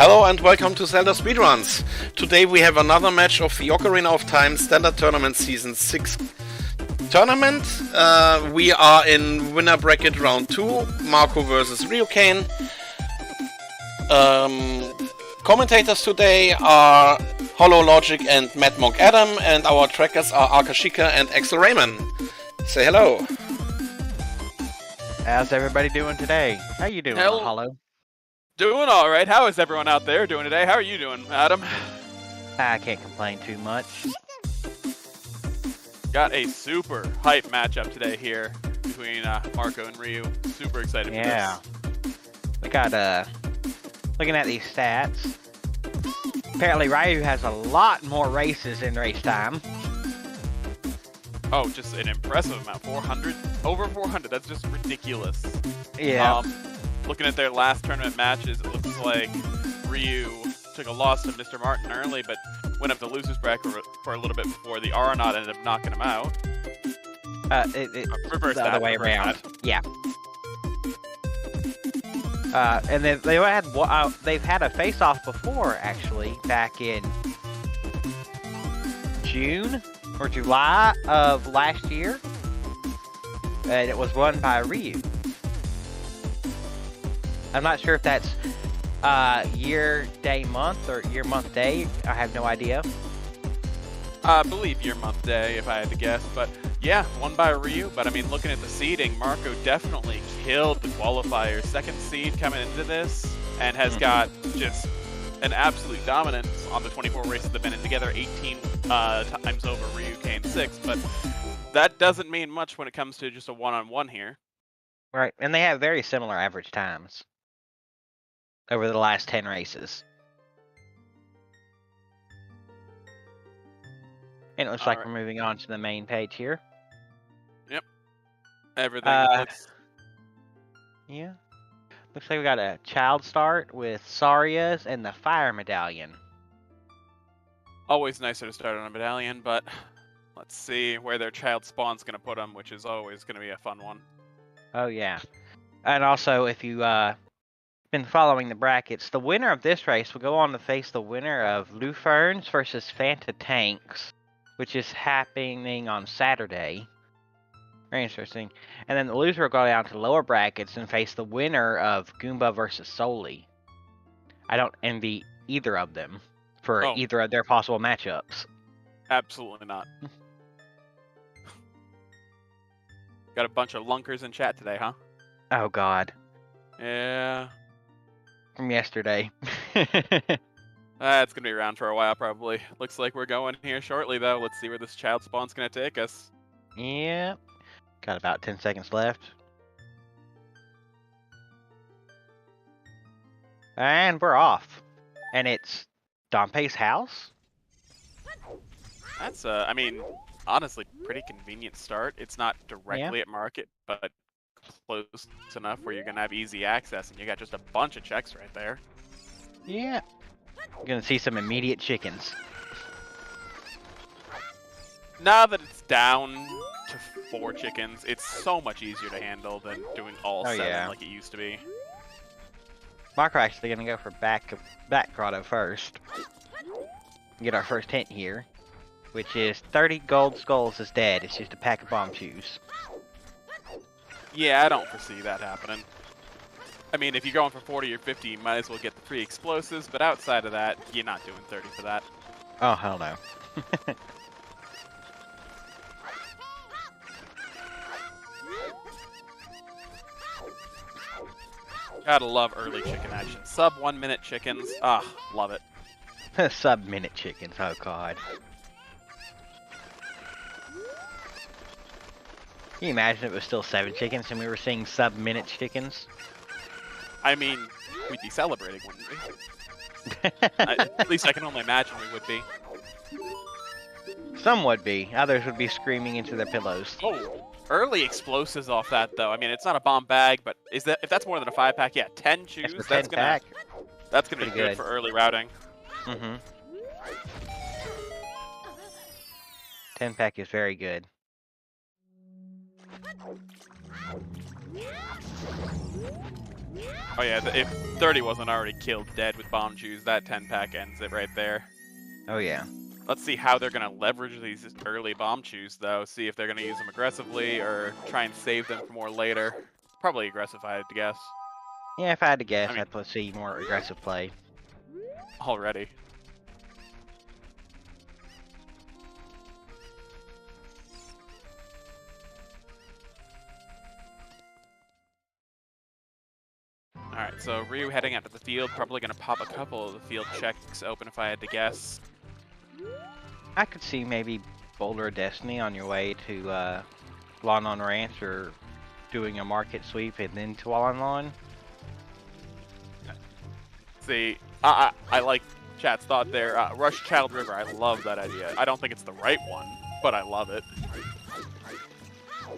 Hello and welcome to ZeldaSpeedRuns. Today we have another match of the Ocarina of Time Standard Tournament Season 6 tournament. We are in winner bracket round 2, Marco versus RyuuKane. Commentators today are Hollow Logic and Mad Monk Adam, and our trackers are Akashika and Axel Raymond. Say hello. How's everybody doing today? How you doing, Hollow? Doing alright. How is everyone out there doing today? How are you doing, Adam? I can't complain too much. Got a super hype matchup today here between Marco and Ryu. Super excited for this. Yeah. We got, looking at these stats. Apparently Ryu has a lot more races in race time. Oh, just an impressive amount. 400? Over 400. That's just ridiculous. Yeah. Looking at their last tournament matches, it looks like Ryu took a loss to Mr. Martin early, but went up the losers bracket for a little bit before the Aeronaut ended up knocking him out. Reverse the other way around. Yeah. And then they've had a face-off before, actually, back in June or July of last year, and it was won by Ryu. I'm not sure if that's year, day, month, or year, month, day. I have no idea. I believe year, month, day, if I had to guess. But yeah, won by Ryu. But I mean, looking at the seeding, Marco definitely killed the qualifiers. Second seed coming into this, and has got just an absolute dominance on the 24 races they've been in together, 18 times over RyuuKane 6. But that doesn't mean much when it comes to just a one-on-one here. Right, and they have very similar average times over the last 10 races. And it looks like we're moving on to the main page here. Yep. Everything looks... Yeah. Looks like we got a child start with Saria's and the Fire Medallion. Always nicer to start on a medallion, but let's see where their child spawn's going to put them, which is always going to be a fun one. Oh, yeah. And also, if you been following the brackets, the winner of this race will go on to face the winner of Luferns versus Fanta Tanks, which is happening on Saturday. Very interesting. And then the loser will go down to lower brackets and face the winner of Goomba versus Soli. I don't envy either of them for either of their possible matchups. Absolutely not. Got a bunch of lunkers in chat today, huh? Oh, God. Yeah. From yesterday. It's going to be around for a while, probably. Looks like we're going here shortly, though. Let's see where this child spawn's going to take us. Yeah. Got about 10 seconds left. And we're off. And it's Dompe's house? That's, I mean, honestly, pretty convenient start. It's not directly at market, but close enough where you're going to have easy access, and you got just a bunch of checks right there. Yeah. You're going to see some immediate chickens. Now that it's down to 4 chickens, it's so much easier to handle than doing all 7 like it used to be. Marco actually going to go for back grotto first. Get our first hint here, which is 30 gold skulls is dead. It's just a pack of bomb shoes. Yeah, I don't foresee that happening. I mean, if you're going for 40 or 50, you might as well get the 3 explosives, but outside of that, you're not doing 30 for that. Oh, hell no. Gotta love early chicken action. Sub 1 minute chickens. Ah, love it. Sub-minute chickens, oh god. Can you imagine if it was still 7 chickens and we were seeing sub-minute chickens? I mean, we'd be celebrating, wouldn't we? At least I can only imagine we would be. Some would be. Others would be screaming into their pillows. Oh, early explosives off that, though. I mean, it's not a bomb bag, but if that's more than a 5-pack, yeah, 10 choose. That's gonna be good for early routing. 10-pack is very good. Oh yeah, if 30 wasn't already killed dead with bomb juice, that 10-pack ends it right there. Oh yeah. Let's see how they're going to leverage these early bomb chews, though. See if they're going to use them aggressively or try and save them for more later. Probably aggressive, I had to guess. Yeah, if I had to guess, I mean- I'd see more aggressive play. Already. Alright, so Ryu heading out to the field, probably going to pop a couple of the field checks open if I had to guess. I could see maybe Boulder of Destiny on your way to Lawn on Ranch, or doing a market sweep and then to Lawn Lawn. See, I like chat's thought there. Rush Child River, I love that idea. I don't think it's the right one, but I love it.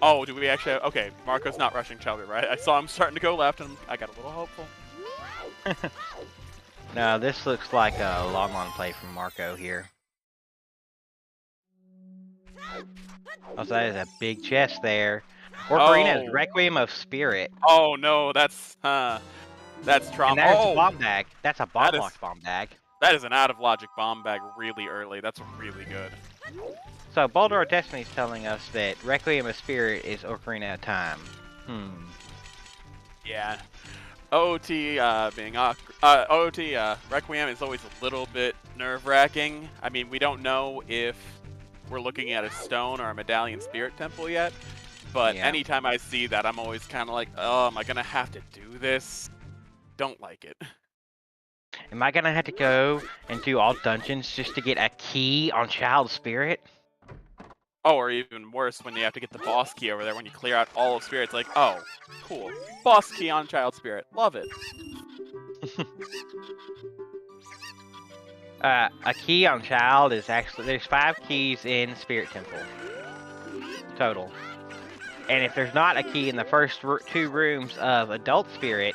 Oh, do we actually have, okay, Marco's not rushing Child River. I saw him starting to go left, and I got a little hopeful. No, this looks like a Lawn Lawn play from Marco here. Also, that is a big chest there. Ocarina's Oh. Requiem of Spirit. Oh no, that's trauma. And that is a Oh, bomb bag. That's a bomb That is- lock bomb bag. that is an out of logic bomb bag really early. That's really good. So Boulder of Destiny is telling us that Requiem of Spirit is Ocarina of Time. Yeah. OOT Requiem is always a little bit nerve-wracking. I mean, we don't know if we're looking at a stone or a medallion spirit temple yet, but Yeah. anytime I see that, I'm always kind of like, oh, am I gonna have to do this? Don't like it. Am I gonna have to go and do all dungeons just to get a key on Child Spirit? Oh, or even worse, when you have to get the boss key over there when you clear out all of spirits, like, oh, cool. Boss key on Child Spirit. Love it. A key on Child is actually, there's 5 keys in Spirit Temple total. And if there's not a key in the first 2 rooms of Adult Spirit,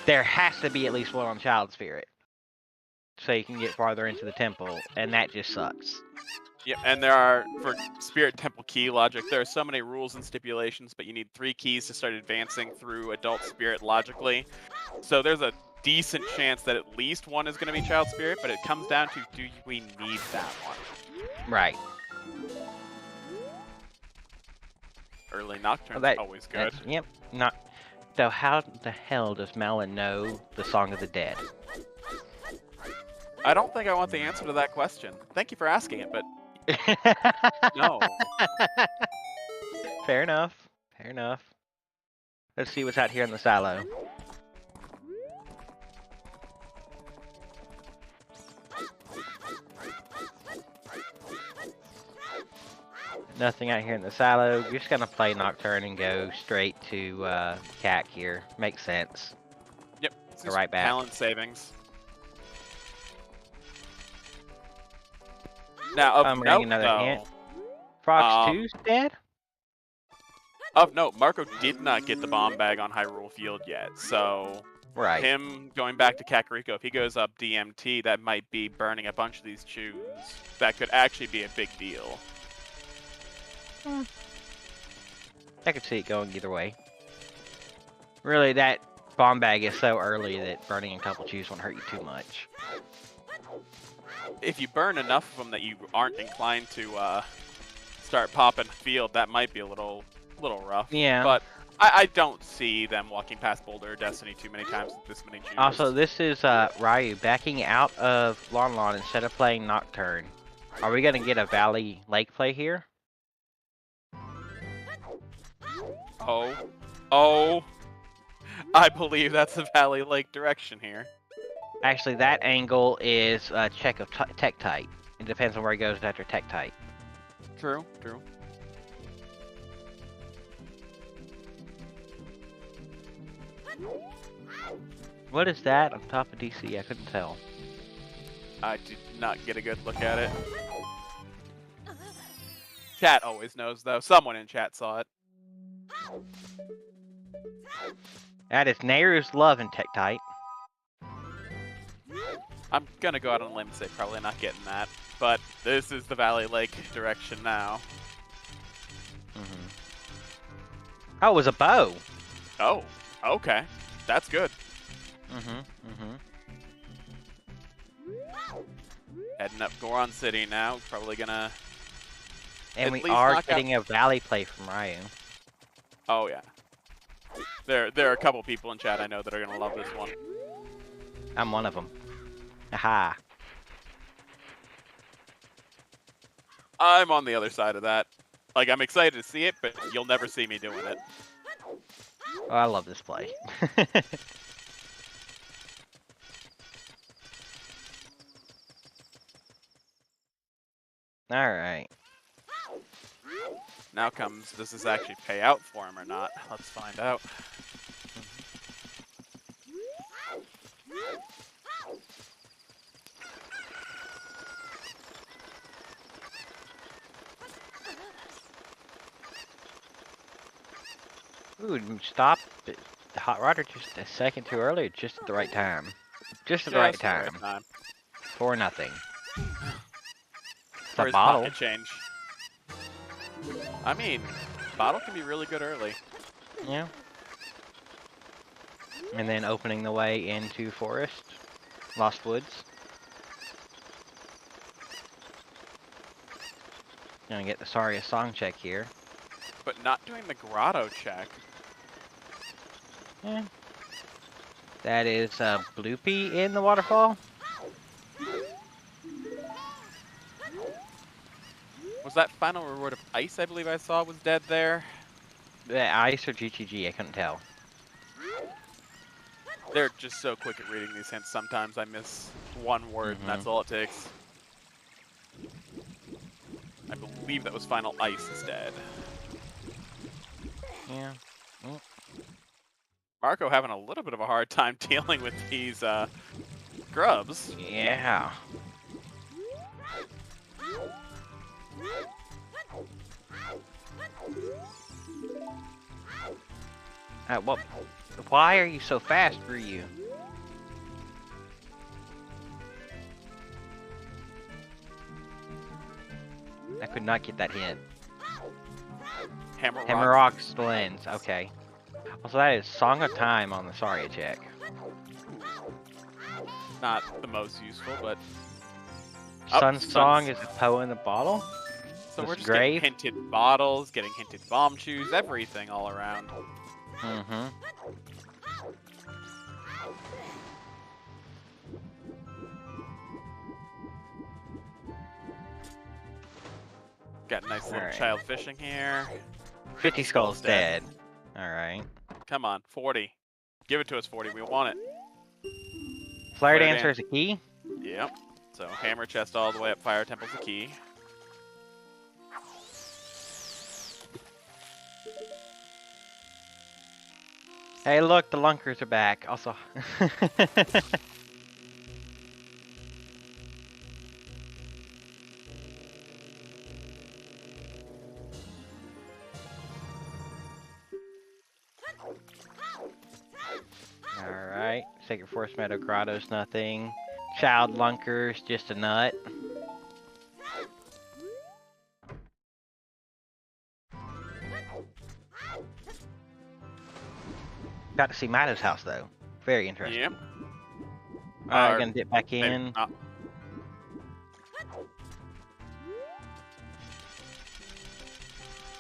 there has to be at least one on Child Spirit, so you can get farther into the temple, and that just sucks. Yep, and there are, for Spirit Temple key logic, there are so many rules and stipulations, but you need 3 keys to start advancing through Adult Spirit logically. So there's a decent chance that at least one is going to be Child Spirit, but it comes down to, do we need that one? Right. Early Nocturne's Well, always good. Yep. Not. So how the hell does Malin know the Song of the Dead? I don't think I want the answer to that question. Thank you for asking it, but no. Fair enough. Fair enough. Let's see what's out here in the silo. Nothing out here in the silo. You're just gonna play Nocturne and go straight to CAC here. Makes sense. Yep. Go right back. Talent savings. Now, I'm of reading note, another though, hint. Fox 2's dead? of note, Marco did not get the bomb bag on Hyrule Field yet, so Right. him going back to Kakariko, if he goes up DMT, that might be burning a bunch of these chews. That could actually be a big deal. I could see it going either way. Really, that bomb bag is so early that burning a couple chews won't hurt you too much. If you burn enough of them that you aren't inclined to start popping field, that might be a little rough. Yeah. But I don't see them walking past Boulder or Destiny too many times with this many chews. Also, this is Ryu backing out of Lon Lon instead of playing Nocturne. Are we gonna get a Valley Lake play here? Oh, I believe that's the Valley Lake direction here. Actually, that angle is a check of Tektite. It depends on where he goes after Tektite. True. What is that on top of DC? I couldn't tell. I did not get a good look at it. Chat always knows, though. Someone in chat saw it. That is Nehru's Love in Tektite. I'm gonna go out on a limb and say probably not getting that, but this is the Valley Lake direction now. Oh, it was a bow. Oh, Okay, that's good. Heading up Goron City now. Probably gonna. And at we least are knock getting a Valley play from Ryu. Oh yeah. There are a couple people in chat I know that are gonna love this one. I'm one of them. Aha. I'm on the other side of that. Like, I'm excited to see it, but you'll never see me doing it. Oh, I love this play. Alright. Now comes, does this actually pay out for him or not? Let's find out. Ooh, stop the hot rodder just a second too early, just at the right time. Just at the right time. For nothing. For The his bottle. pocket change. I mean, bottle can be really good early. Yeah. And then opening the way into forest. Lost Woods. Gonna get the sorriest song check here. But not doing the grotto check. Yeah. That is Bloopy in the waterfall. Was that final reward of ice I believe I saw was dead there? The ice or GTG, I couldn't tell. They're just so quick at reading these hints, sometimes I miss one word and that's all it takes. I believe that was final ice is dead. Yeah. Oh. Marco having a little bit of a hard time dealing with these grubs. Yeah. What? Why are you so fast, Ryu? I could not get that hit. Hammer Rocks lens. Okay. Also, that is Song of Time on the Saria check. Not the most useful, but Sun's Song is a Poe in the bottle. so This we're just grave. getting hinted bottles, getting hinted bomb chews, everything all around. Got a nice little child fishing here. 50 skulls dead. Alright. Come on, 40. Give it to us, 40. We want it. Flare Dancer is a key? Yep. So hammer chest all the way up. Fire temple's a key. Hey, look, the Lunkers are back. Also. Alright. Sacred Forest Meadow Grotto's nothing. Child Lunker's just a nut. Got to see Mato's house though. Very interesting. Yep. Alright, gonna dip back in.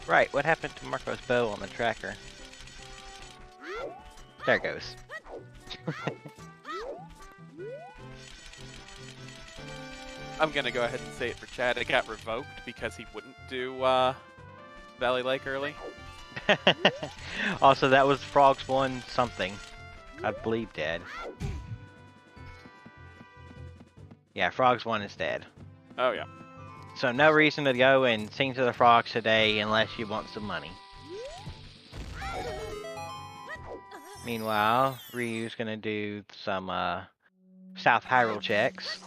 Right, what happened to Marco's bow on the tracker? There it goes. I'm gonna go ahead and say it for Chad. It got revoked because he wouldn't do Valley Lake early. Also, that was Frogs 1 something. I believe dead. Yeah, Frogs 1 is dead. Oh yeah. So no reason to go and sing to the frogs today unless you want some money. Meanwhile, Ryu's gonna do some South Hyrule checks.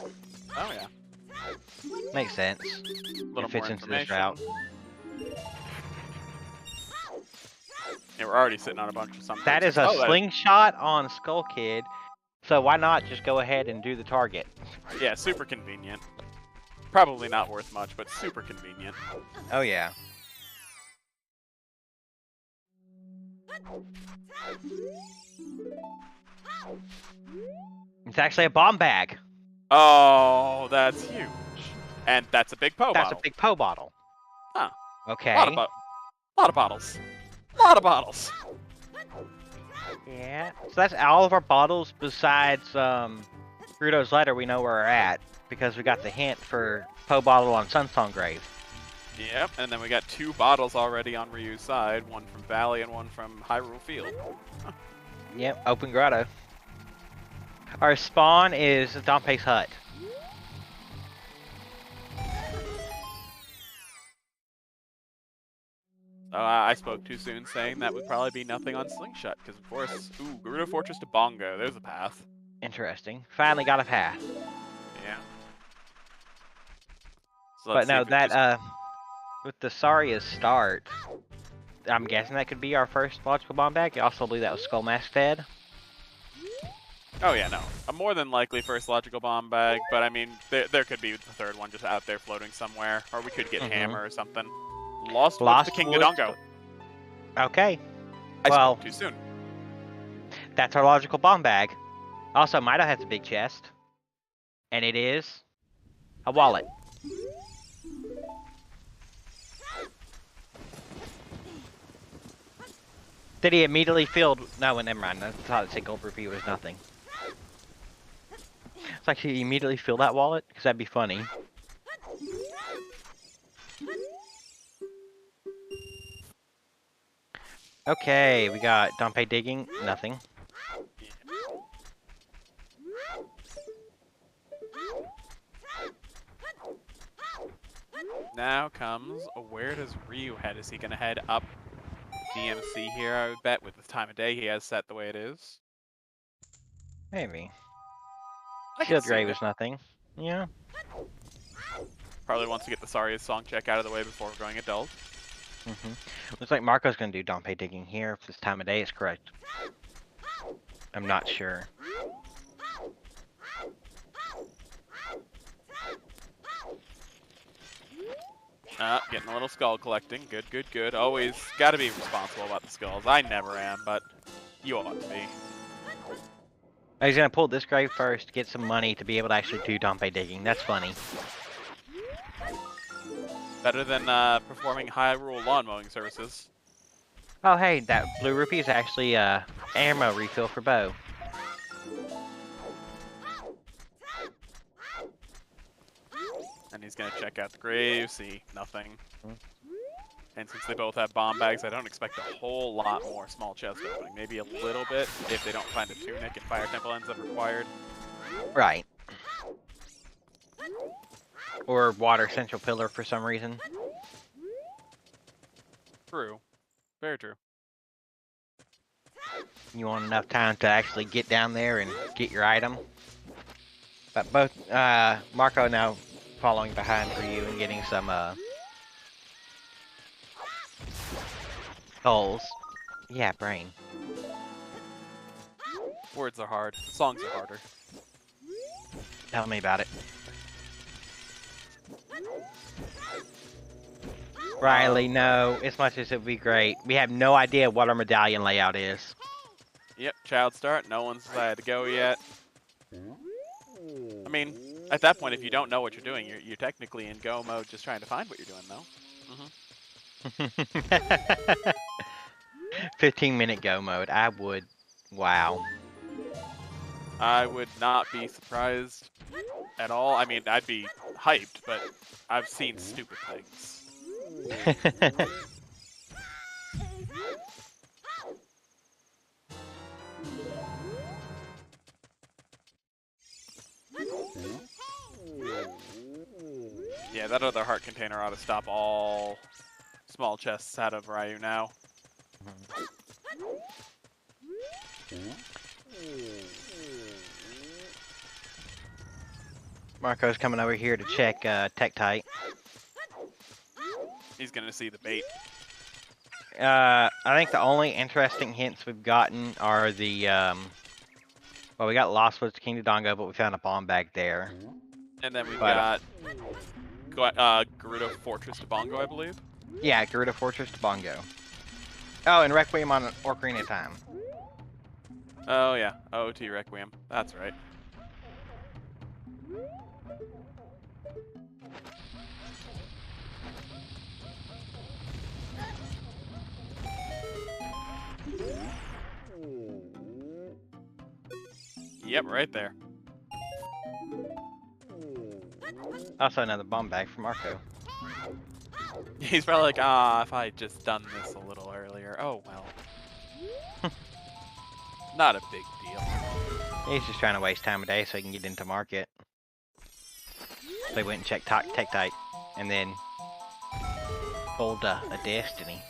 Oh yeah. Makes sense. Little It fits more into this information. route. Yeah, we're already sitting on a bunch of something. That is a slingshot on Skull Kid. So why not just go ahead and do the target? Yeah, super convenient. Probably not worth much, but super convenient. Oh yeah. It's actually a bomb bag. Oh, that's huge. And that's a big Po That's bottle. a big Po bottle. Huh. Okay. Lot of bottles. Lot of bottles. Yeah. So that's all of our bottles besides Gerudo's letter. We know where we're at because we got the hint for Po bottle on Sunsong Grave. Yep, and then we got 2 bottles already on Ryu's side, one from Valley and one from Hyrule Field. Huh. Yep, open grotto. Our spawn is Dompe's hut. I spoke too soon, saying that would probably be nothing on Slingshot, because of course, ooh, Gerudo Fortress to Bongo, there's a path. Interesting. Finally got a path. Yeah. So But no, that just... with the Saria's start, I'm guessing that could be our first logical bomb bag. I also believe that was Skull Mask fed. Oh yeah, no. A more than likely first logical bomb bag, but I mean, there could be the third one just out there floating somewhere, or we could get Hammer or something. Lost Woods to King Dodongo. Okay. I well, spoke too soon. That's our logical bomb bag. Also, Mido has a big chest. And it is a wallet. Did he immediately filled... No, never mind. I thought it said gold rupee was nothing. It's like he immediately filled that wallet? Because that'd be funny. Okay, we got Dompe digging. Nothing. Now comes, where does Ryu head? Is he going to head up DMC here, I would bet, with the time of day he has set the way it is? Maybe. I can Shield see Grave it. is nothing. Yeah. Probably wants to get the Saria's song check out of the way before going adult. Looks like Marco's gonna do Dompe digging here if this time of day is correct. I'm not sure. Getting a little skull collecting. Good, good, good. Always got to be responsible about the skulls. I never am, but you ought to be. He's gonna pull this grave first, get some money to be able to actually do Dompe digging. That's funny. Better than performing Hyrule lawn mowing services. Oh hey, that blue rupee is actually ammo refill for Bo. And he's going to check out the grave, see nothing. And since they both have bomb bags, I don't expect a whole lot more small chest opening. Maybe a little bit if they don't find a tunic and Fire Temple ends up required. Right. Or water central pillar for some reason. True. Very true. You want enough time to actually get down there and get your item. But both Marco now following behind for you and getting some holes. Yeah, brain. Words are hard. Songs are harder. Tell me about it. Riley, no. As much as it would be great. We have no idea what our medallion layout is. Yep, child start. No one's decided to go yet. I mean, at that point, if you don't know what you're doing, you're technically in go mode just trying to find what you're doing, though. 15-minute go mode. I would. Wow. I would not be surprised at all. I mean, I'd be hyped, but I've seen stupid things. Yeah, that other heart container ought to stop all small chests out of Ryu now. Marco's coming over here to check Tektite. He's gonna see the bait. I think the only interesting hints we've gotten are the well, we got Lost Woods to King Dodongo, but we found a bomb bag there. And then we've got Gerudo Fortress to Bongo, I believe. Yeah, Gerudo Fortress to Bongo. Oh, and Requiem on Ocarina of Time. Oh yeah, OT Requiem. That's right. Yep, right there. Also another bomb bag for Marco. He's probably like, ah, if I had just done this a little earlier. Oh well. Not a big deal. He's just trying to waste time of day so he can get into market. So he went and checked Tech Type, and then pulled a Destiny.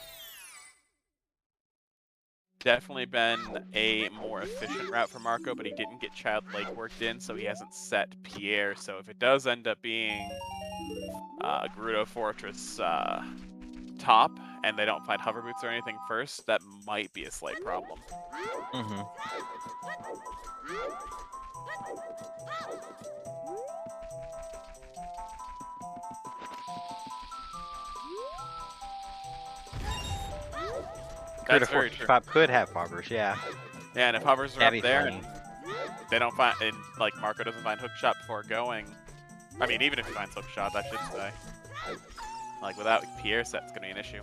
Definitely been a more efficient route for Marco, but he didn't get Child Lake worked in, so he hasn't set Pierre. So if it does end up being Gerudo Fortress top, and they don't find hover boots or anything first, that might be a slight problem. Mm-hmm. That's very true. Pop could have hovers, yeah. Yeah, and if hovers are That'd up be there, funny. and they don't find, and like Marco doesn't find hookshot before going. I mean, even if he finds hookshot, I should say. Like without Pierre set, it's gonna be an issue.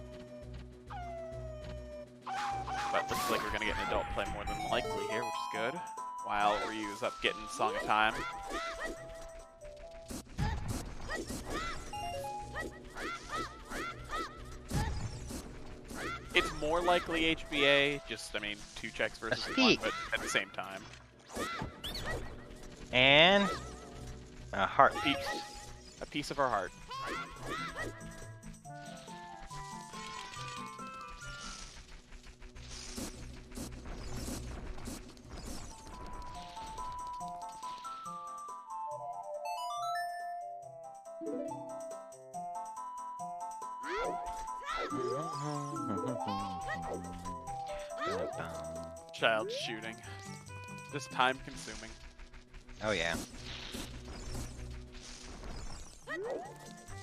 But looks like we're gonna get an adult play more than likely here, which is good. While Ryu's up getting Song of Time. It's more likely HBA, just, I mean, 2 checks versus 1, but at the same time. And a heart piece. A piece of our heart. Child shooting. Just time consuming. Oh yeah.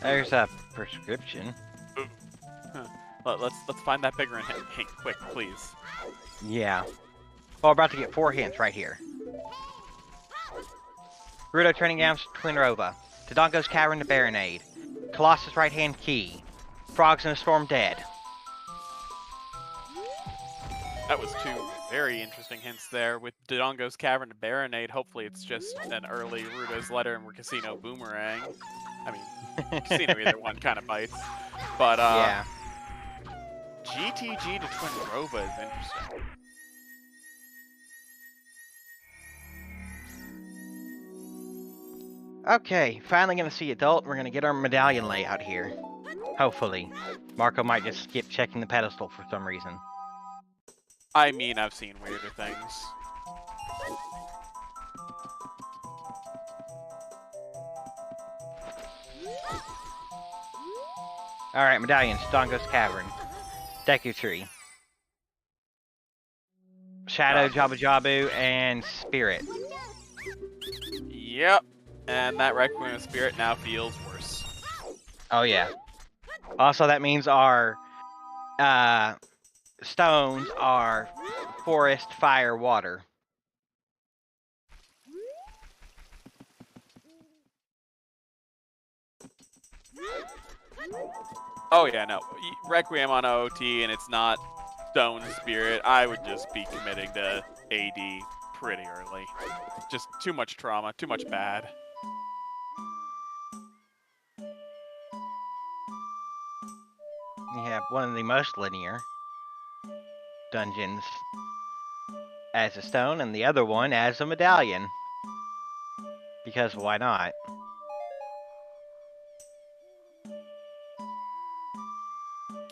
There's a prescription. Ooh. Huh. Let's find that bigger hint quick, please. Yeah. Well, we're about to get 4 hints right here. Gerudo training grounds Twin Rova. Dodongo's Cavern to Baronade. Colossus right hand key. Frogs in a Storm dead. That was 2 very interesting hints there. With Dodongo's Cavern to Baronade, hopefully it's just an early Gerudo's Letter and we're Casino Boomerang. I mean, Casino either one kind of bites. But, yeah. GTG to Twin Rova is interesting. Okay, finally gonna see adult. We're gonna get our medallion layout here. Hopefully. Marco might just skip checking the pedestal for some reason. I mean, I've seen weirder things. Alright, medallions. Dodongo's Cavern. Deku Tree. Shadow, Jabu Jabu, and Spirit. Yep. And that Requiem of Spirit now feels worse. Oh yeah. Also, that means our stones are forest, fire, water. Oh yeah, no. Requiem on OT and it's not Stone Spirit. I would just be committing to AD pretty early. Just too much trauma, too much bad. You have one of the most linear dungeons as a stone, and the other one as a medallion. Because why not?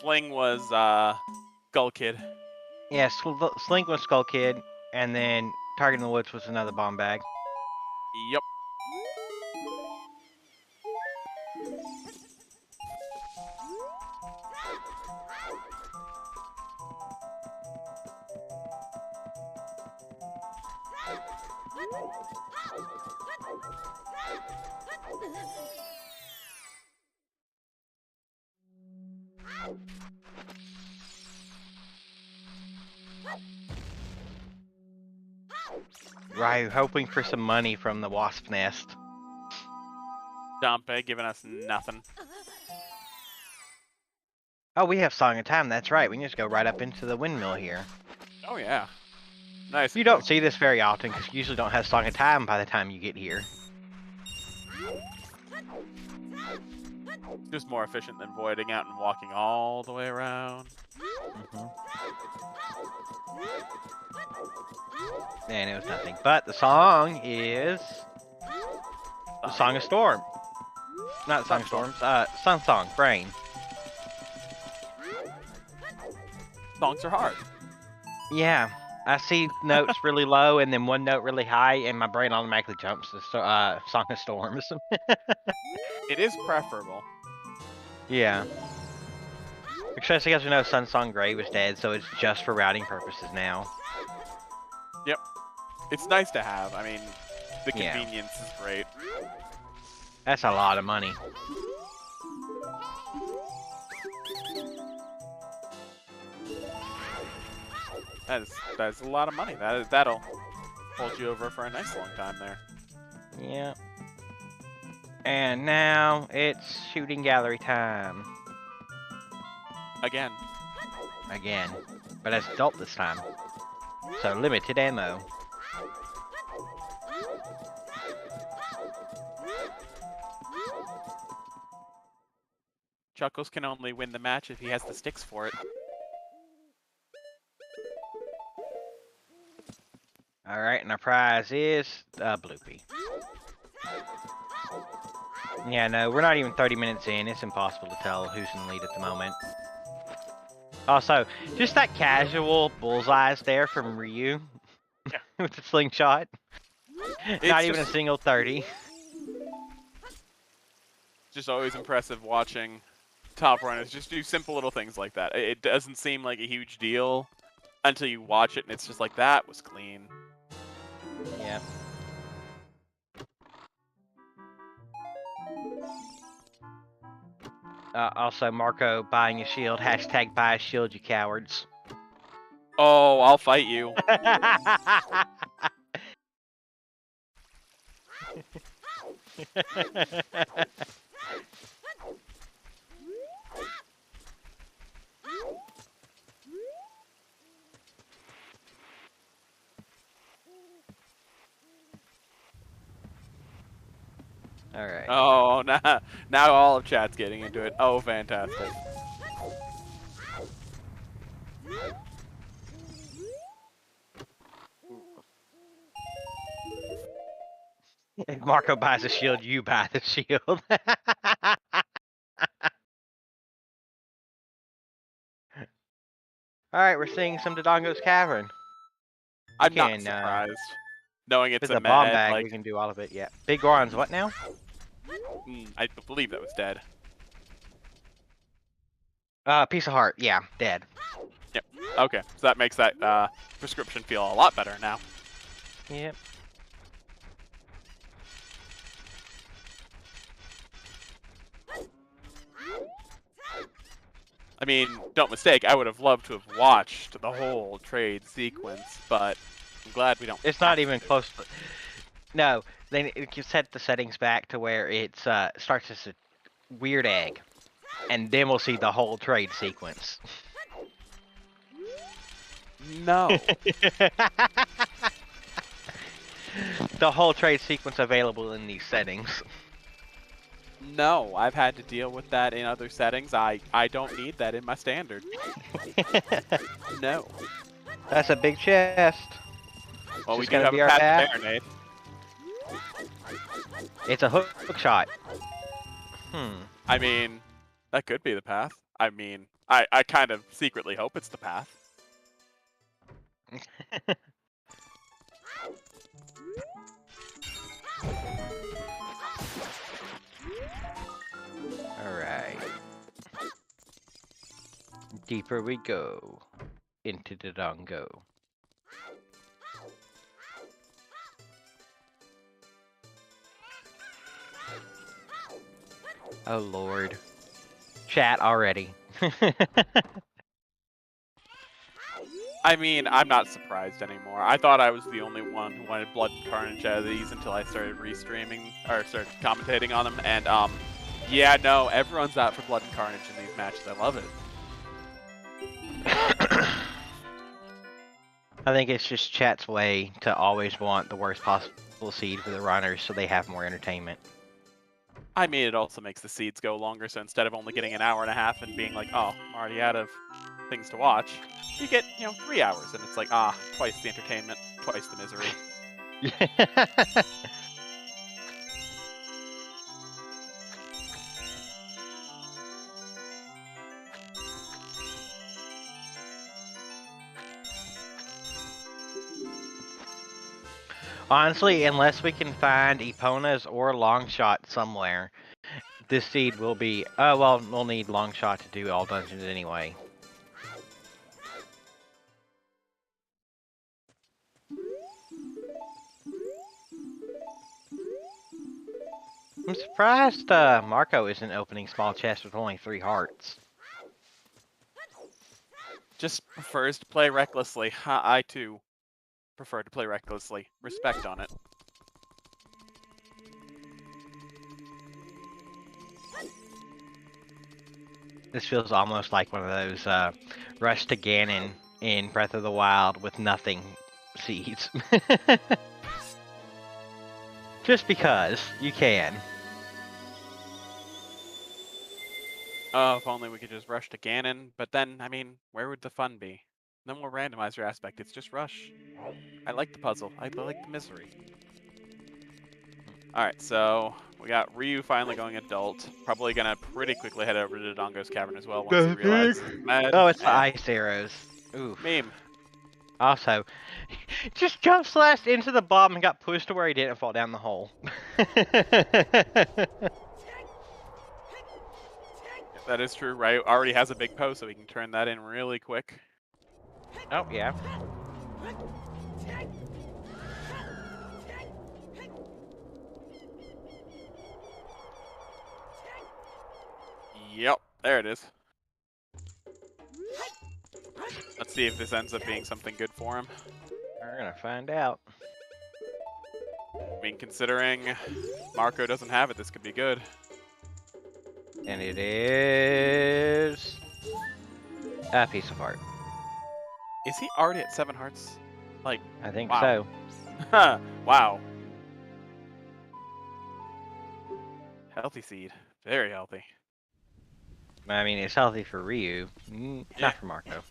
Sling was Skull Kid. Yeah, Slink was Skull Kid, and then Target in the Woods was another bomb bag. Yep. Ryu hoping for some money from the wasp nest. Dumpe giving us nothing. Oh, we have Song of Time. That's right. We can just go right up into the windmill here. Oh yeah. Nice. You don't see this very often because you usually don't have Song of Time by the time you get here. Just more efficient than voiding out and walking all the way around. And it was nothing. But the song is the Song of Storm. Not Song of Storms. Sun Song. Brain. Songs are hard. Yeah. I see notes really low and then one note really high, and my brain automatically jumps to Song of Storms. It is preferable. Yeah. Especially because we know Sun Song Gray was dead, so it's just for routing purposes now. Yep. It's nice to have. I mean, the convenience is great. That's a lot of money. That is a lot of money. That'll hold you over for a nice long time there. Yeah. And now it's shooting gallery time. Again. Again. But as adult this time. So limited ammo. Chuckles can only win the match if he has the sticks for it. Alright, and our prize is Bloopy. Yeah, no, we're not even 30 minutes in. It's impossible to tell who's in the lead at the moment. Also, just that casual bullseyes there from Ryu with the slingshot. Not even a single 30. Just always impressive watching top runners just do simple little things like that. It doesn't seem like a huge deal until you watch it and it's just like, that was clean. Yeah. Also, Marco buying a shield. Hashtag buy a shield, you cowards. Oh, I'll fight you. Alright. Oh, now all of chat's getting into it. Oh, fantastic. If Marco buys a shield, you buy the shield. Alright, we're seeing some Dodongo's Cavern. I'm not surprised. Knowing it's with a the bomb med, bag, like, we can do all of it, yeah. Big Goron's what now? I believe that was dead. Piece of heart, yeah, dead. Yep. Okay, so that makes that prescription feel a lot better now. Yep. I mean, don't mistake, I would have loved to have watched the whole trade sequence, but I'm glad we don't. It's not even close to... No, then you set the settings back to where it starts as a weird egg, and then we'll see the whole trade sequence. No. The whole trade sequence available in these settings. No, I've had to deal with that in other settings. I don't need that in my standard. No. That's a big chest. Well, we Just do gotta have be a our path path. marinade. It's a hook shot. I mean, that could be the path. I mean, I kind of secretly hope it's the path. Alright. Deeper we go. Into the Dodongo. Oh lord. Chat already. I mean, I'm not surprised anymore. I thought I was the only one who wanted Blood and Carnage out of these until I started restreaming, or started commentating on them, and, yeah, no, everyone's out for Blood and Carnage in these matches. I love it. I think it's just chat's way to always want the worst possible seed for the runners so they have more entertainment. I mean, it also makes the seeds go longer, so instead of only getting an hour and a half and being like, oh, I'm already out of things to watch, you get, 3 hours, and it's like, twice the entertainment, twice the misery. Honestly, unless we can find Eponas or Longshot somewhere, this seed will be... well, we'll need Longshot to do all dungeons anyway. I'm surprised Marco isn't opening small chests with only 3 hearts. Just prefers to play recklessly. I, too, prefer to play recklessly. Respect on it. This feels almost like one of those rush to Ganon in Breath of the Wild with nothing seeds. Just because you can. Oh, if only we could just rush to Ganon, but then, I mean, where would the fun be? No more randomizer aspect, it's just rush. I like the puzzle, I like the misery. Alright, so we got Ryu finally going adult. Probably gonna pretty quickly head over to Dongo's Cavern as well once he realizes he's mad. Oh, it's the ice arrows. Ooh. Meme. Also, just jump slashed into the bomb and got pushed to where he didn't fall down the hole. That is true, right? Already has a big post, so we can turn that in really quick. Oh, yeah. Yep, there it is. Let's see if this ends up being something good for him. We're gonna find out. I mean, considering Marco doesn't have it, this could be good. And it is... a piece of art. Is he already at 7 hearts? Like, I think wow. so. Wow. Healthy seed. Very healthy. I mean, it's healthy for Ryu, not for Marco.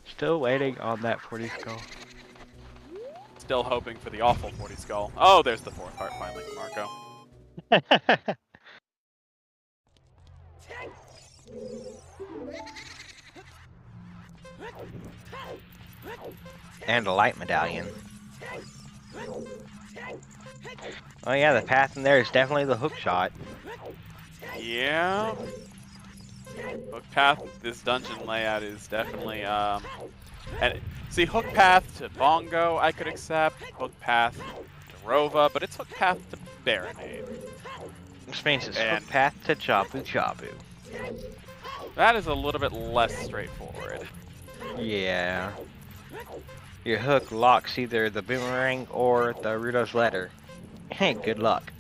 Still waiting on that 40 skull. Still hoping for the awful 40 skull. Oh, there's the 4th heart finally for Marco. And a light medallion. Oh yeah, the path in there is definitely the hook shot. Yeah. Hook path, this dungeon layout is definitely, and see, hook path to Bongo I could accept, hook path to Rova, but it's hook path to Baronade. Which means it's hook path to Jabu Jabu. That is a little bit less straightforward. Yeah. Your hook locks either the boomerang or the Gerudo's letter. Hey, good luck.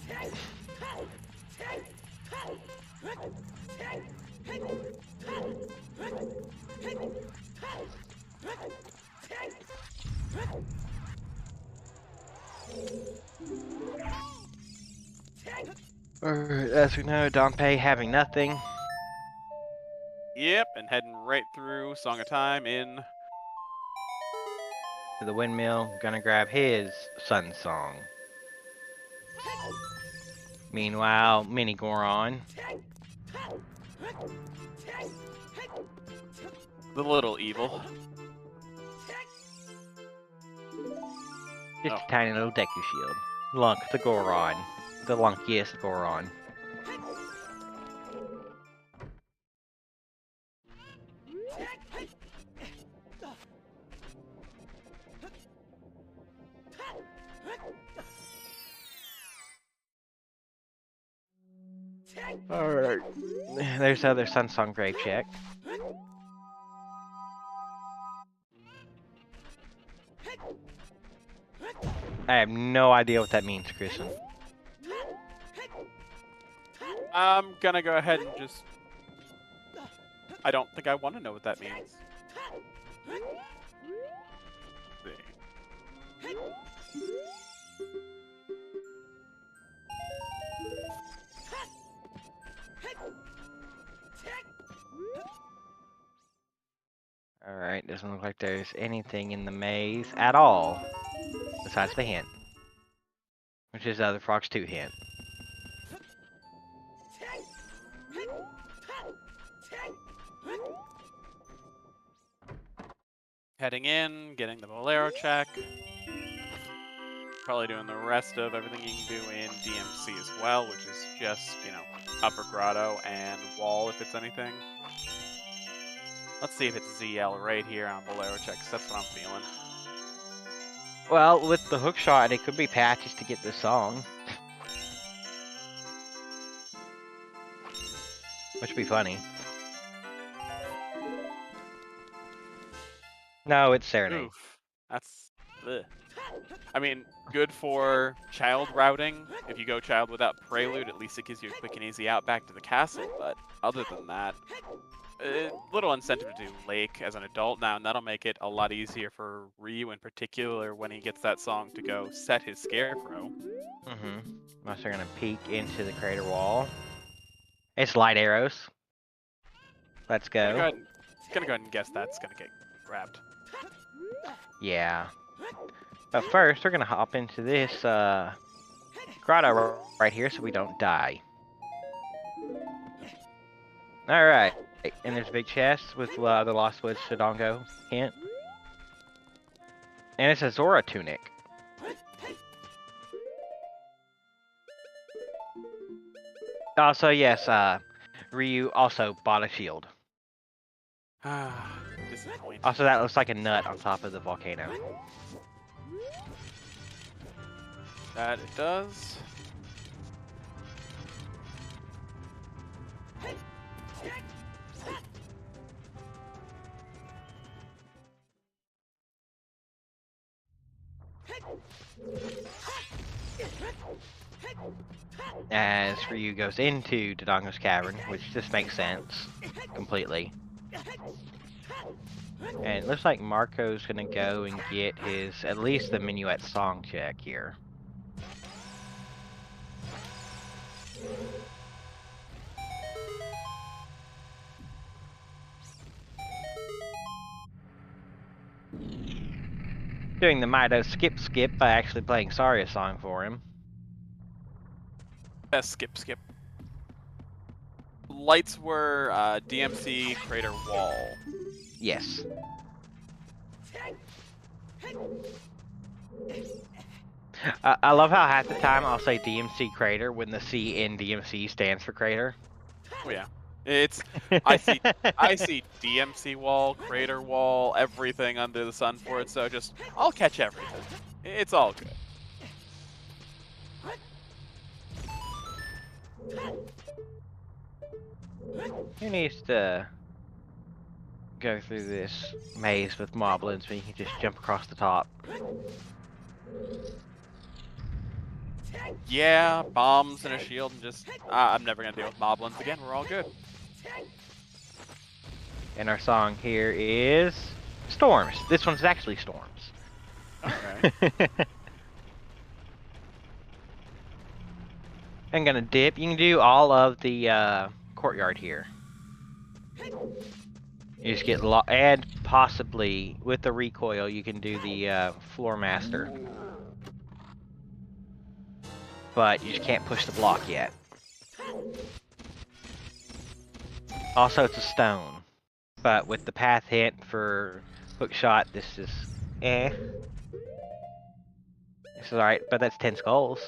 As we know, Dompe having nothing. Yep, and heading right through Song of Time in... To the windmill, gonna grab his Sun Song. Meanwhile, Mini Goron. The little evil. Just a tiny little Deku Shield. Lunk the Goron. The lunkiest Goron. Alright. There's the other Sunsong grave check. I have no idea what that means, Kristen. I'm gonna go ahead and just... I don't think I want to know what that means. Let's see. Alright, doesn't look like there's anything in the maze at all. Besides the hint. Which is the other Frog's 2 hint. Heading in, getting the Bolero check. Probably doing the rest of everything you can do in DMC as well, which is just, you know, upper grotto and wall if it's anything. Let's see if it's ZL right here on Bolero check, 'cause that's what I'm feeling. Well, with the hook shot, it could be patches to get this song. Which would be funny. No, it's Serenade. Oof. That's... ugh. I mean, good for child routing. If you go child without prelude, at least it gives you a quick and easy out back to the castle. But other than that, little incentive to do Lake as an adult now, and that'll make it a lot easier for Ryu in particular when he gets that song to go set his scarecrow. Unless they're gonna peek into the crater wall. It's light arrows. Let's go. Gonna go ahead and guess that's gonna get grabbed. Yeah. But first, we're gonna hop into this grotto right here so we don't die. Alright. And there's a big chest with the Lost Woods Shadongo hint. And it's a Zora tunic. Also, yes, Ryu also bought a shield. Disappointing. Also, that looks like a nut on top of the volcano. That it does. As Ryu goes into Dodongo's cavern, which just makes sense completely. And it looks like Marco's gonna go and get his, at least the Minuet song check here. Doing the Mido skip by actually playing Saria's song for him. Skip. Lights were DMC crater wall. Yes. I love how half the time I'll say DMC crater when the C in DMC stands for crater. Oh yeah. It's I see DMC wall, crater wall, everything under the sun for it, so just I'll catch everything. It's all good. Who needs to go through this maze with moblins when you can just jump across the top? Yeah, bombs and a shield and just I'm never gonna deal with moblins again, we're all good. And our song here is Storms. This one's actually Storms. Okay. I'm gonna dip. You can do all of the courtyard here. You just get and possibly with the recoil you can do the floor master. But you just can't push the block yet. Also, it's a stone. But with the path hint for hookshot, this is eh. This is alright, but that's 10 skulls.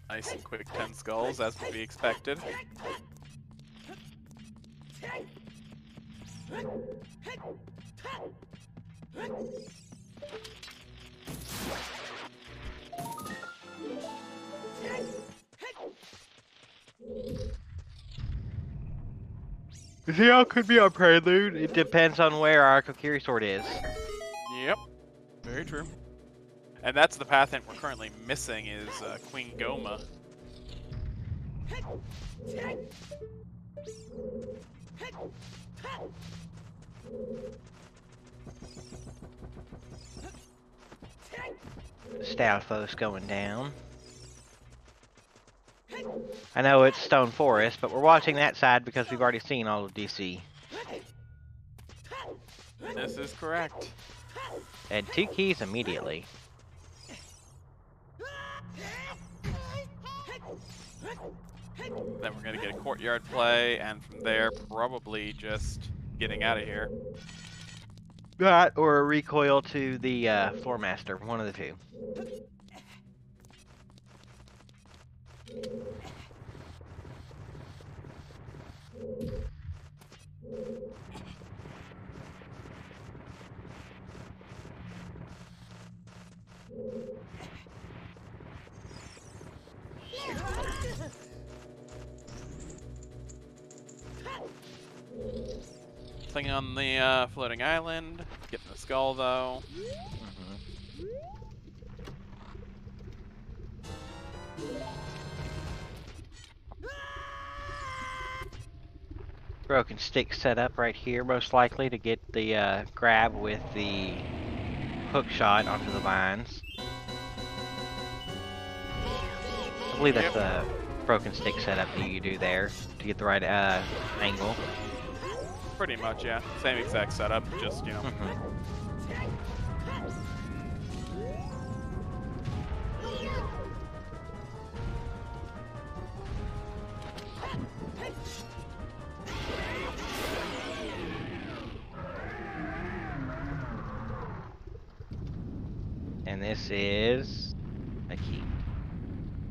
Nice and quick 10 skulls, as would be expected. Zero could be our prelude. It depends on where our Kokiri sword is. Yep. Very true. And that's the path that we're currently missing is Queen Goma. Stalfos going down. I know it's Stone Forest, but we're watching that side because we've already seen all of DC. This is correct. And 2 keys immediately. Then we're going to get a courtyard play, and from there, probably just getting out of here. That or a recoil to the floor master, one of the two. Thing on the floating island. Getting the skull, though. Broken stick set up right here, most likely to get the grab with the hook shot onto the vines. I believe that's the broken stick setup that you do there to get the right angle. Pretty much, yeah. Same exact setup, just, you know. And this is a key.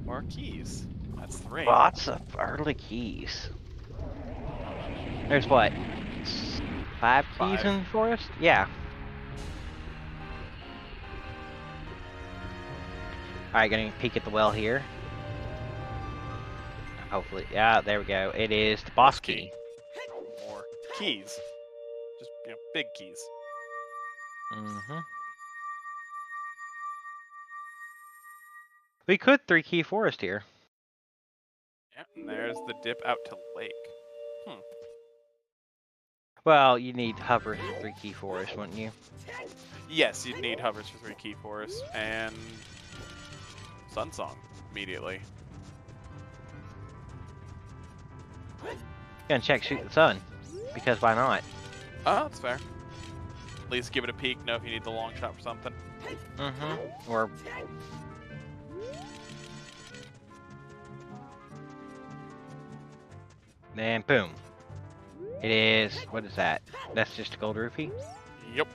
More keys. That's 3. Lots of early keys. There's what? 5 keys in the forest? Yeah. Alright, gonna peek at the well here. Hopefully, yeah, there we go. It is the boss key. More keys. Just, you know, big keys. We could 3-key forest here. Yeah, and there's the dip out to lake. Well, you need hovers for 3-key forest, wouldn't you? Yes, you'd need hovers for 3 key forest and Sunsong immediately. Gonna check shoot the sun, because why not? Oh, that's fair. At least give it a peek, know if you need the long shot for something. Or then boom. It is, what is that? That's just a gold rupee? Yep.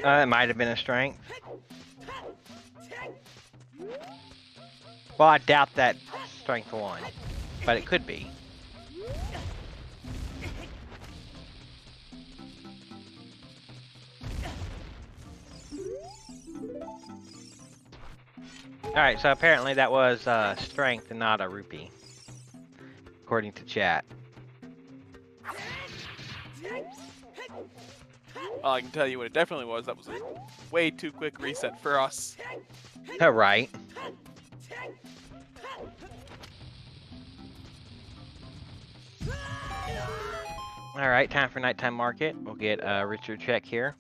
It might have been a strength. Well, I doubt that strength 1, but it could be. Alright, so apparently that was strength and not a rupee, according to chat. Well, I can tell you what it definitely was. That was a way too quick reset for us. Right. Alright, time for nighttime market. We'll get a Richard check here.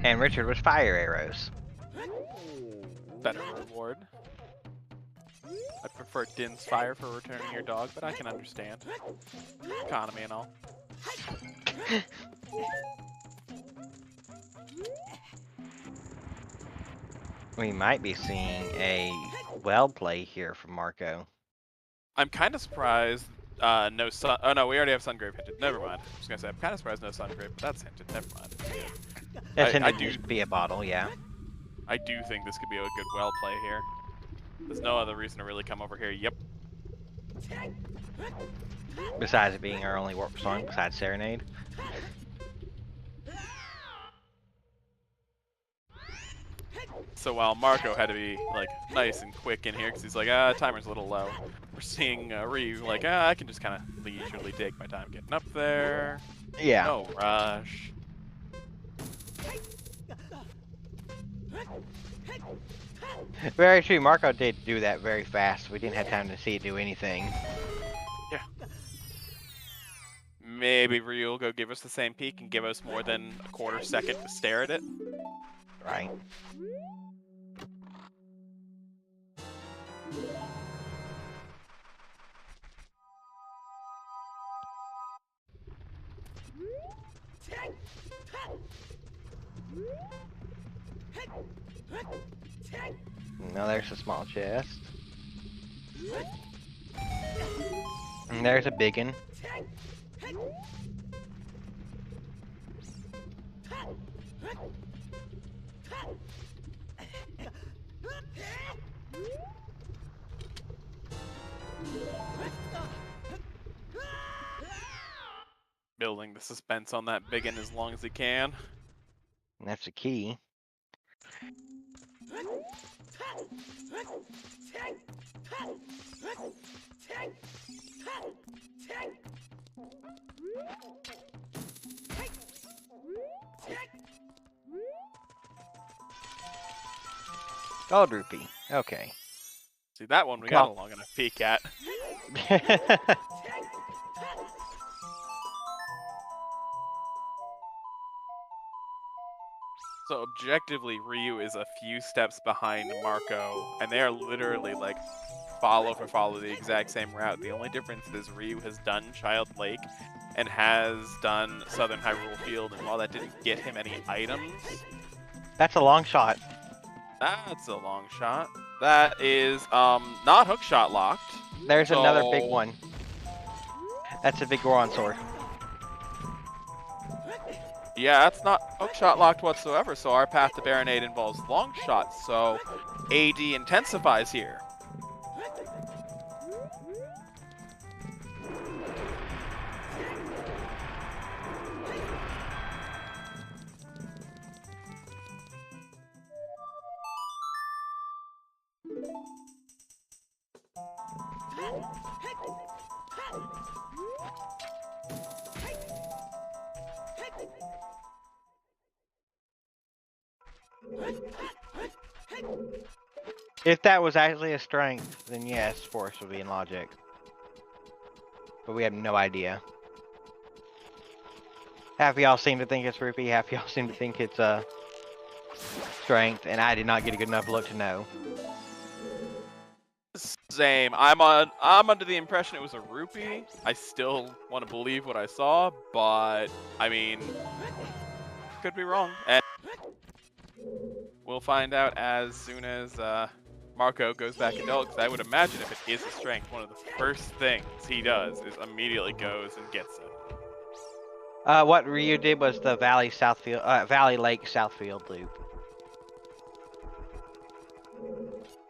And Richard was fire arrows. Better reward. I prefer Din's fire for returning your dog, but I can understand. Economy and all. We might be seeing a well play here from Marco. I'm kind of surprised no sun. Oh no, we already have Sungrave hinted. Never mind. I was gonna say I'm kind of surprised no Sungrave, but that's hinted. Never mind. That's I intended do. to just be a bottle, yeah. I do think this could be a good well play here. There's no other reason to really come over here. Yep. Besides it being our only warp song, besides Serenade. So while Marco had to be like nice and quick in here because he's like, timer's a little low. We're seeing Ryu like, I can just kind of leisurely take my time getting up there. Yeah. No rush. Very true. Marco did do that very fast. We didn't have time to see it do anything. Yeah. Maybe Ryu will go give us the same peek and give us more than a quarter second to stare at it. Right. Now there's a small chest. And there's a big one. Building the suspense on that big one as long as he can. And that's the key. Gold rupee. Okay. See, that one we got a long enough peek at. So objectively, Ryu is a few steps behind Marco, and they are literally like follow for follow the exact same route. The only difference is Ryu has done Child Lake and has done Southern Hyrule Field, and while that didn't get him any items... That's a long shot. That's a long shot. That is not hookshot locked. There's another big one. That's a big Goron sword. Yeah, that's not hookshot locked whatsoever, so our path to Baronade involves long shots, so AD intensifies here. If that was actually a strength, then yes, force would be in logic. But we have no idea. Half of y'all seem to think it's rupee, half of y'all seem to think it's strength, and I did not get a good enough look to know. Same. I'm under the impression it was a rupee. I still want to believe what I saw, but I mean, could be wrong. And we'll find out as soon as Marco goes back into because I would imagine if it is a strength, one of the first things he does is immediately goes and gets it. What Ryu did was the Valley Lake Southfield loop.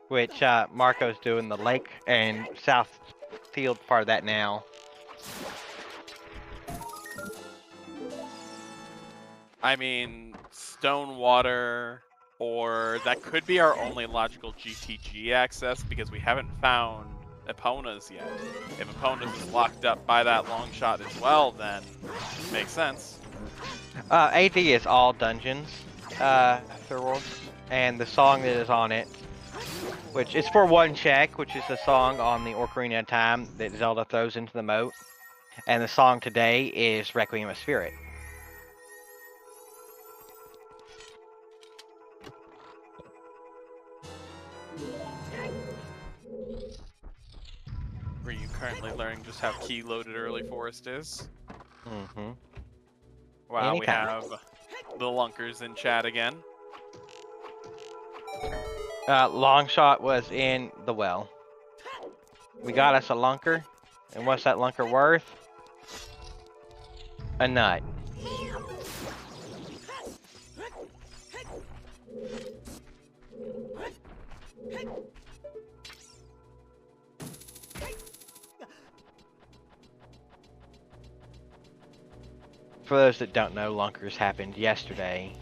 Which Marco's doing the lake and Southfield part of that now. I mean, Stonewater, or that could be our only logical GTG access because we haven't found Epona's yet. If Epona's is locked up by that long shot as well, then it makes sense. AD is all dungeons, Third World, and the song that is on it, which is for one check, which is the song on the Ocarina of Time that Zelda throws into the moat, and the song today is Requiem of Spirit. Ryu currently learning just how key loaded early forest is. Mm-hmm. Wow, we have the lunkers in chat again. Long shot was in the well. We got us a lunker. And what's that lunker worth? A nut. For those that don't know, lunkers happened yesterday.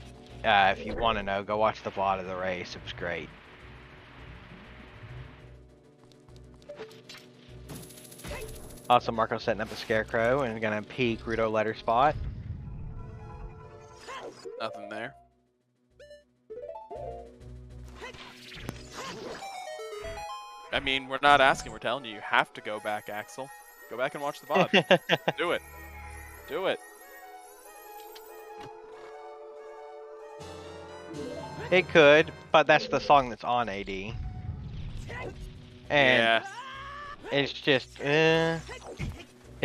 If you want to know, go watch the VOD of the race. It was great. Also, Marco's setting up a scarecrow and gonna peek Gerudo letter spot. Nothing there. I mean, we're not asking, we're telling you. You have to go back, Axel. Go back and watch the VOD. Do it. Do it. It could, but that's the song that's on AD. And Yeah. it's just, it's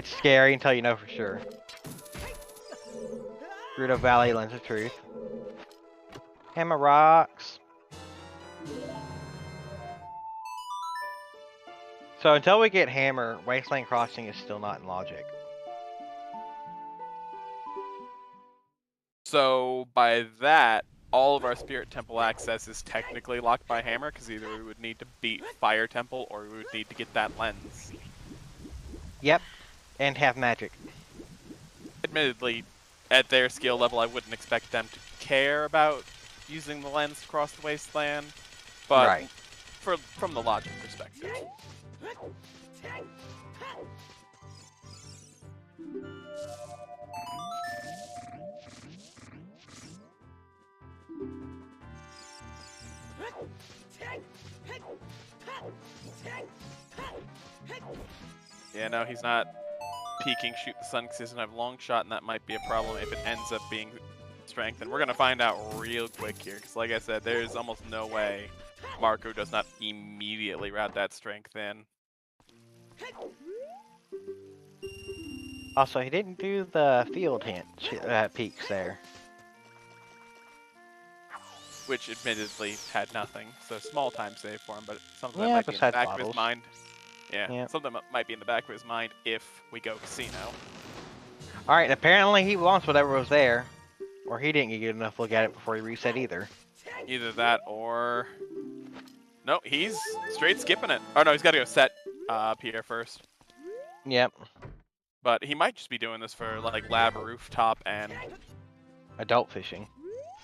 scary until you know for sure. Gerudo Valley, Lens of Truth. Hammer rocks. So until we get Hammer, Wasteland Crossing is still not in logic. So by that, all of our Spirit Temple access is technically locked by Hammer, because either we would need to beat Fire Temple or we would need to get that lens. Yep, and have magic. Admittedly, at their skill level, I wouldn't expect them to care about using the lens to cross the wasteland, but Right. from the logic perspective. Yeah, no, he's not peeking shoot the sun because he doesn't have long shot, and that might be a problem if it ends up being strength. And we're going to find out real quick here, because like I said, there's almost no way Marco does not immediately route that strength in. Also, he didn't do the field hint peaks there. Which admittedly had nothing, so small time save for him, but something Yeah, that might be in the besides back of bottles. his mind. Yeah, Yeah. something that might be in the back of his mind if we go casino. Alright, apparently he wants whatever was there. Or he didn't get a good enough look at it before he reset either. Either that or... No, he's straight skipping it. Oh no, he's got to go set Pierre first. Yep. But he might just be doing this for like lab rooftop and... Adult fishing.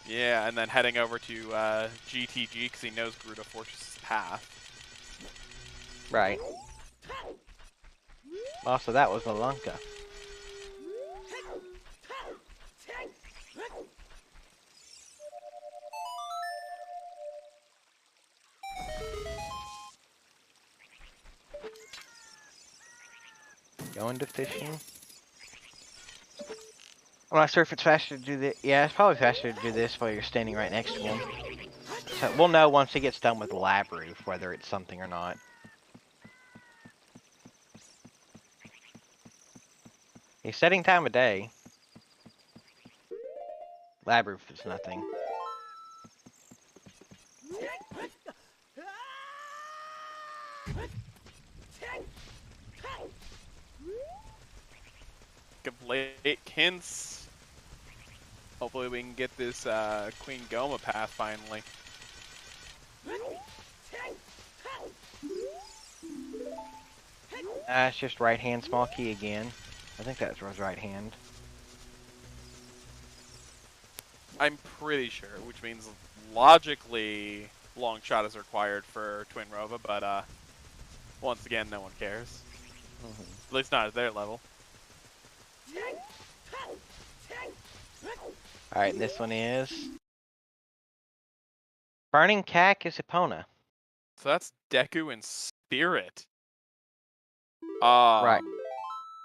Yeah, and then heading over to GTG because he knows Gerudo Fortress's path. Right. Also, that was a Lunka. Going to fishing. I'm not sure if it's faster to do this. Yeah, it's probably faster to do this while you're standing right next to him. So we'll know once he gets done with the lab roof whether it's something or not. He's setting time of day. Lab roof is nothing. Give late hints. Hopefully we can get this Queen Goma path finally. It's just right hand small key again. I think that was right hand. I'm pretty sure, which means logically long shot is required for Twin Rova, but once again, no one cares. At least not at their level. Alright, and this one is... Burning Cack is Epona. So that's Deku and Spirit. Right.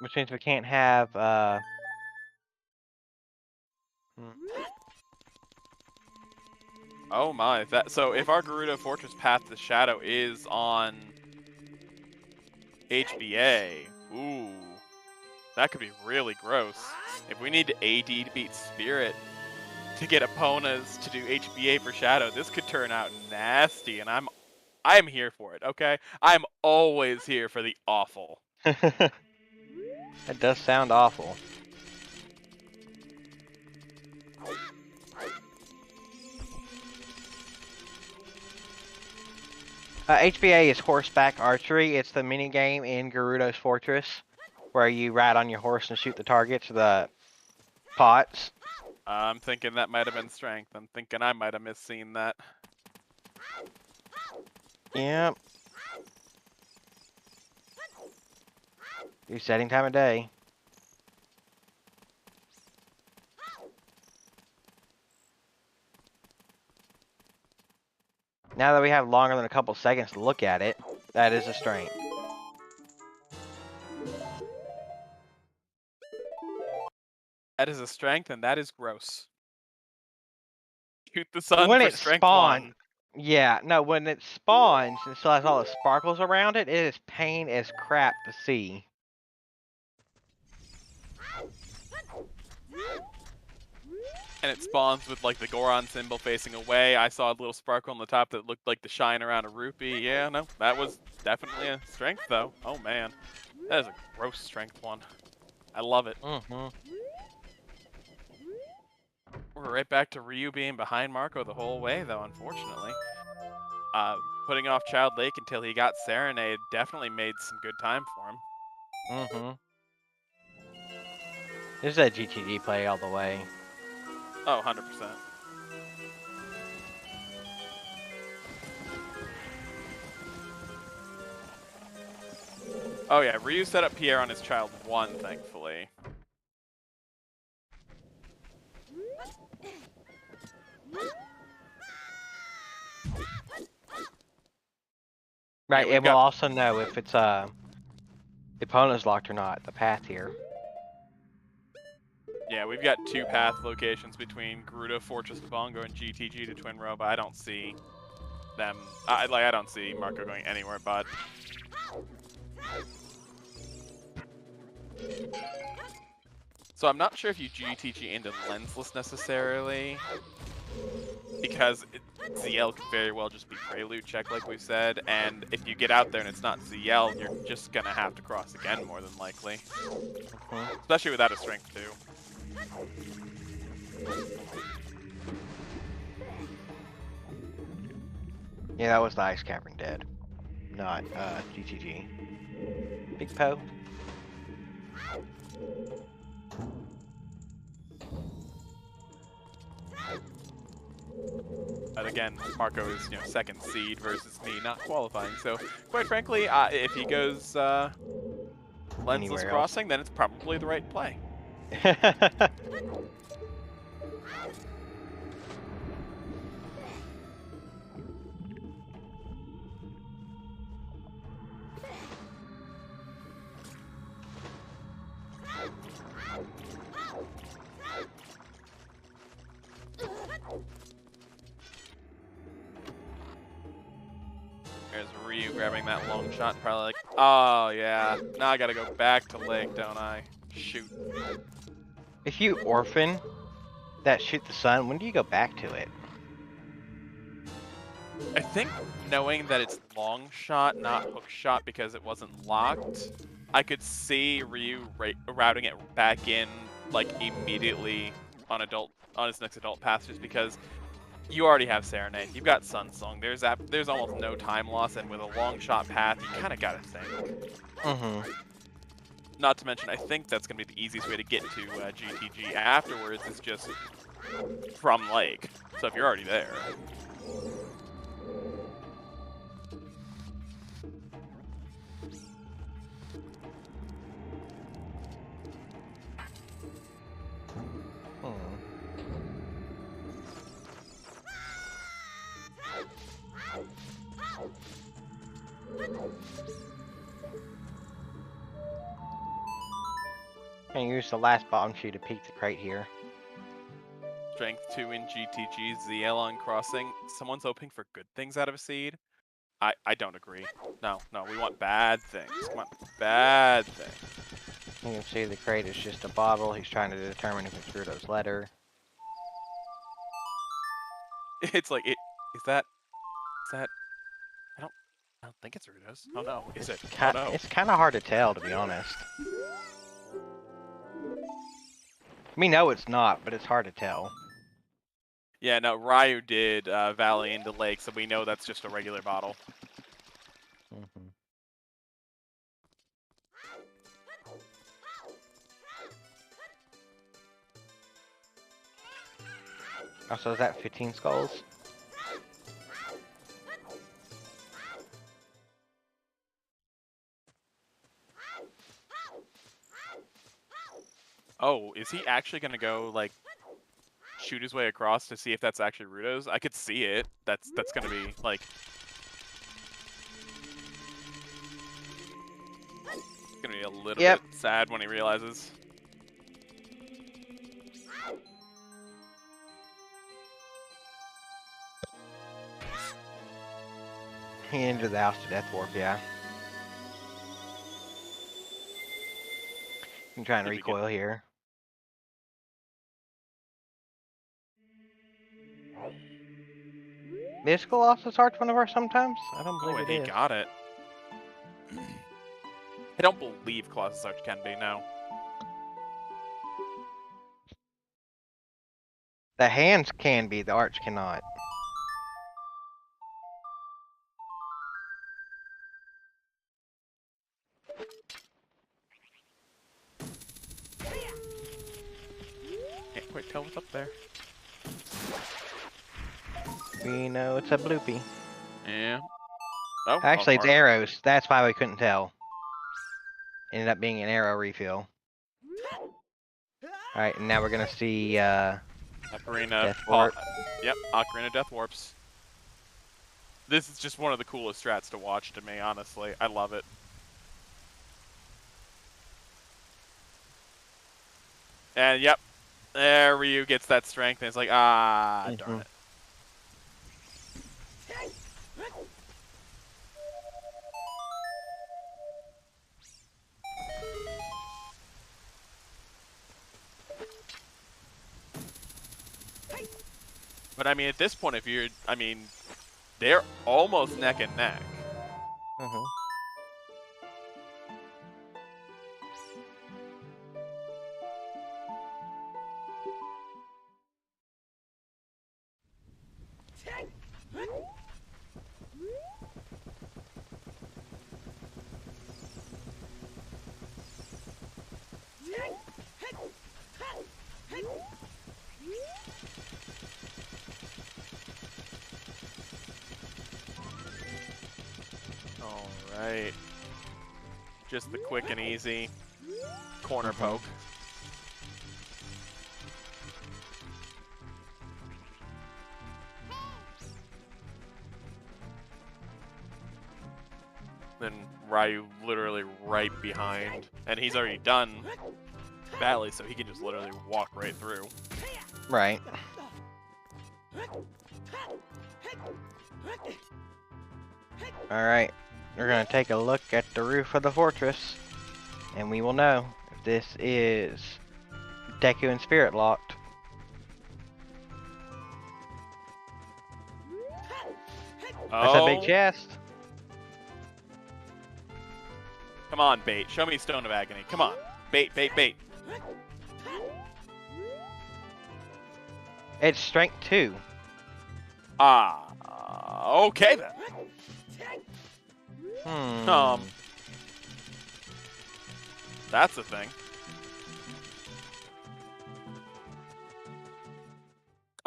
Which means we can't have, Oh my, so if our Gerudo Fortress Path to Shadow is on HBA, ooh, that could be really gross. If we need AD to beat Spirit to get Eponas to do HBA for Shadow. This could turn out nasty, and I'm here for it, okay? I'm always here for the awful. That does sound awful. HBA is horseback archery. It's the mini game in Gerudo's Fortress, where you ride on your horse and shoot the targets, the pots. I'm thinking that might have been strength. I'm thinking I might have misseen that. Yep. New setting time of day. Now that we have longer than a couple seconds to look at it, that is a strength. That is a strength, and that is gross. Shoot the sun When for it strength spawns, 1. yeah, no, when it spawns and still has all the sparkles around it, it is pain as crap to see. And it spawns with like the Goron symbol facing away. I saw a little sparkle on the top that looked like the shine around a rupee. Yeah, no, that was definitely a strength though. Oh man, that is a gross strength 1. I love it. We're right back to Ryu being behind Marco the whole way though, unfortunately. Putting off Child Lake until he got Serenade definitely made some good time for him. This is a GTG play all the way. Oh, 100%. Oh yeah, Ryu set up Pierre on his Child 1, thankfully. Right, Yeah, it will also know if it's opponent's locked or not, the path here. Yeah, we've got 2 path locations between Gerudo, Fortress of Bongo, and GTG to Twin Row, but I don't see them. I don't see Marco going anywhere but. So I'm not sure if you GTG into Lensless necessarily, because ZL could very well just be Prelude check like we said, and if you get out there and it's not ZL, you're just gonna have to cross again more than likely. Especially without a strength 2. Yeah, that was the Ice Cavern dead, not GTG. Big Poe. But again, Marco is, second seed versus me not qualifying. So, quite frankly, if he goes lensless crossing, then it's probably the right play. There's Ryu grabbing that long shot, probably like, oh yeah, now I gotta go back to Lake, don't I? Shoot. If you orphan that shoot the sun, when do you go back to it? I think knowing that it's long shot, not hook shot because it wasn't locked, I could see Ryu routing it back in like immediately on his next adult pass, just because you already have Serenade, you've got Sun Song, there's almost no time loss, and with a long shot path, you kind of gotta think. Not to mention, I think that's gonna be the easiest way to get to GTG afterwards is just from Lake. So if you're already there. And use the last bottom shoe to peek the crate here. Strength 2 in GTG, ZL on crossing. Someone's hoping for good things out of a seed? I don't agree. No, we want bad things. Come on, bad things. You can see the crate is just a bottle. He's trying to determine if it's Gerudo's letter. It's like, is that, I don't think it's Rudos. Oh no, is it? Oh no. It's kind of hard to tell, to be honest. We know it's not, but it's hard to tell. Yeah, no, Ryu did Valley into Lake, so we know that's just a regular bottle. Mm-hmm. Also, is that 15 skulls? Oh, is he actually gonna go like shoot his way across to see if that's actually Rudos? I could see it. That's gonna be like gonna be a little bit sad when he realizes. He entered the house to death warp, yeah. I'm trying to recoil here. Is Colossus Arch one of ours sometimes? I don't believe it is. He got it. I don't believe Colossus Arch can be, no. The hands can be, the arch cannot. Can't quite tell what's up there. We know it's a bloopy. Yeah. Oh, Actually, it's arrows. That's why we couldn't tell. Ended up being an arrow refill. Alright, and now we're gonna see, Ocarina. Death Warp. Yep, Ocarina Death Warps. This is just one of the coolest strats to watch to me, honestly. I love it. And yep, there Ryu gets that strength, and it's like, darn it. But I mean, at this point, they're almost neck and neck. Alright. Just the quick and easy corner poke. Then Ryu literally right behind. And he's already done Valley, so he can just literally walk right through. Right. Alright, we're gonna take a look at the roof of the fortress, and we will know if this is Deku and Spirit locked. That's a big chest. Come on, bait. Show me Stone of Agony. Come on. Bait, bait, bait. It's strength 2. Okay then. That's the thing.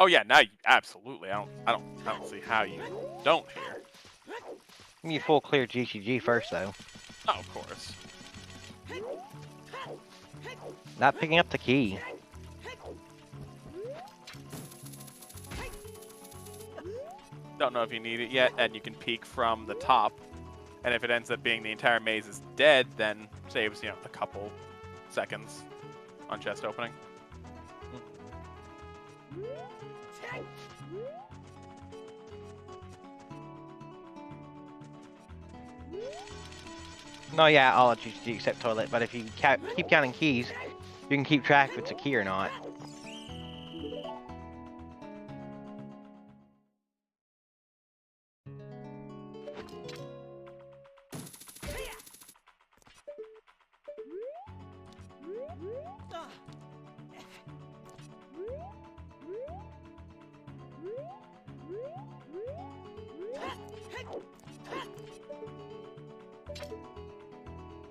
Oh yeah, now you absolutely. I don't see how you don't here. You need full clear GCG first though. Oh, of course. Not picking up the key. Don't know if you need it yet, and you can peek from the top. And if it ends up being the entire maze is dead, then saves, a couple seconds on chest opening. No, yeah, all GCG except toilet, but if you keep counting keys, you can keep track if it's a key or not.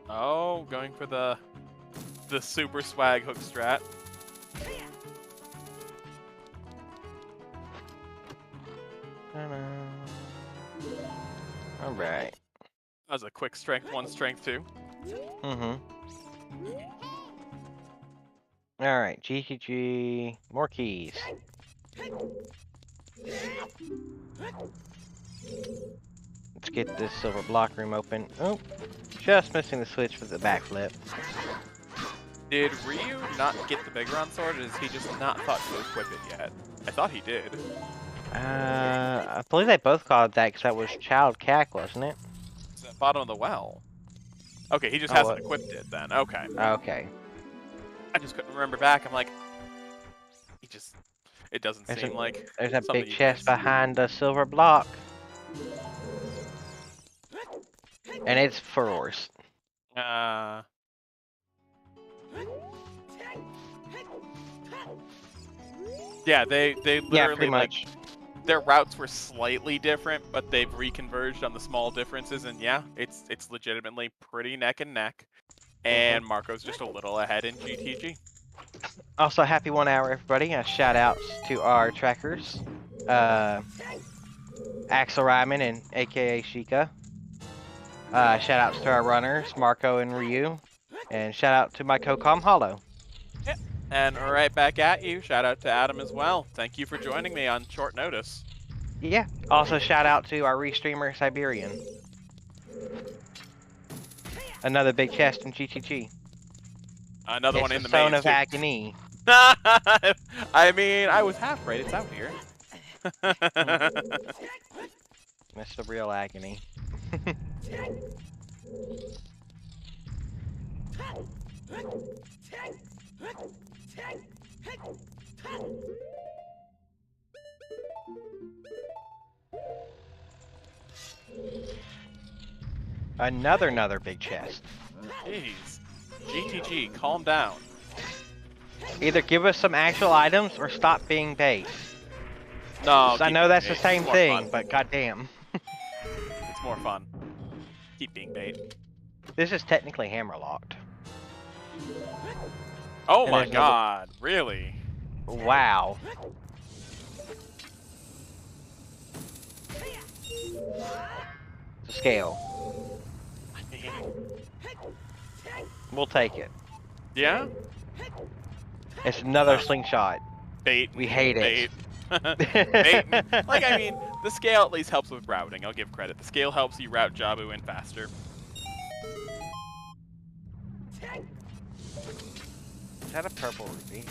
Oh, going for the super swag hook strat. All right. That was a quick strength 1, strength 2. Mm-hmm. All right, GGG, more keys. Let's get this silver block room open. Oh, just missing the switch for the backflip. Did Ryu not get the Bigron sword, or is he just not thought to equip it yet? I thought he did. I believe they both called that because that was Child Cack, wasn't it? It's at the bottom of the well. Okay, he just Oh, hasn't equipped it then. Okay. Okay. I just couldn't remember back. I'm like, it doesn't seem like There's a something big you chest miss. behind the silver block. And it's furrows. Yeah, they literally, Yeah, pretty like, much. their routes were slightly different, but they've reconverged on the small differences, and yeah, it's legitimately pretty neck and neck. And Marco's just a little ahead in GTG. Also, happy 1 hour, everybody. Shout outs to our trackers. Axel Ryman and aka Sheikah. Shout outs to our runners, Marco and Ryu. And shout out to my co-com Hollow. Yep. And right back at you. Shout out to Adam as well. Thank you for joining me on short notice. Yeah. Also, shout out to our restreamer Siberian. Another big chest in GTG. Another one in the Zone maze of too. Agony. I mean, I was half right. It's out here. That's the real agony. Another big chest. Jeez. GTG, calm down. Either give us some actual items or stop being bait. No, I know that's the bait. same It's more thing, fun. but goddamn. It's more fun. Keep being bait. This is technically hammerlocked. Oh And my there's no- god, really? Wow. The scale. We'll take it. Yeah? It's another slingshot. Bait. We hate bait. it. Bait. Like, I mean, the scale at least helps with routing. I'll give credit. The scale helps you route Jabu in faster. Is that a purple ruby?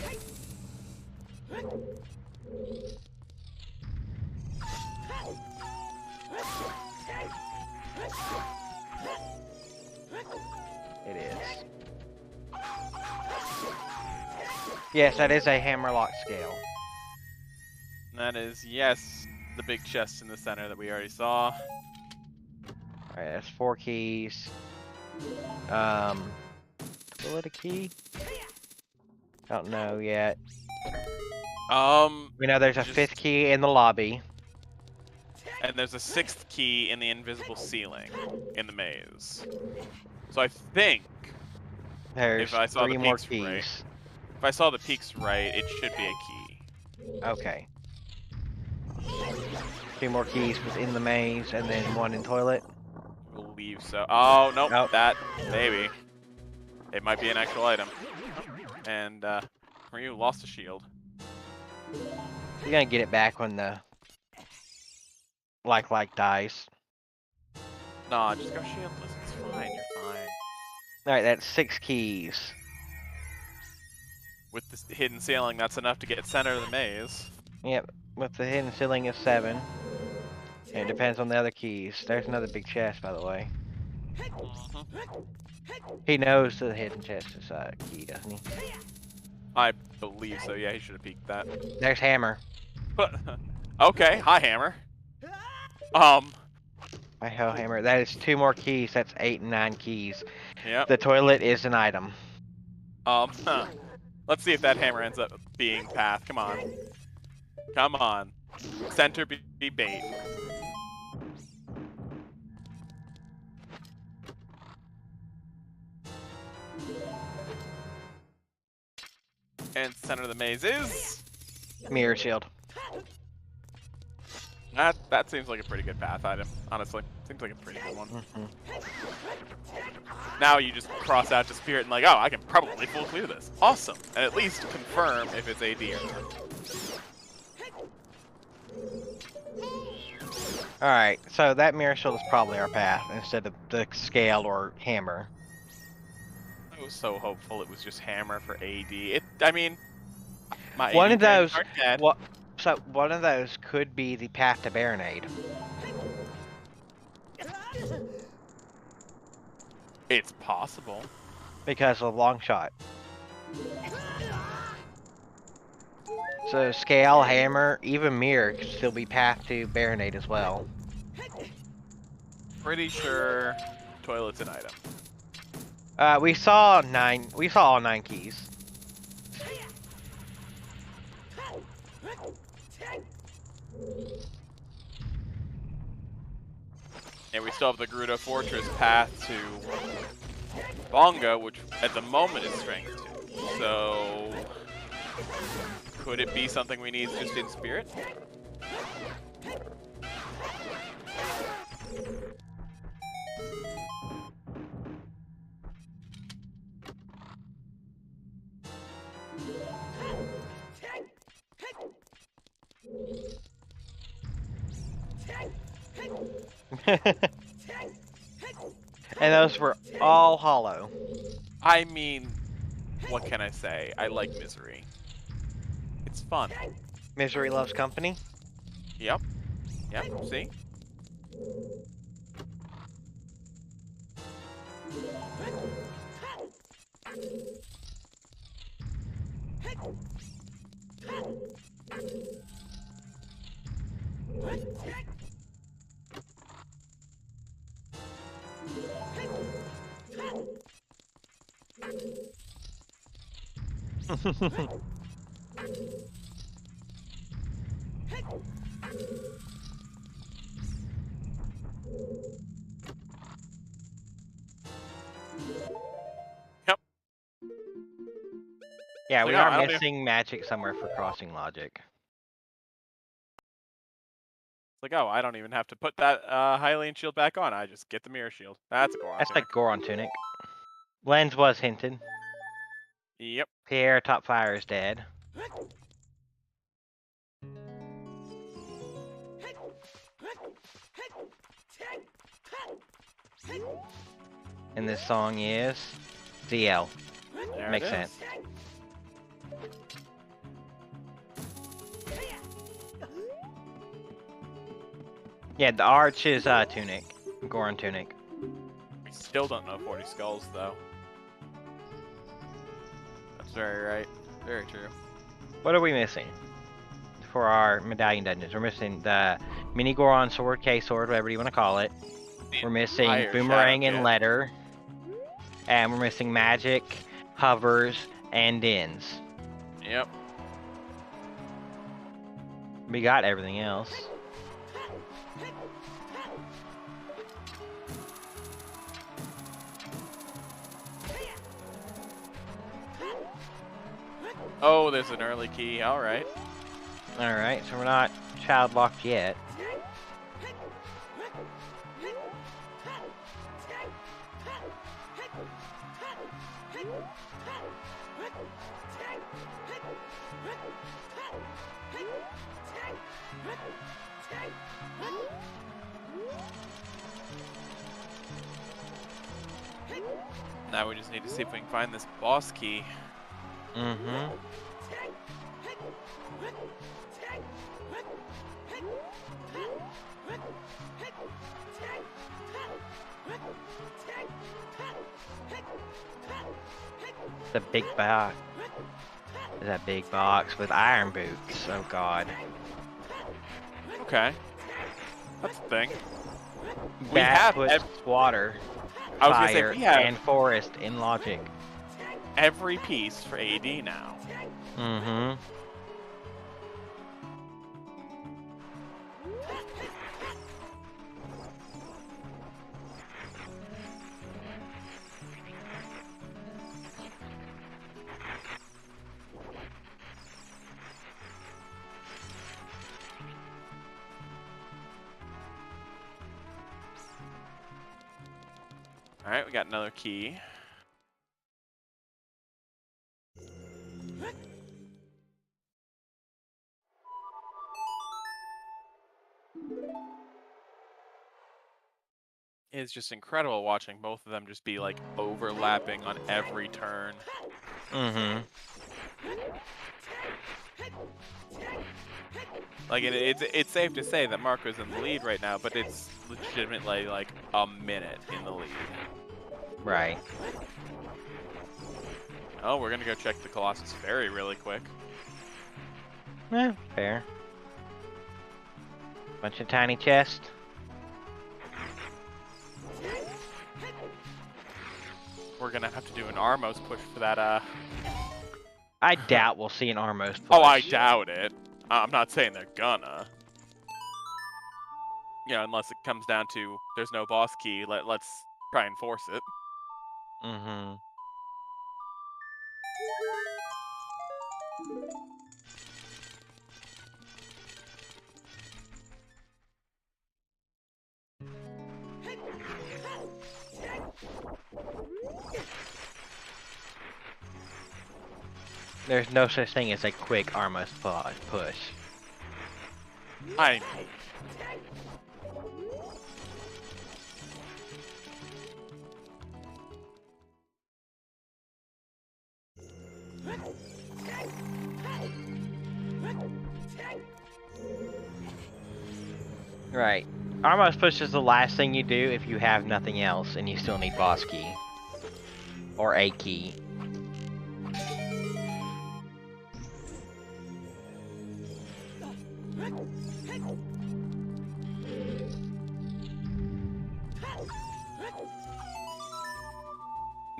It is. Yes, that is a hammerlock scale. And that is, yes, the big chest in the center that we already saw. Alright, that's 4 keys. Will it a key? Don't know yet. We know there's a just- 5th key in the lobby. And there's a 6th key in the invisible ceiling in the maze. So I think There's if I saw 3 the more peaks keys. right, if I saw the peaks right, it should be a key. Okay. 2 more keys within the maze, and then 1 in toilet. I believe so. Oh, nope, Nope. that, maybe. It might be an actual item. And, Ryu lost a shield. You're gonna get it back when the like dies. Nah, just go shieldless. It's fine. You're fine. Alright, that's 6 keys. With this hidden ceiling, that's enough to get center of the maze. Yep, with the hidden ceiling is 7. And it depends on the other keys. There's another big chest, by the way. He knows the hidden chest is a key, doesn't he? I believe so. Yeah, he should have peeked that. There's Hammer. Okay, hi Hammer. I ho Hammer. That is 2 more keys. That's 8 and 9 keys. Yep. The toilet is an item. Let's see if that hammer ends up being path. Come on. Come on. Center be bait. And center of the maze is... Mirror shield. That seems like a pretty good path item, honestly. Seems like a pretty good one. Now you just cross out to Spirit and like, oh, I can probably full clear this. Awesome. And at least confirm if it's AD or not. Alright, so that mirror shield is probably our path instead of the scale or hammer. I was so hopeful it was just hammer for AD. I mean, my One AD of those, friends aren't dead. so one of those could be the path to Baronade. It's possible. Because of long shot. So scale, hammer, even mirror could still be path to Baronade as well. Pretty sure toilet's an item. We saw all 9 keys. And we still have the Gerudo Fortress path to Bonga, which at the moment is strength 2. So could it be something we need just in spirit? And those were all hollow. I mean, what can I say? I like Misery. It's fun. Misery loves company. Yep. Yep, see? Yep. Yeah, we Like, I are don't missing magic somewhere for crossing logic. It's like, oh, I don't even have to put that Hylian shield back on. I just get the mirror shield. That's a Goron That's tunic. like Goron tunic. Lens was hinted. Yep. Pierre top fire is dead. And this song is ZL. There Makes it is. sense. Yeah, the arch is tunic. Goron tunic. We still don't know 40 skulls, though. That's very right. Very true. What are we missing for our medallion dungeons? We're missing the mini Goron sword, K-sword, whatever you want to call it. We're missing entire boomerang Shadow and Jet. letter. And we're missing magic, hovers, and ends. Yep. We got everything else. Oh, there's an early key. All right. Alright, so we're not child locked yet. Now we just need to see if we can find this boss key. Mm-hmm. The big box. That big box with iron boots. Oh god. Okay. That's the thing. We That have puts water, I was gonna say, fire, we have and forest in logic. every piece for AD now. Mm-hmm. Alright, we got another key. It's just incredible watching both of them just be like overlapping on every turn. Mm-hmm. Like it's safe to say that Marco's in the lead right now, but it's legitimately like a minute in the lead. Right. Oh, we're gonna go check the Colossus Ferry really quick. Yeah, fair. Bunch of tiny chests. We're gonna have to do an Armos push for that. I doubt we'll see an Armos push. Oh, I doubt it. I'm not saying they're gonna. You know, unless it comes down to there's no boss key. Let's try and force it. Mm-hmm. There's no such thing as a quick Armos push. I mean, Right. Armos push is the last thing you do if you have nothing else and you still need boss key. Or a key.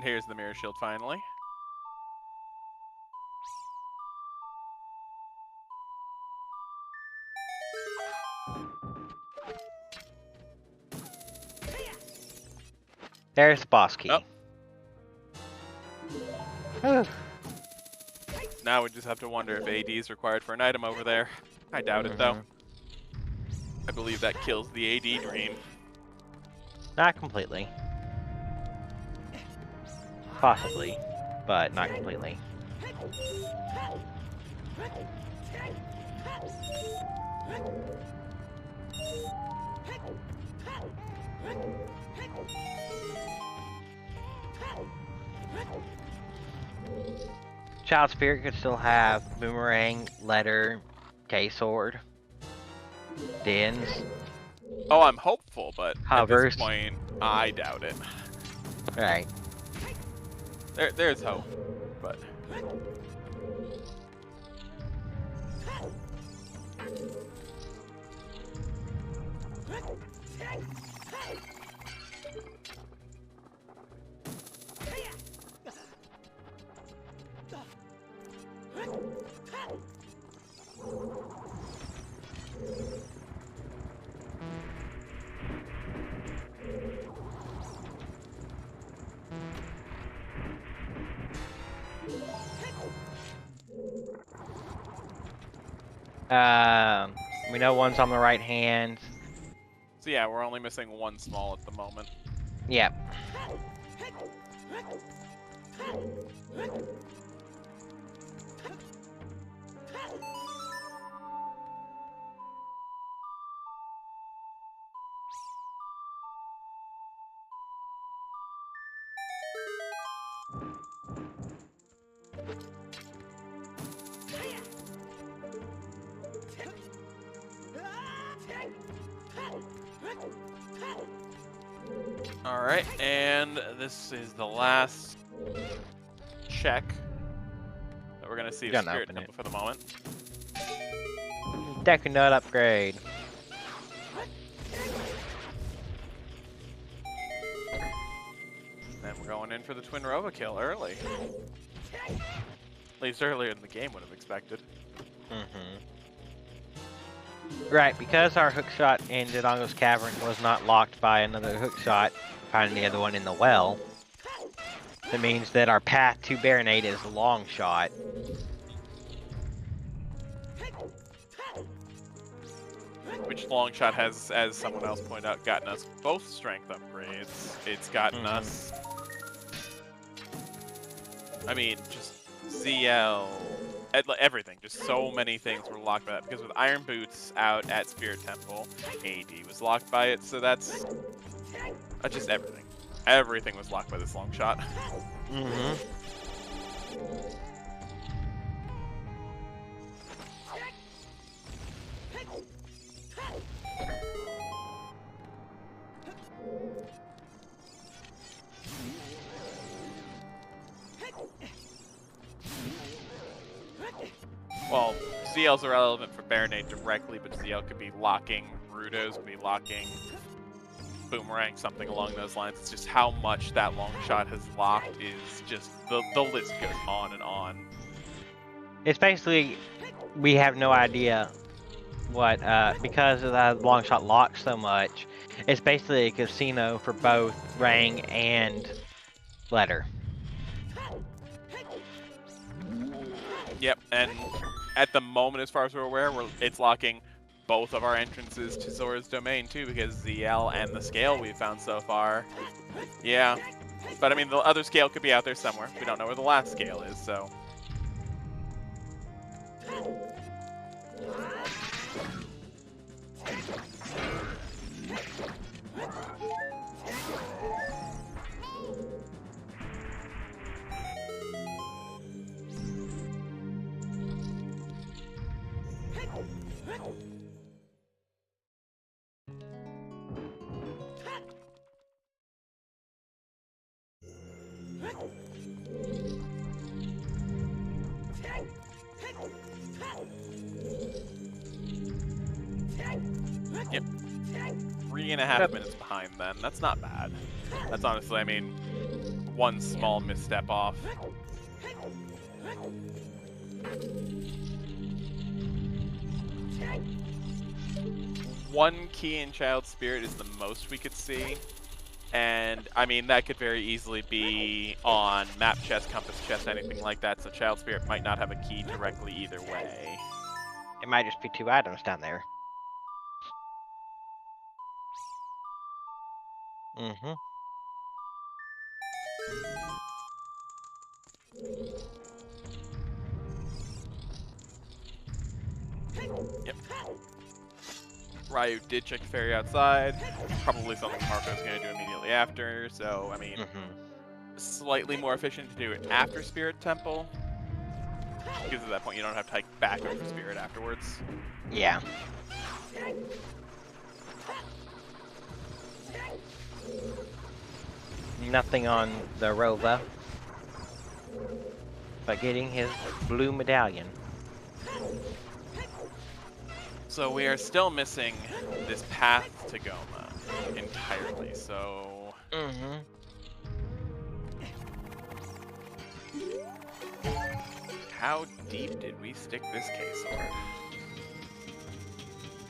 here's the mirror shield finally. There's the boss key. Oh. Now we just have to wonder if AD is required for an item over there. I doubt it though. I believe that kills the AD dream. Not completely. Possibly, but not completely. Child Spirit could still have Boomerang, Letter, K-Sword, Dens. Oh, I'm hopeful, but at Hovers. this point, I doubt it. Right. There's hope, but... We know one's on the right hand. So yeah, we're only missing one small at the moment. Yep. Alright, and this is the last check that we're going to see the Spirit Temple for the moment. Deku Nut upgrade. And we're going in for the Twin Rova kill early. At least earlier in the game would have expected. Right, because our hookshot in Dodongo's Cavern was not locked by another hookshot, finding the other one in the well. That means that our path to Baronade is a long shot. Which long shot has, as someone else pointed out, gotten us both strength upgrades. It's gotten us... I mean, just ZL... Everything. Just so many things were locked by that. Because with Iron Boots out at Spirit Temple, AD was locked by it, so that's just everything. Everything was locked by this long shot. Well, ZL's irrelevant for Baronade directly, but ZL could be locking Gerudos, could be locking Boomerang, something along those lines. It's just how much that long shot has locked is just, the list goes on and on. It's basically, we have no idea what, because the long shot locks so much, it's basically a casino for both Rang and Letter. Yep, and at the moment, as far as we're aware, it's locking both of our entrances to Zora's Domain, too, because ZL and the scale we've found so far. Yeah, but I mean, the other scale could be out there somewhere. We don't know where the last scale is, so... Yep. 3.5 minutes behind then. That's not bad. That's honestly, I mean, one small misstep off. One key in Child Spirit is the most we could see. And, I mean, that could very easily be on map chest, compass chest, anything like that, so Child Spirit might not have a key directly either way. It might just be 2 items down there. Yep. Ryu did check the ferry outside. Probably something Marco's going to do immediately after. So, I mean, slightly more efficient to do it after Spirit Temple. Because at that point you don't have to hike back over Spirit afterwards. Yeah. Nothing on the Rova, but getting his blue medallion. So we are still missing this path to Goma entirely, so... How deep did we stick this K-Sword?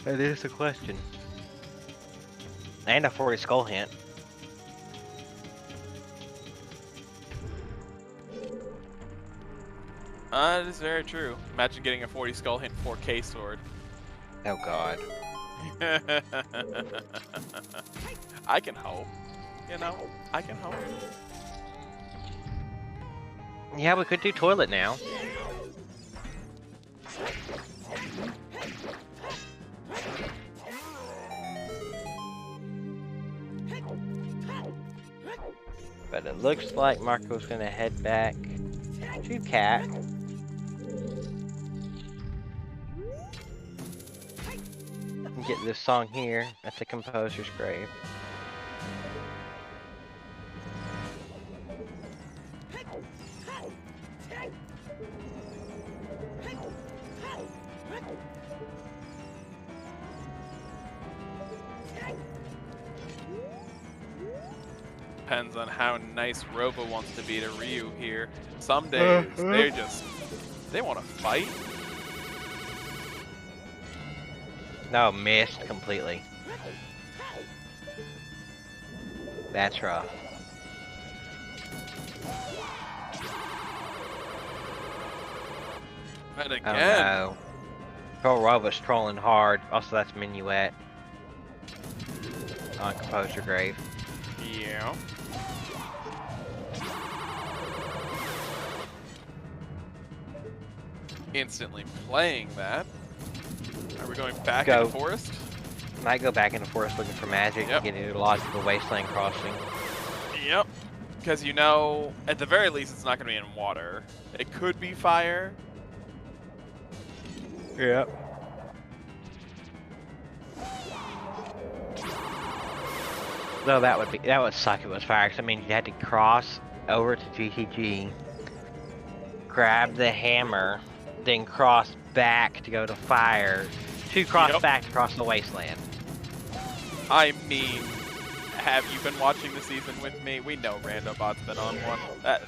That is the question. And a 40 skull hint. That is very true. Imagine getting a 40 skull hint 4K sword. Oh god. I can hope. You know, I can hope. Yeah, we could do toilet now. But it looks like Marco's gonna head back to Cat. And get this song here at the composer's grave. Depends on how nice Robo wants to be to Ryu here. Some days, they want to fight. No, missed completely. That's rough. And Oh again, no. Poor Robo's trolling hard. Also, that's Minuet. On Composure Grave. yeah. Instantly playing that. Are we going back into forest? Might go back into forest looking for magic to get into logical wasteland crossing. Yep. Because you know, at the very least, it's not going to be in water. It could be fire. Yep. Though that would suck if it was fire. 'Cause I mean, you had to cross over to GTG, grab the hammer, then cross back to go to fire, to cross back across the wasteland. I mean, have you been watching the season with me? We know Randobot's been on one.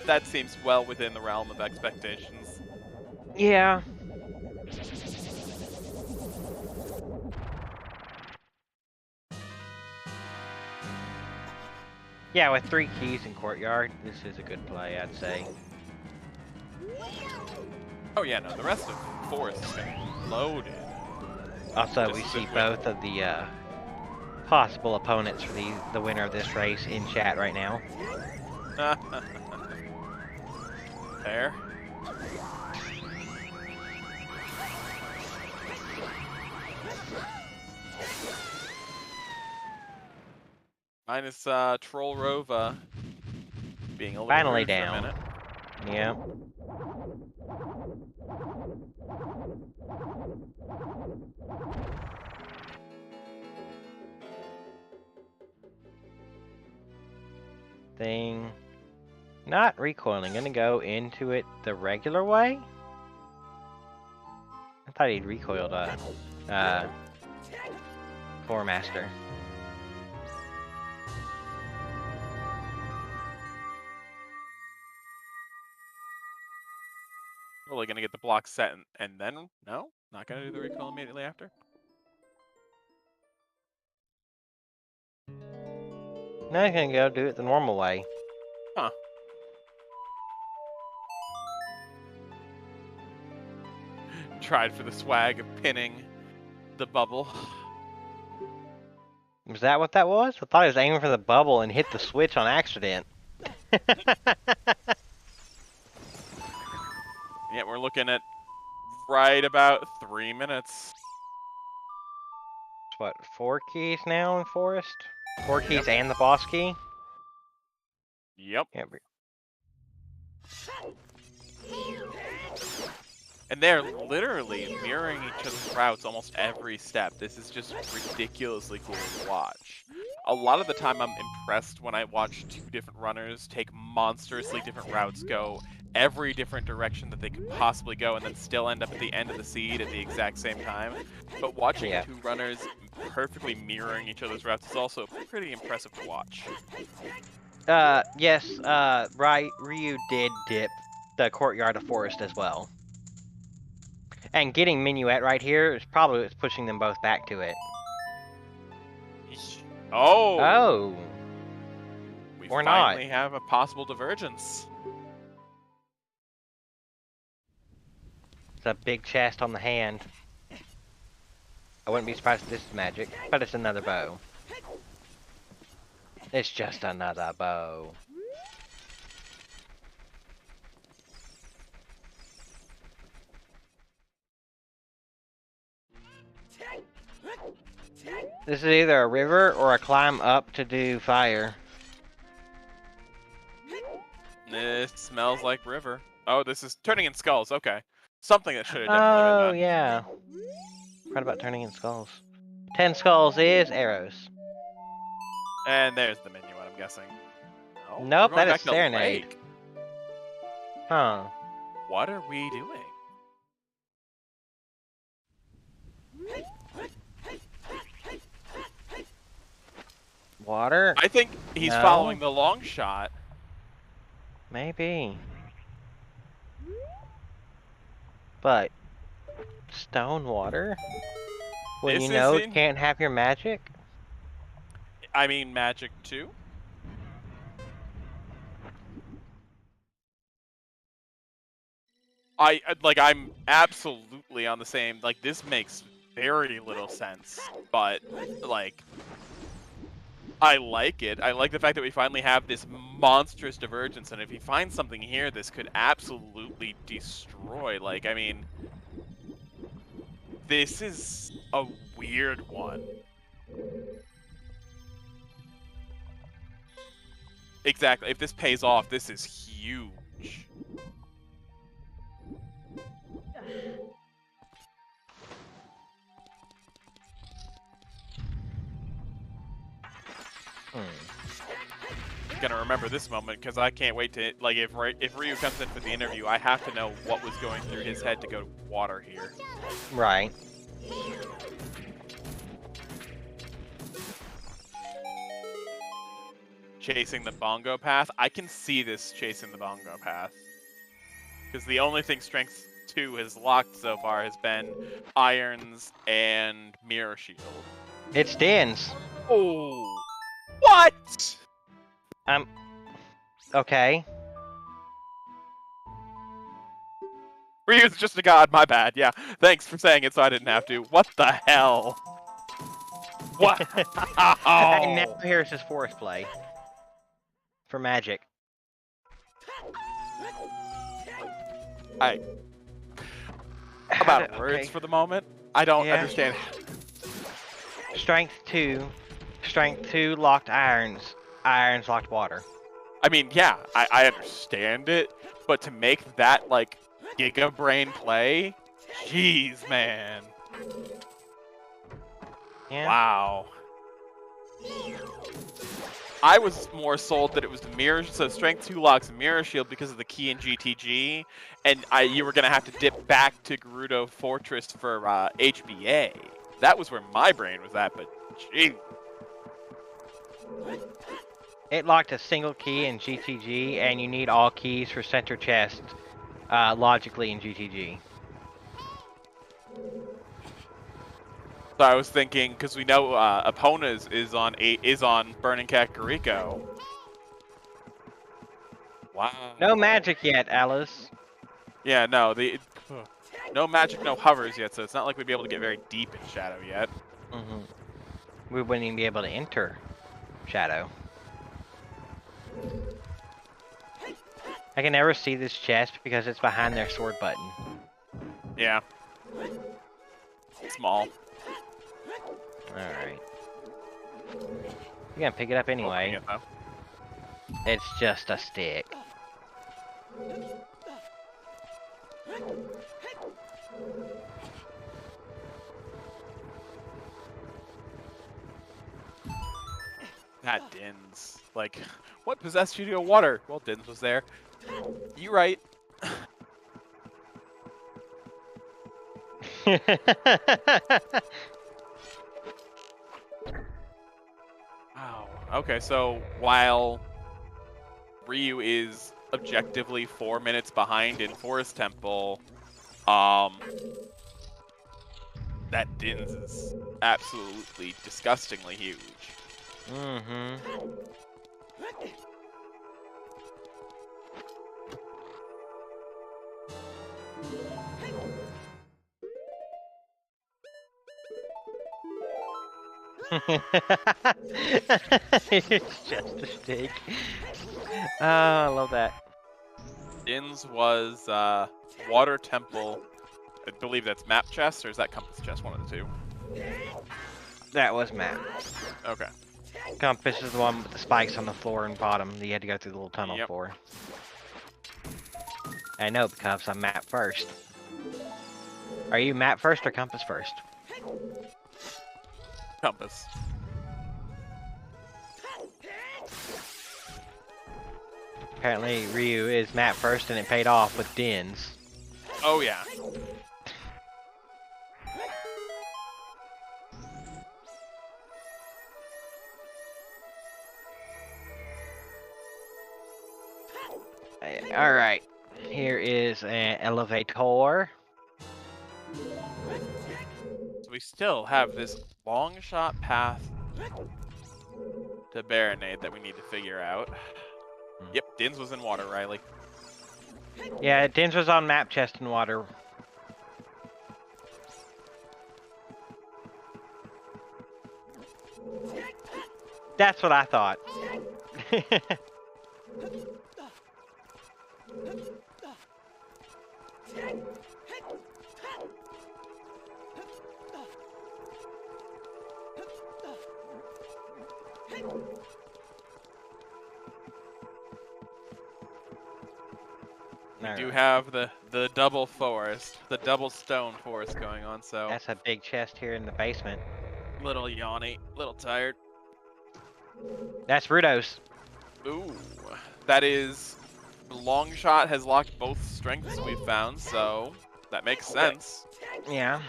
That seems well within the realm of expectations. Yeah. Yeah, with 3 keys in Courtyard, this is a good play, I'd say. Oh yeah, no, the rest of Forest has been loaded. Also, we see both of the possible opponents for the winner of this race in chat right now. There. Minus Troll Rova being a little Finally rude down. for a minute. Yeah. Thing. Not recoiling. Gonna go into it the regular way? I thought he'd recoiled Core Master. Really gonna get the block set and then no? Not gonna do the recoil immediately after? Now he's gonna go do it the normal way. Huh. Tried for the swag of pinning the bubble. Was that what that was? I thought he was aiming for the bubble and hit the switch on accident. Yeah, we're looking at right about 3 minutes. What, 4 keys now in Forest? 4 keys and the boss key? Yep. Yeah. And they're literally mirroring each other's routes almost every step. This is just ridiculously cool to watch. A lot of the time I'm impressed when I watch 2 different runners take monstrously different routes, go every different direction that they could possibly go, and then still end up at the end of the seed at the exact same time. But watching 2 runners perfectly mirroring each other's routes is also pretty impressive to watch. Yes, Ryu did dip the Courtyard of Forest as well. And getting Minuet right here is probably what's pushing them both back to it. Oh! Oh! We or finally not. have a possible divergence. It's a big chest on the hand. I wouldn't be surprised if this is magic, but it's another bow. It's just another bow. This is either a river or a climb up to do fire. It smells like river. Oh, this is turning in skulls. Okay. Something that should have definitely been done. Oh, yeah. Right about turning in skulls. 10 skulls is arrows. And there's the menu, I'm guessing. No, Nope, we're going that back is to Serenade. Lake. Huh. What are we doing? Water? I think he's No. following the long shot. Maybe. But stone water? When This you know is it can't have your magic? I mean, magic too. I'm absolutely on the same. Like, this makes very little sense, but like, I like it. I like the fact that we finally have this monstrous divergence, and if he finds something here, this could absolutely destroy. Like, I mean, this is a weird one. Exactly. If this pays off, this is huge. Gonna remember this moment because I can't wait to, like, if Ryu comes in for the interview, I have to know what was going through his head to go to water here. Right. Chasing the bongo path. I can see this chasing the bongo path because the only thing Strength 2 has locked so far has been irons and mirror shield. It's Din's. Oh, what? Okay. Ryu's just a god, my bad. Yeah, thanks for saying it so I didn't have to. What the hell? What? And now here's his forest play. For magic. How about words for the moment? I don't understand. Strength 2. Strength 2 locked irons. Irons locked water. I mean, yeah, I understand it, but to make that, like, Giga Brain play? Jeez, man. Yeah. Wow. I was more sold that it was the mirror, so Strength 2 locks Mirror Shield because of the key in GTG, and you were going to have to dip back to Gerudo Fortress for HBA. That was where my brain was at, but gee. It locked a single key in GTG, and you need all keys for center chest logically in GTG. So I was thinking, because we know Epona's is on Burning Kakariko. Wow. No magic yet, Alice. Yeah, no, no magic, no hovers yet, so it's not like we'd be able to get very deep in Shadow yet. We wouldn't even be able to enter Shadow. I can never see this chest because it's behind their sword button. Yeah. Small. Alright. You're gonna pick it up anyway. It's just a stick. That Dins. Like, what possessed you to go water? Well, Dins was there. You right. Wow. Okay, so while Ryu is objectively 4 minutes behind in Forest Temple, that Dins is absolutely disgustingly huge. It's just a stick. Oh, I love that. Dins was Water Temple. I believe that's map chest, or is that compass chest? One of the two. That was map. Okay. Compass is the one with the spikes on the floor and bottom that you had to go through the little tunnel for. I know because I'm map first. Are you map first or compass first? Compass. Apparently Ryu is map first and it paid off with Dins. Oh yeah. elevator. So we still have this long shot path to Baronade that we need to figure out. Yep, Dins was in water, Riley. Yeah, Dins was on map chest and water. That's what I thought. We do have the double forest, the double stone forest going on, so... That's a big chest here in the basement. Little yawny, little tired. That's Rudo's. Ooh, that is... Long shot has locked both strengths we've found, so that makes sense. Yeah.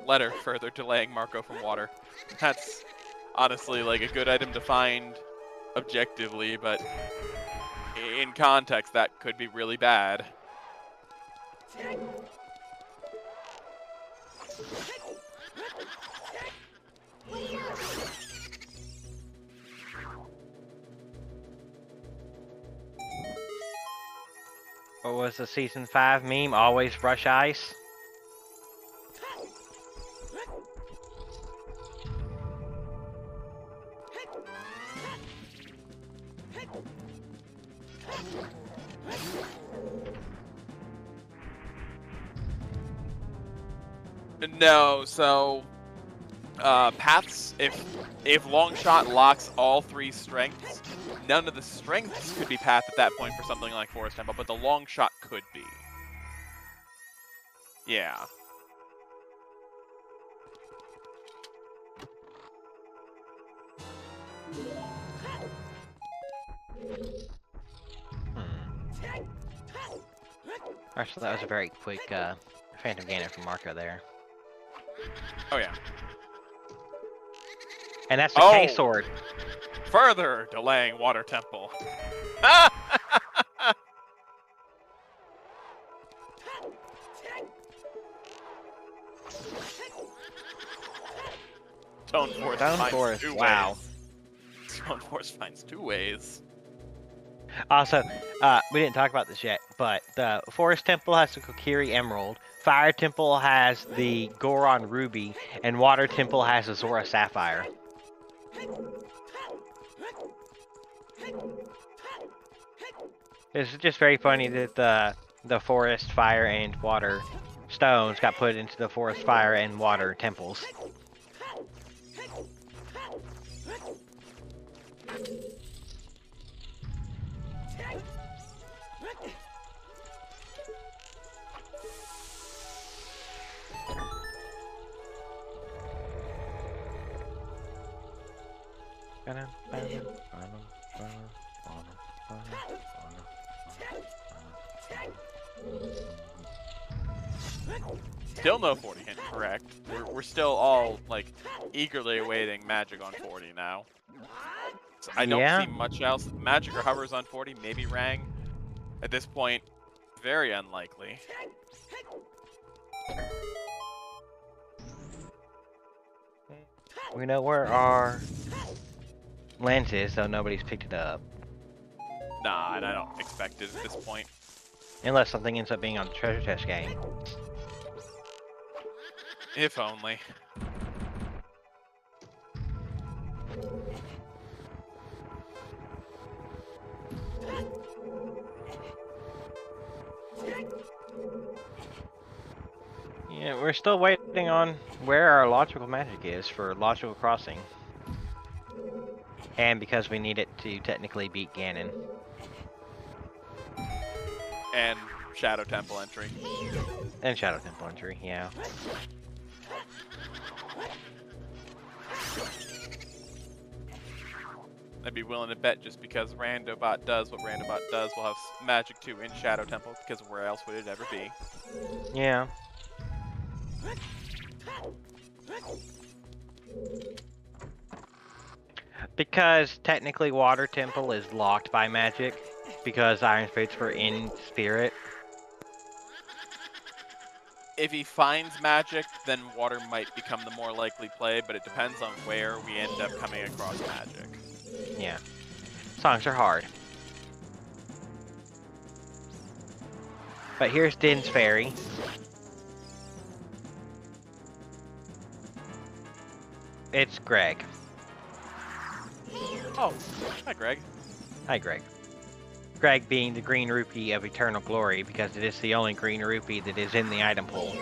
Letter further delaying Marco from water. That's honestly like a good item to find objectively, but in context that could be really bad. What was the season 5 meme? Always brush ice. No, so paths, if long shot locks all 3 strengths, none of the strengths could be path at that point for something like Forest Temple, but the long shot could be. Yeah. Actually, that was a very quick Phantom Ganon from Marco there. Oh yeah. And that's the K-Sword. Further delaying Water Temple. Stone Force finds 2 wow. ways. Stone Force finds 2 ways. Also, we didn't talk about this yet, but the Forest Temple has the Kokiri Emerald, Fire Temple has the Goron Ruby, and Water Temple has the Zora Sapphire. It's just very funny that the Forest, Fire, and Water stones got put into the Forest, Fire, and Water temples. Still no 40 hint correct. We're still all like eagerly awaiting magic on 40 now. So I don't see much else. Magic or hovers on 40, maybe Rang. At this point, very unlikely. We know where our lens is, though nobody's picked it up. Nah, and I don't expect it at this point. Unless something ends up being on the treasure chest game. If only. Yeah, we're still waiting on where our logical magic is for logical crossing. And because we need it to technically beat Ganon. And Shadow Temple entry. And Shadow Temple entry, yeah. I'd be willing to bet just because Randobot does what Randobot does, we'll have Magic 2 in Shadow Temple, because where else would it ever be? Yeah. Because technically Water Temple is locked by magic, because Iron Spirits were in spirit. If he finds magic, then water might become the more likely play, but it depends on where we end up coming across magic. Yeah. Songs are hard. But here's Din's Fairy. It's Greg. Oh, hi Greg. Hi, Greg. Greg being the green rupee of eternal glory, because it is the only green rupee that is in the item pool.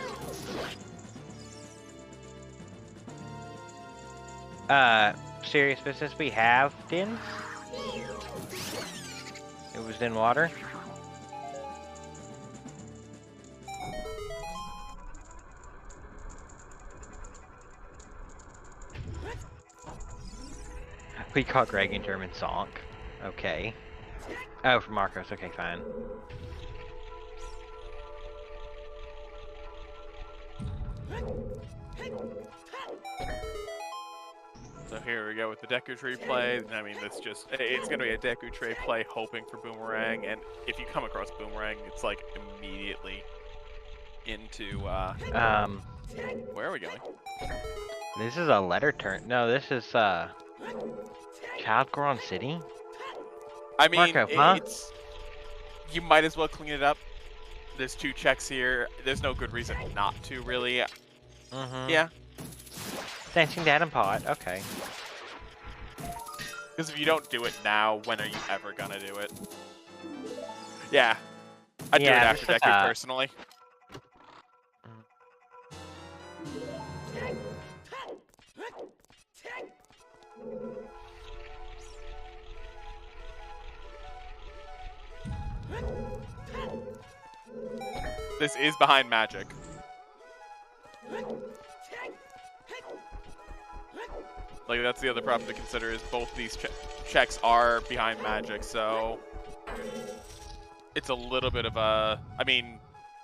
Serious business, we have Dins. It was in water. We call Greg in German Sonk. Okay. Oh, for Marcos. Okay, fine. So here we go with the Deku Tree play. I mean, it's going to be a Deku Tree play hoping for Boomerang, and if you come across Boomerang, it's like immediately into, where are we going? This is a letter turn. No, this is, Child Goron City? I mean, Marco, huh? You might as well clean it up. There's 2 checks here. There's no good reason not to, really. Mm-hmm. Yeah. Dancing Dad and Pot, okay. Because if you don't do it now, when are you ever gonna do it? Yeah. I'd do it after Deku, personally. This is behind magic. Like, that's the other problem to consider, is both these checks are behind magic, so it's a little bit of a, I mean,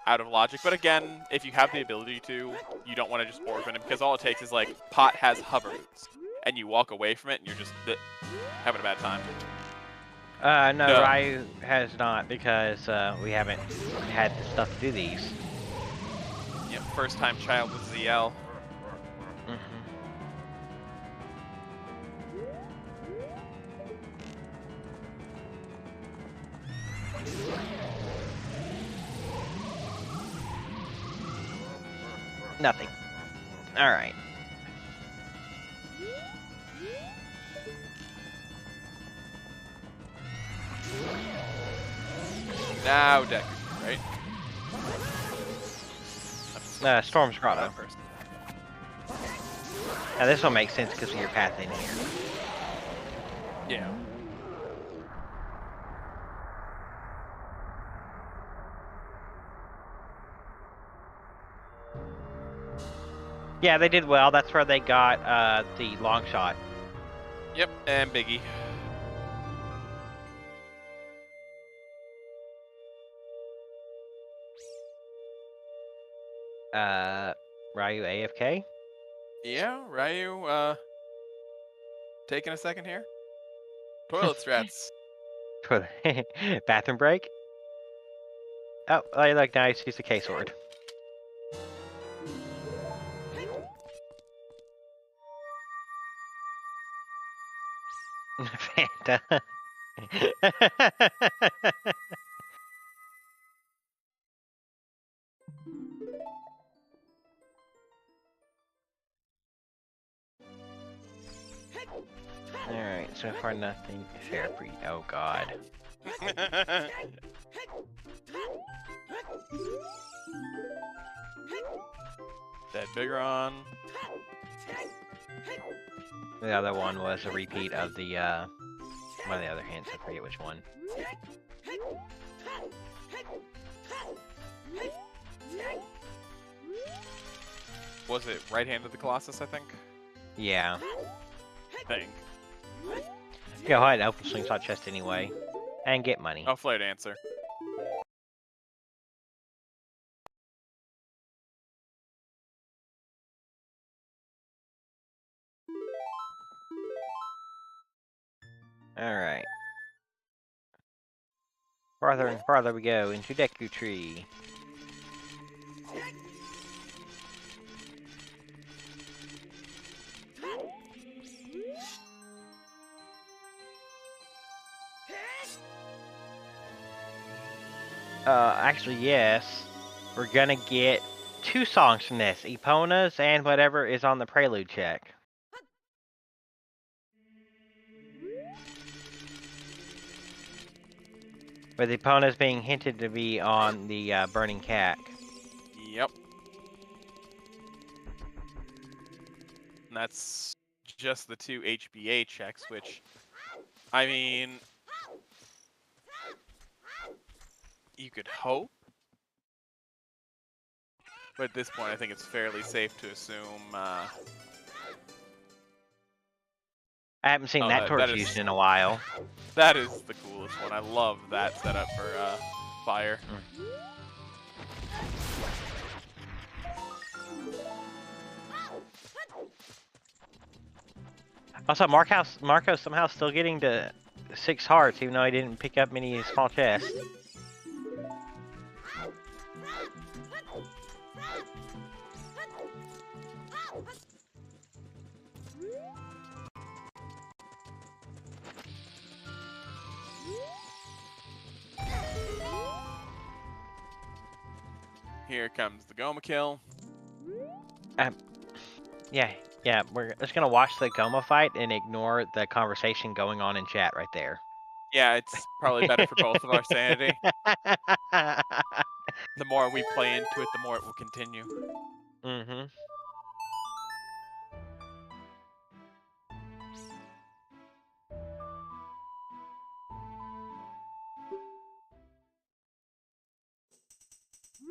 out of logic. But again, if you have the ability to, you don't want to just orphan it, because all it takes is, like, Pot has hover boots, and you walk away from it, and you're just having a bad time. No, Ryu has not, because we haven't had the stuff to do these. Yep, first time child with ZL. Nothing. Alright. Now Deku, right? Storm's Grotto. Now this will make sense because of your path in here. Yeah. Yeah, they did well. That's where they got the long shot. Yep, and Biggie. Ryu AFK? Yeah, Ryu, taking a second here. Toilet strats. Bathroom break? Oh, look, now he's used a K-sword. Fanta. Alright, so far nothing fair breed. Oh god. Dead Bigron. The other one was a repeat of the, one of the other hints, I forget which one. Was it right hand of the Colossus, I think? Yeah. Thing. Go ahead, open slingshot chest anyway. And get money. Oh, Flare Dancer. Alright. Farther and farther we go into Deku Tree. Actually, yes. We're gonna get 2 songs from this. Epona's and whatever is on the Prelude check. With Epona's being hinted to be on the Burning Cat. Yep. And that's just the 2 HBA checks, which, I mean, you could hope. But at this point, I think it's fairly safe to assume. I haven't seen that torch used in a while. That is the coolest one. I love that setup for fire. Also, Marco's somehow still getting to 6 hearts, even though he didn't pick up many small chests. Here comes the Goma kill. Yeah, we're just gonna watch the Goma fight and ignore the conversation going on in chat right there. Yeah, it's probably better for both of our sanity. The more we play into it, the more it will continue. Mm-hmm.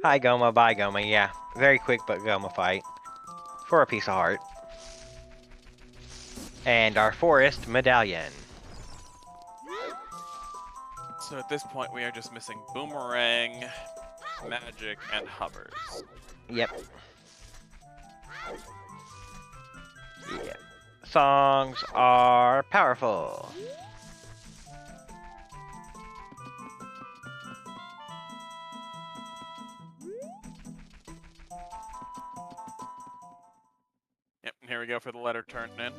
Hi Goma, bye Goma, yeah. Very quick but Goma fight. For a piece of heart. And our forest medallion. So at this point, we are just missing Boomerang, Magic, and Hovers. Yep. Yeah. Songs are powerful. Yep, and here we go for the letter turned in.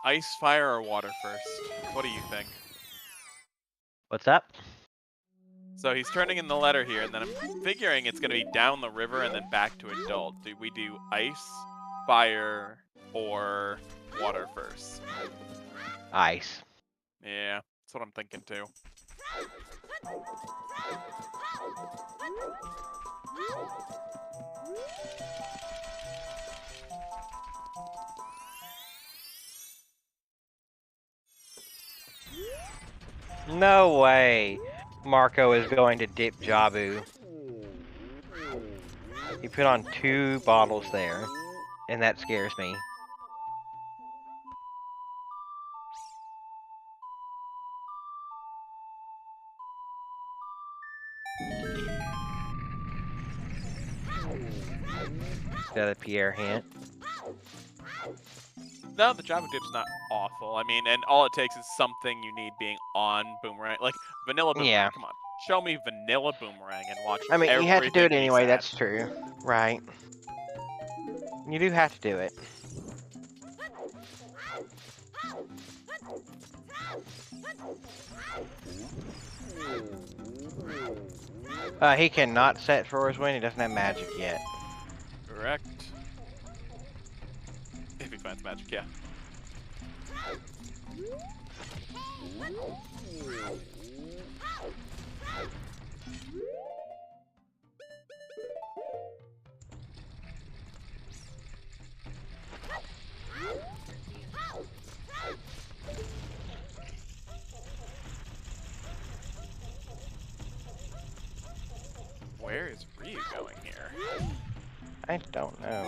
Ice, fire, or water first? What do you think? What's up? So he's turning in the letter here, and then I'm figuring it's going to be down the river and then back to adult. Do we do ice, fire, or water first? Ice. Yeah, that's what I'm thinking too. No way Marco is going to dip Jabu. He put on 2 bottles there, and that scares me. Is that a Pierre hint? No, the Java dip's not awful. I mean, and all it takes is something you need being on Boomerang. Like, Vanilla Boomerang, Yeah. come on. Show me Vanilla Boomerang and watch I mean, you have to do it everything anyway, he's that's true. Right. You do have to do it. He cannot set for his win, he doesn't have magic yet. Correct. If he finds magic, yeah. Where is Ryu going here? I don't know.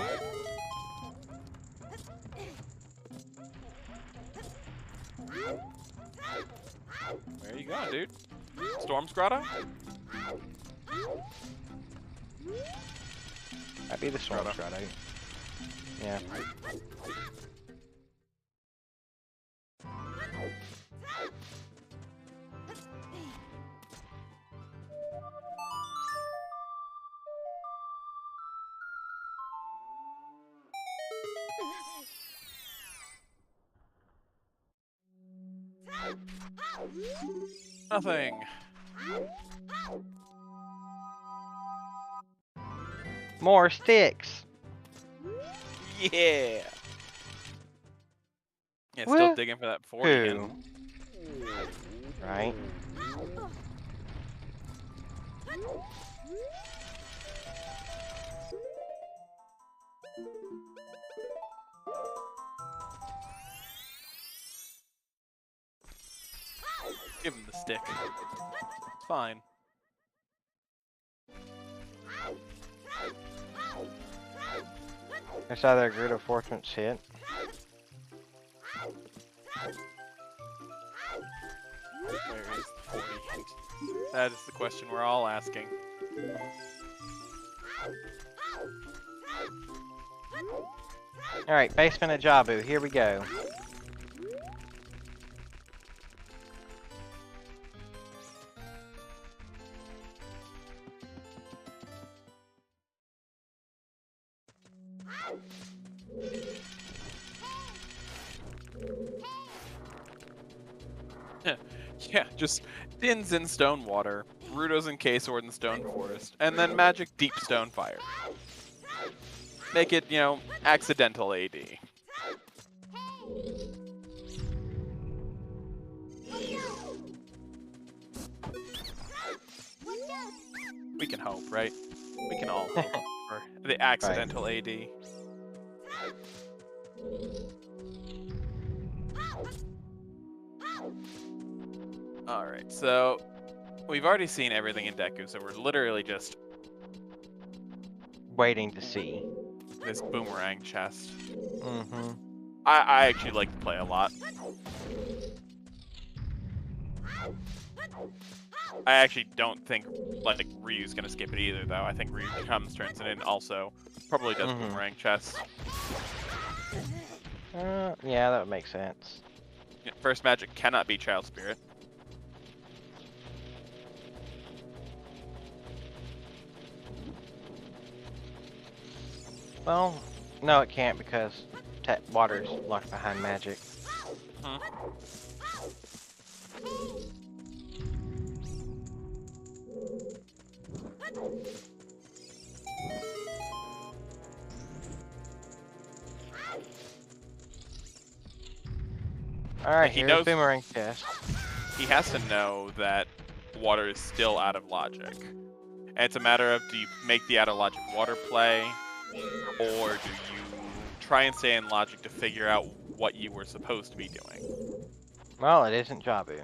Where are you going, dude? Storm's Grotto? Might be the storm Grotto. Grotto. Yeah. Nothing. More sticks. Yeah. Yeah, still Woo. digging for that 40 hint. Right. Give him the stick. It's fine. I saw that Gerudo Fortune's hit. Where is the 40 hint? That is the question we're all asking. Alright, Basement of Jabu, here we go. Yeah, just Din's in Stone Water, Gerudo's in K-Sword in Stone Forest, and then Magic Deep Stone Fire. Make it, you know, accidental AD. We can hope, right? We can all hope for the accidental AD. Alright, so we've already seen everything in Deku, so we're literally just Waiting to see. this boomerang chest. Mm-hmm. I actually like to play a lot. I actually don't think like Ryu's gonna skip it either, though. I think Ryu comes, turns it in, also probably does boomerang chest. Yeah, that would make sense. Yeah, first magic cannot be Child Spirit. Well, no, it can't because water's locked behind magic. Alright, He here's knows- boomerang chest. He has to know that water is still out of logic. And it's a matter of, do you make the out of logic water play, or do you try and stay in logic to figure out what you were supposed to be doing? Well, it isn't Jabu.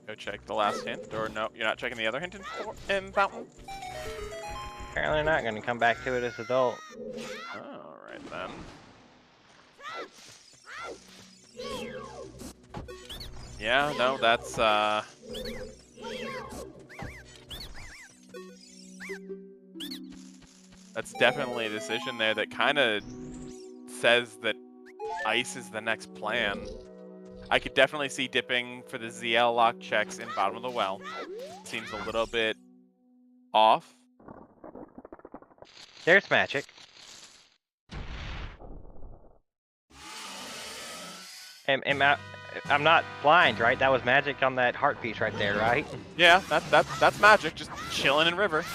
Go check the last hint, or no, you're not checking the other hint in Fountain? Apparently not going to come back to it as adult. Alright then. Yeah, no, that's definitely a decision there that kind of says that ice is the next plan. I could definitely see dipping for the ZL lock checks in bottom of the well. Seems a little bit off. There's magic. I'm not blind, right? That was magic on that heart piece right there, right? Yeah, that's magic, just chilling in river.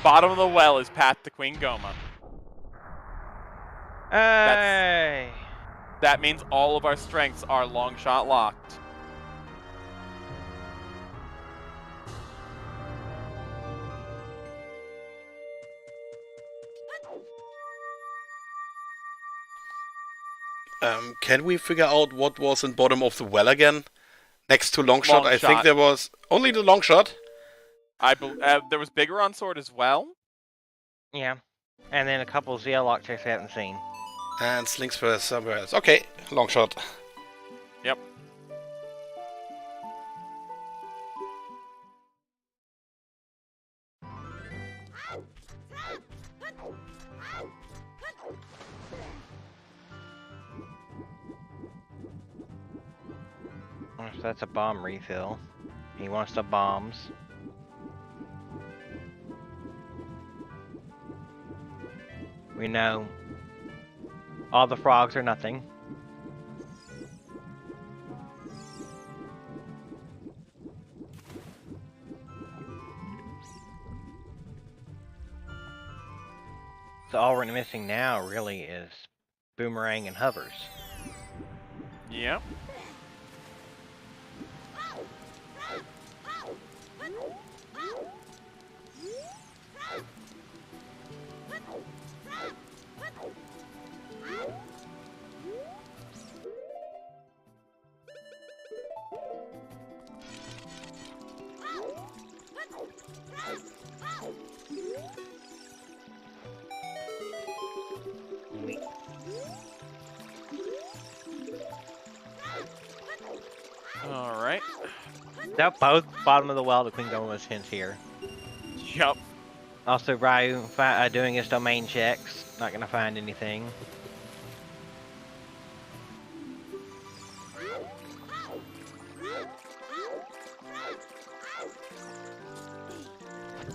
Bottom of the well is path to Queen Goma. Hey! That means all of our strengths are long shot locked. Can we figure out what was in bottom of the well again? Next to long shot, Long I think shot. there was only the long shot. There was bigger on sword as well. Yeah. And then a couple of ZL lock checks I haven't seen. And slings for somewhere else. Okay, long shot. Yep. So that's a bomb refill. He wants the bombs. We know all the frogs are nothing. So all we're missing now really is boomerang and hovers. Yep. All right. That both bottom of the well, the Queen Gun was hints here. Yep. Also, Ryu doing his domain checks. Not gonna find anything.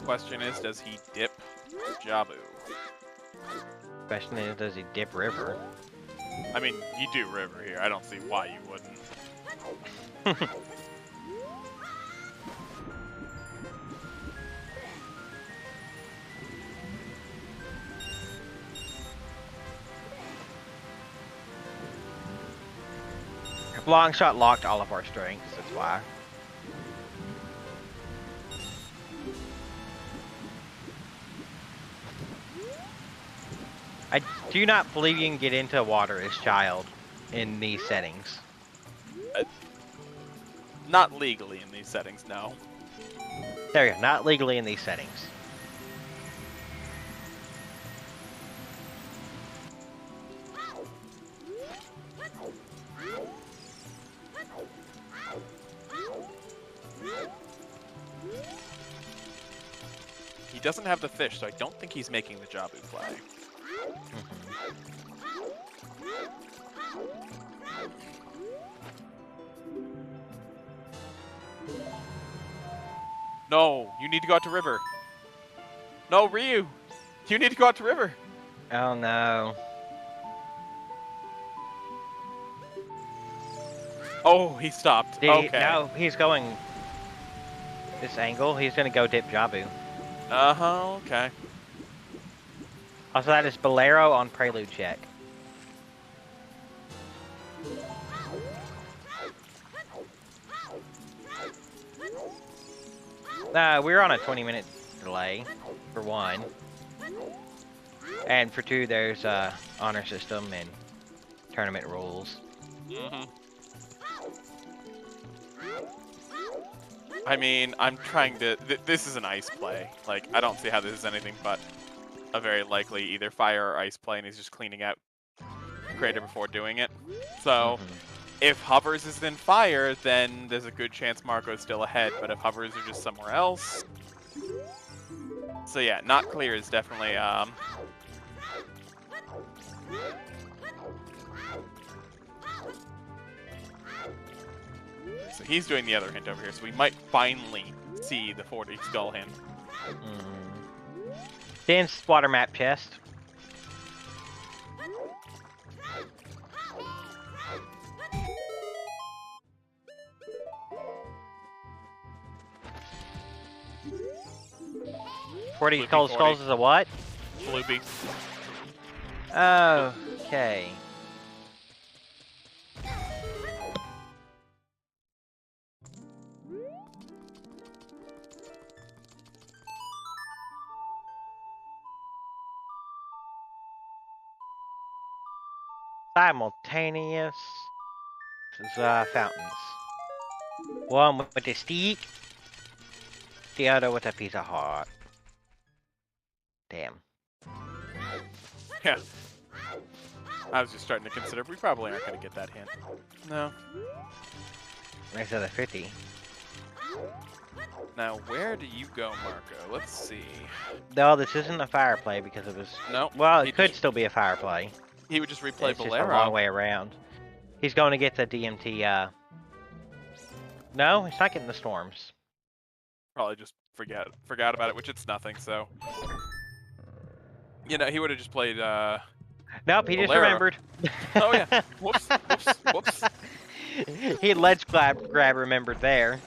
Question is, does he dip Jabu? Question is, does he dip river? I mean, you do river here. I don't see why you wouldn't. Long shot locked all of our strengths, that's why. I do not believe you can get into water as child in these settings. Not legally in these settings, no. There you go, not legally in these settings. He doesn't have the fish, so I don't think he's making the Jabu play. No, you need to go out to river. No, Ryu, you need to go out to river. Oh no. Oh, he stopped. Okay. No, he's going this angle. He's gonna go dip Jabu. Uh-huh, okay. Also, that is Bolero on Prelude check. We're on a 20-minute delay, for one. And for two, there's honor system and tournament rules. Mm-hmm. I mean, I'm trying to... this is an ice play. Like, I don't see how this is anything but a very likely either fire or ice play, and he's just cleaning out Crater before doing it. So, if hovers is in fire, then there's a good chance Marco's still ahead, but if hovers are just somewhere else... So yeah, not clear is definitely, So he's doing the other hint over here, so we might finally see the 40 skull hint. Dense water map chest. Forty cold skulls is a what? Loopy. Okay. Simultaneous fountains. One with a stick, the other with a piece of heart. Damn. Yeah. I was just starting to consider we probably aren't going to get that hint. No. Next other 50. Now, where do you go, Marco? Let's see. No, this isn't a fire play because it was. No. Well, it could still be a fire play. He would just replay It's just a Bolero. long way around. He's going to get the DMT. No, he's not getting the storms. Probably just forgot about it, which it's nothing. So, you know, he would have just played. Nope, he just Bolero. remembered. Oh yeah. Whoops. Whoops. Whoops. He ledge grab remembered there.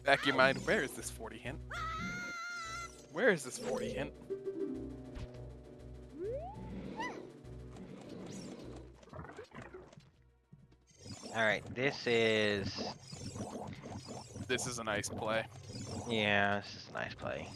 Back of your mind, where is this 40 hint? Where is this 40 hint? Alright, this is a nice play. Yeah, this is a nice play.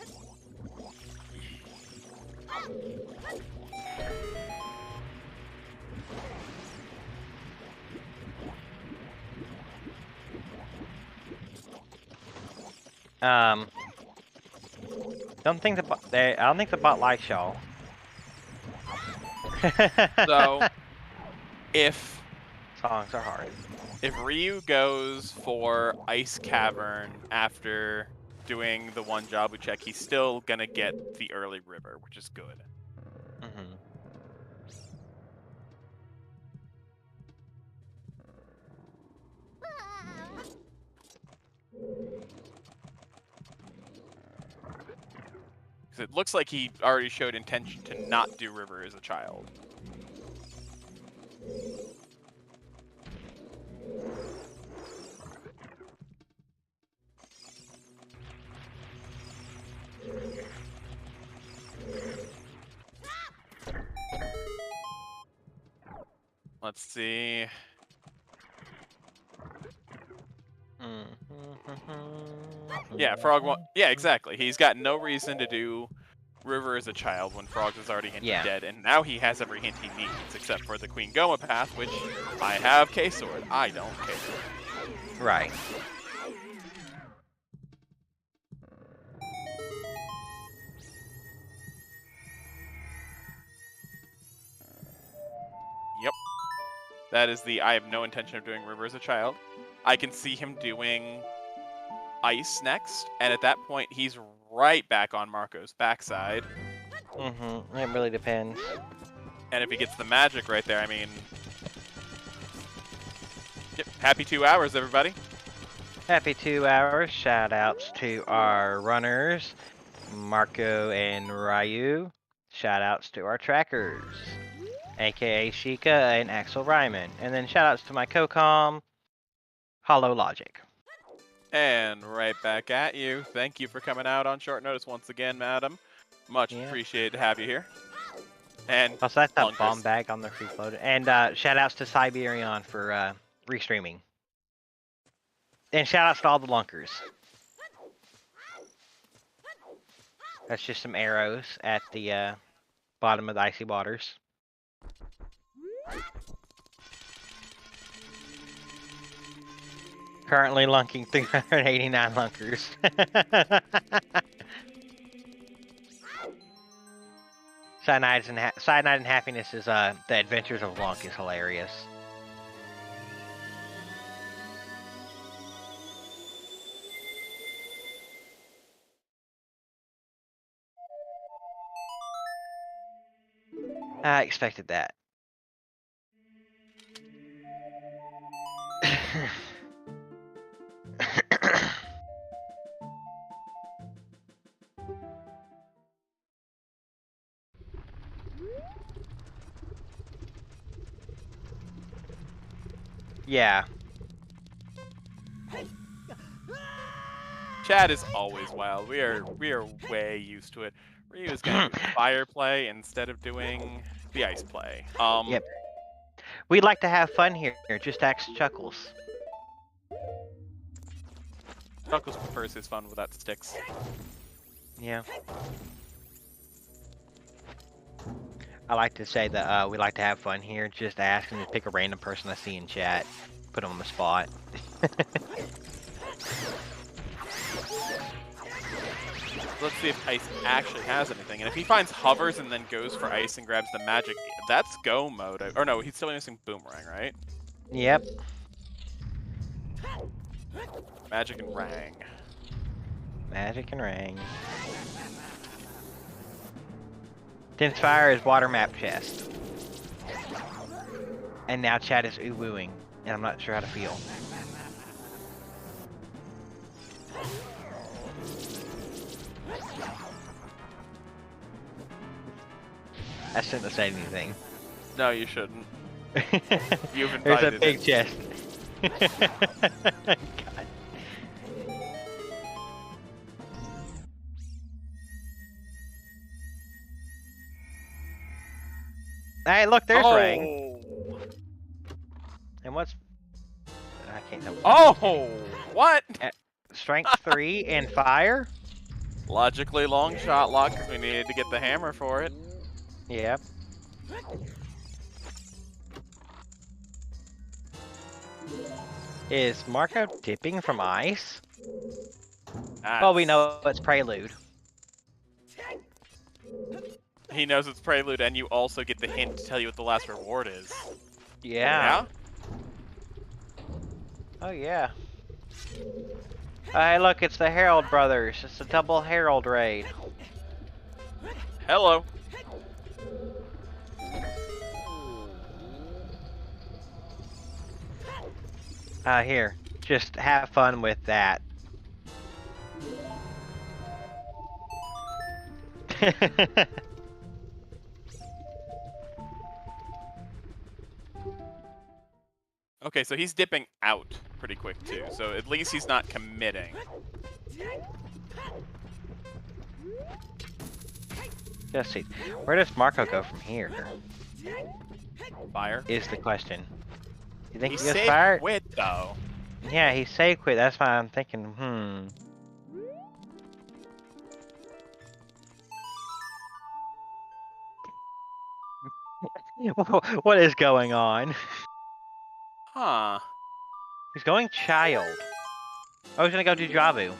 Don't think I don't think the bot likes y'all. So, if Songs are hard. If Ryu goes for Ice Cavern after doing the one Jabu check, he's still gonna get the early river, which is good. Mm-hmm. Because it looks like he already showed intention to not do river as a child. Let's see. Yeah, Frog won't. Yeah, exactly. He's got no reason to do River as a child when Frog is already hinted dead, and now he has every hint he needs, except for the Queen Goma path, which I have K-Sword. I don't care. Right. Yep. That is the I have no intention of doing River as a child. I can see him doing Ice next, and at that point, he's right back on Marco's backside. Mm-hmm. It really depends. And if he gets the magic right there, I mean... Yep. Happy 2 hours, everybody. Happy 2 hours. Shout outs to our runners, Marco and Ryu. Shout outs to our trackers, aka Sheikah and Axel Ryman. And then shout outs to my co-com, Hollow Logic. And right back at you. Thank you for coming out on short notice once again, madam. Much appreciated to have you here. And also, that's that bomb bag on the free float. And shout outs to Siberian for restreaming. And shout outs to all the lunkers. That's just some arrows at the bottom of the icy waters. Currently lunking 389 lunkers. Cyanide and Happiness is The Adventures of Lunk is hilarious. I expected that. Yeah. Chat is always wild. We are way used to it. Ryu is gonna do fire play instead of doing the ice play. Yep. We'd like to have fun here. Just ask Chuckles. Chuckles prefers his fun without sticks. Yeah. I like to say that we like to have fun here. Just ask and just pick a random person I see in chat. Put them on the spot. Let's see if Ice actually has anything. And if he finds hovers and then goes for Ice and grabs the magic, that's go mode. Or no, he's still using Boomerang, right? Yep. Magic and Rang. Magic and Rang. Dense Fire is water map chest. And now chat is ooh-wooing. And I'm not sure how to feel. I shouldn't have said anything. No, you shouldn't. You've invited There's a big it. chest. God. Hey, look, there's Rang. And what's... I can't tell. Oh! What? Strength 3 and fire? Logically long shot lock because we needed to get the hammer for it. Yep. Is Marco dipping from ice? Well, we know it's Prelude. He knows it's Prelude, and you also get the hint to tell you what the last reward is. Yeah. Oh, yeah. Hey, look, it's the Herald Brothers. It's a double Herald raid. Hello. Here. Just have fun with that. Okay, so he's dipping out pretty quick too, so at least he's not committing. Just see. Where does Marco go from here? Fire. Is the question. You think He he gets saved fired? quit though. Yeah, he saved quit. That's why I'm thinking, What is going on? Huh. He's going child. Oh, he's gonna go do Javu.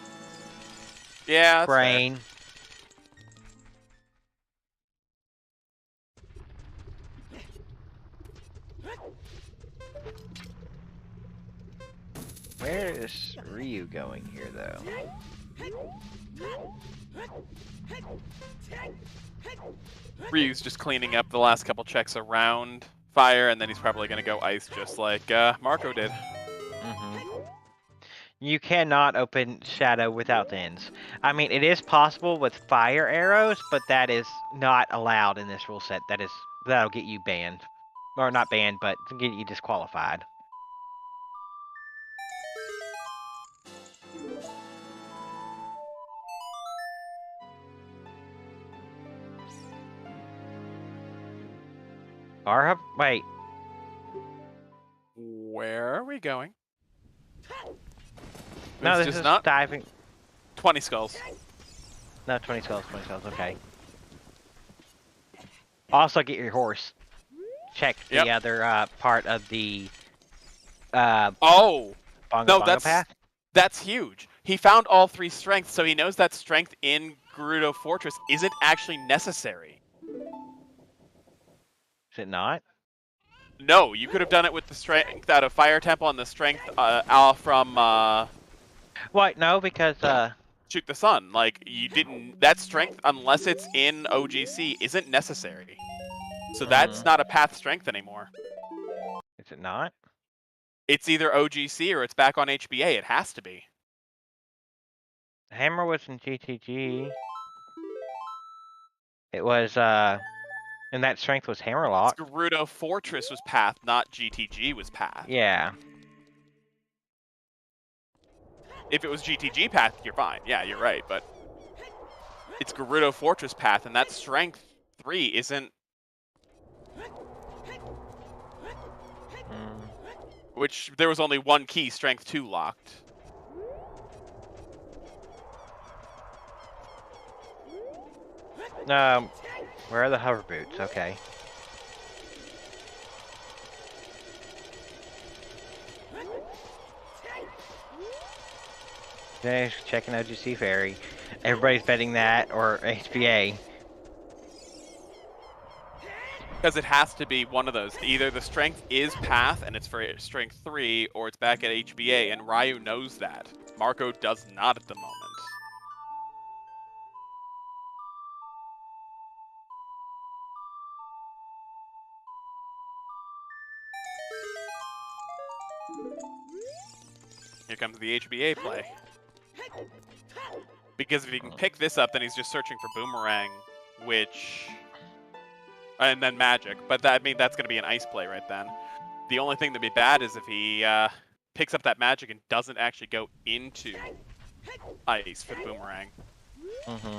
Yeah, that's Brain. Where is Ryu going here, though? Ryu's just cleaning up the last couple checks around fire, and then he's probably gonna go ice just like Marco did. You cannot open Shadow without the ends. I mean, it is possible with fire arrows, but that is not allowed in this rule set. That'll get you banned. Or not banned, but get you disqualified. Wait. Where are we going? No, It's this just is not diving. 20 skulls. No, 20 skulls, okay. Also get your horse. Check the other part of the Oh! bongo No, path. that's huge. He found all 3 strengths, so he knows that strength in Gerudo Fortress isn't actually necessary. Is it not? No, you could have done it with the strength out of Fire Temple and the strength from What? No, because Shoot the Sun. Like, you didn't... That strength, unless it's in OGC, isn't necessary. So that's not a path strength anymore. is it not? It's either OGC or it's back on HBA. It has to be. The hammer was in GTG. It was and that strength was hammerlock. Gerudo Fortress was path, not GTG was path. Yeah. If it was GTG path, you're fine. Yeah, you're right, but it's Gerudo Fortress path, and that strength 3 isn't... Which there was only one key, strength 2 locked. Where are the hover boots? Okay. Okay, checking OGC Fairy. Everybody's betting that or HBA. Because it has to be one of those. Either the strength is path and it's for strength 3, or it's back at HBA, and Ryu knows that. Marco does not at the moment. Here comes the HBA play. Because if he can pick this up, then he's just searching for Boomerang, which... And then Magic. But that, I mean, that's going to be an ice play right then. The only thing that'd be bad is if he picks up that Magic and doesn't actually go into ice for the Boomerang. Mm-hmm.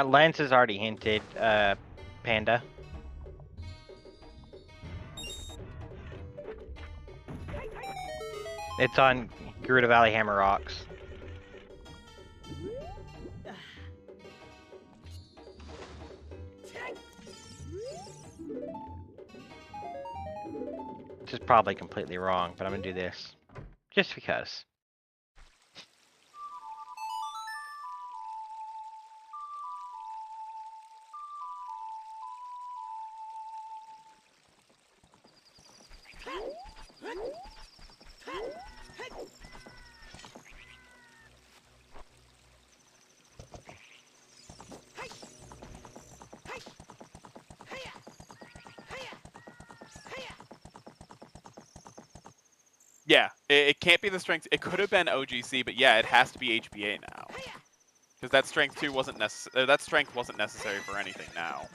Lance has already hinted, Panda. It's on Gerudo Valley Hammer Rocks. Which is probably completely wrong, but I'm gonna do this. Just because. Yeah, it can't be the strength. It could have been OGC, but yeah, it has to be HBA now. Because that strength 2 wasn't necessary. That strength wasn't necessary for anything now.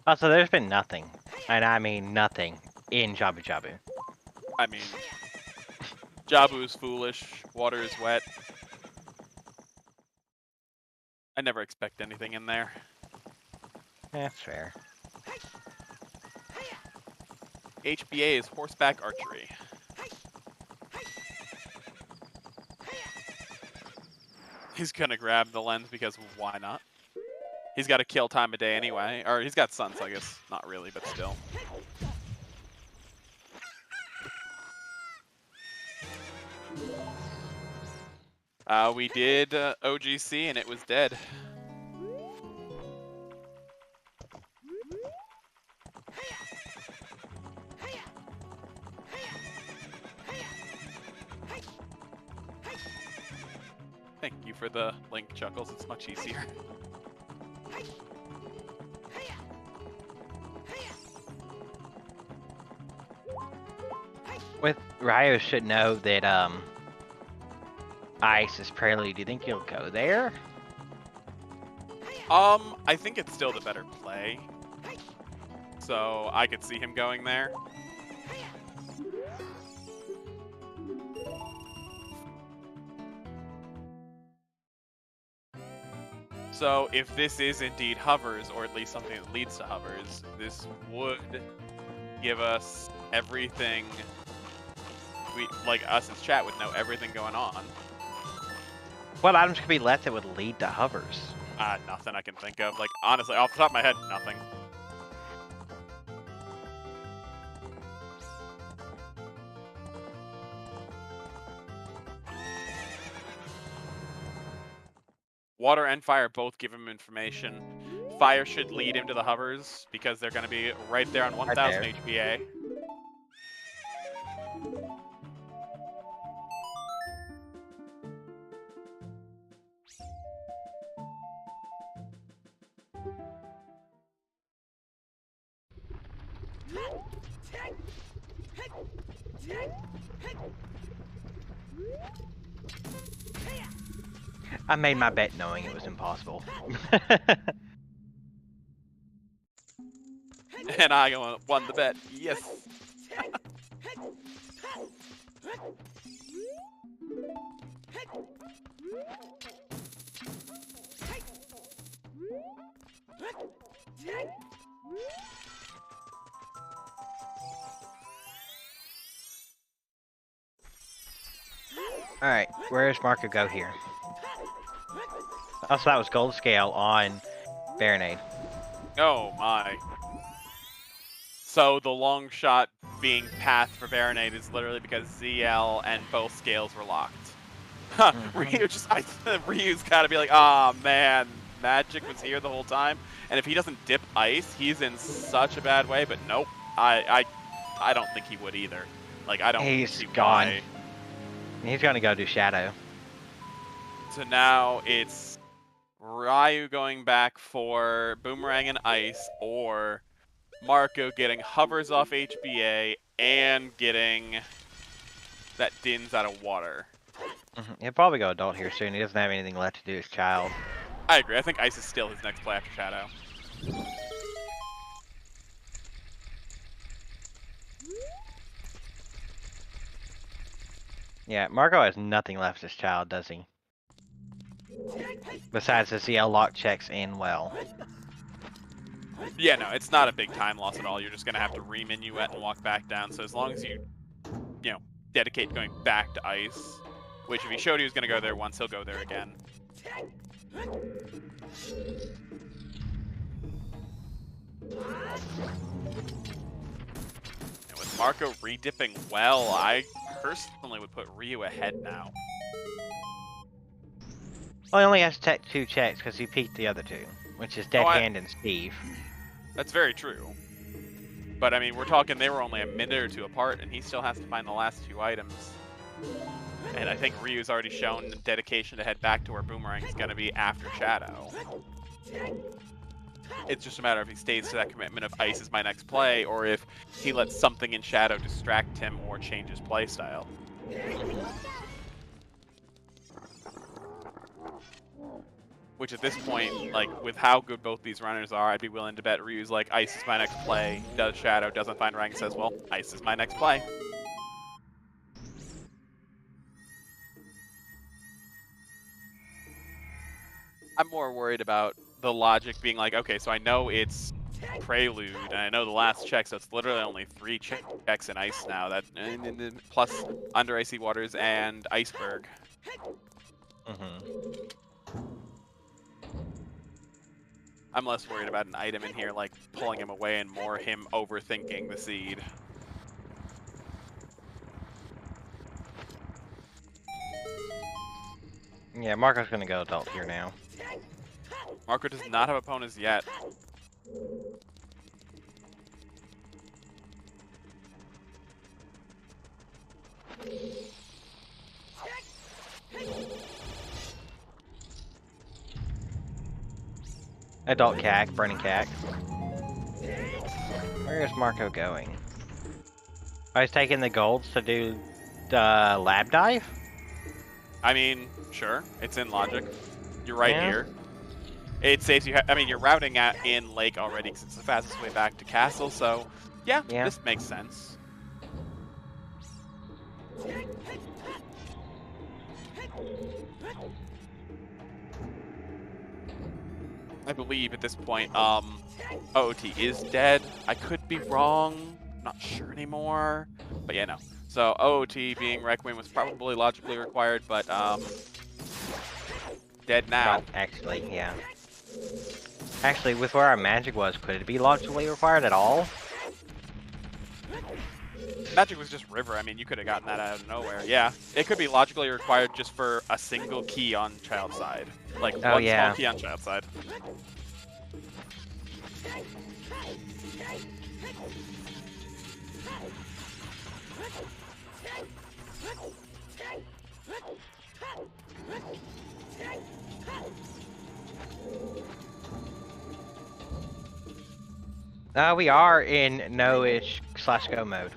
Also, there's been nothing, and I mean nothing, in Jabu Jabu. I mean, Jabu's foolish. Water is wet. I never expect anything in there. That's fair. HBA is horseback archery. He's gonna grab the lens because why not? He's got to kill time of day anyway. Or he's got sun, so I guess not really, but still. We did OGC and it was dead. Thank you for the link, Chuckles. It's much easier. With Ryu should know that ice is prelude. Do you think you'll go there? I think it's still the better play. So I could see him going there. So if this is indeed hovers, or at least something that leads to hovers, this would give us everything. Like us as chat would know everything going on. What items could be left that would lead to hovers? Nothing I can think of. Like, honestly, off the top of my head, nothing. Water and fire both give him information. Fire should lead him to the hovers because they're going to be right there on 1000 HPA. I made my bet knowing it was impossible. And I won the bet. Yes. Alright, where does Marco go here? Also, that was gold scale on Baronade. Oh my. So the long shot being path for Baronade is literally because ZL and both scales were locked. Huh, Ryu's gotta be like, ah man, Magic was here the whole time. And if he doesn't dip ice, he's in such a bad way, but nope. I don't think he would either. Like, I don't He's see gone. why. He's gonna go do Shadow. So now it's Ryu going back for Boomerang and Ice, or Marco getting hovers off HBA and getting that Dins out of water. He'll probably go Adult here soon. He doesn't have anything left to do as Child. I agree. I think Ice is still his next play after Shadow. Yeah, Marco has nothing left as Child, does he? Besides the CL lock checks in well. Yeah, no, it's not a big time loss at all. You're just going to have to re-minuet and walk back down. So as long as you dedicate going back to Ice, which if he showed he was going to go there once, he'll go there again. And with Marco re-dipping well, I personally would put Ryu ahead now. Well, he only has to take 2 checks because he peeked the other 2, which is Dead Hand and Steve. That's very true. But I mean, we're talking they were only a minute or 2 apart, and he still has to find the last 2 items. And I think Ryu's already shown dedication to head back to where Boomerang is going to be after Shadow. It's just a matter if he stays to that commitment of Ice is my next play, or if he lets something in Shadow distract him or change his playstyle. Which at this point, like, with how good both these runners are, I'd be willing to bet Ryu's like, Ice is my next play, does Shadow, doesn't find rank, says, well, Ice is my next play. I'm more worried about the logic being like, okay, so I know it's Prelude, and I know the last check, so it's literally only 3 checks in Ice now, that plus Under Icy Waters and Iceberg. I'm less worried about an item in here like pulling him away and more him overthinking the seed. Yeah, Marco's gonna go Adult here now. Marco does not have opponents yet. Adult Cack, Burning Cack. Where is Marco going? Oh, he's taking the golds to do the lab dive? I mean, sure, it's in logic. You're right Yeah. here. It saves you. I mean, you're routing in Lake already because it's the fastest way back to Castle. So, yeah, this makes sense. I believe at this point, OOT is dead. I could be wrong. Not sure anymore. But yeah, no. So OOT being Requiem was probably logically required, but dead now. Not actually, yeah. Actually, with where our magic was, could it be logically required at all? Magic was just River. I mean, you could have gotten that out of nowhere. Yeah, it could be logically required just for a single key on Child side. Like one small key on Child side. We are in no-ish / go mode.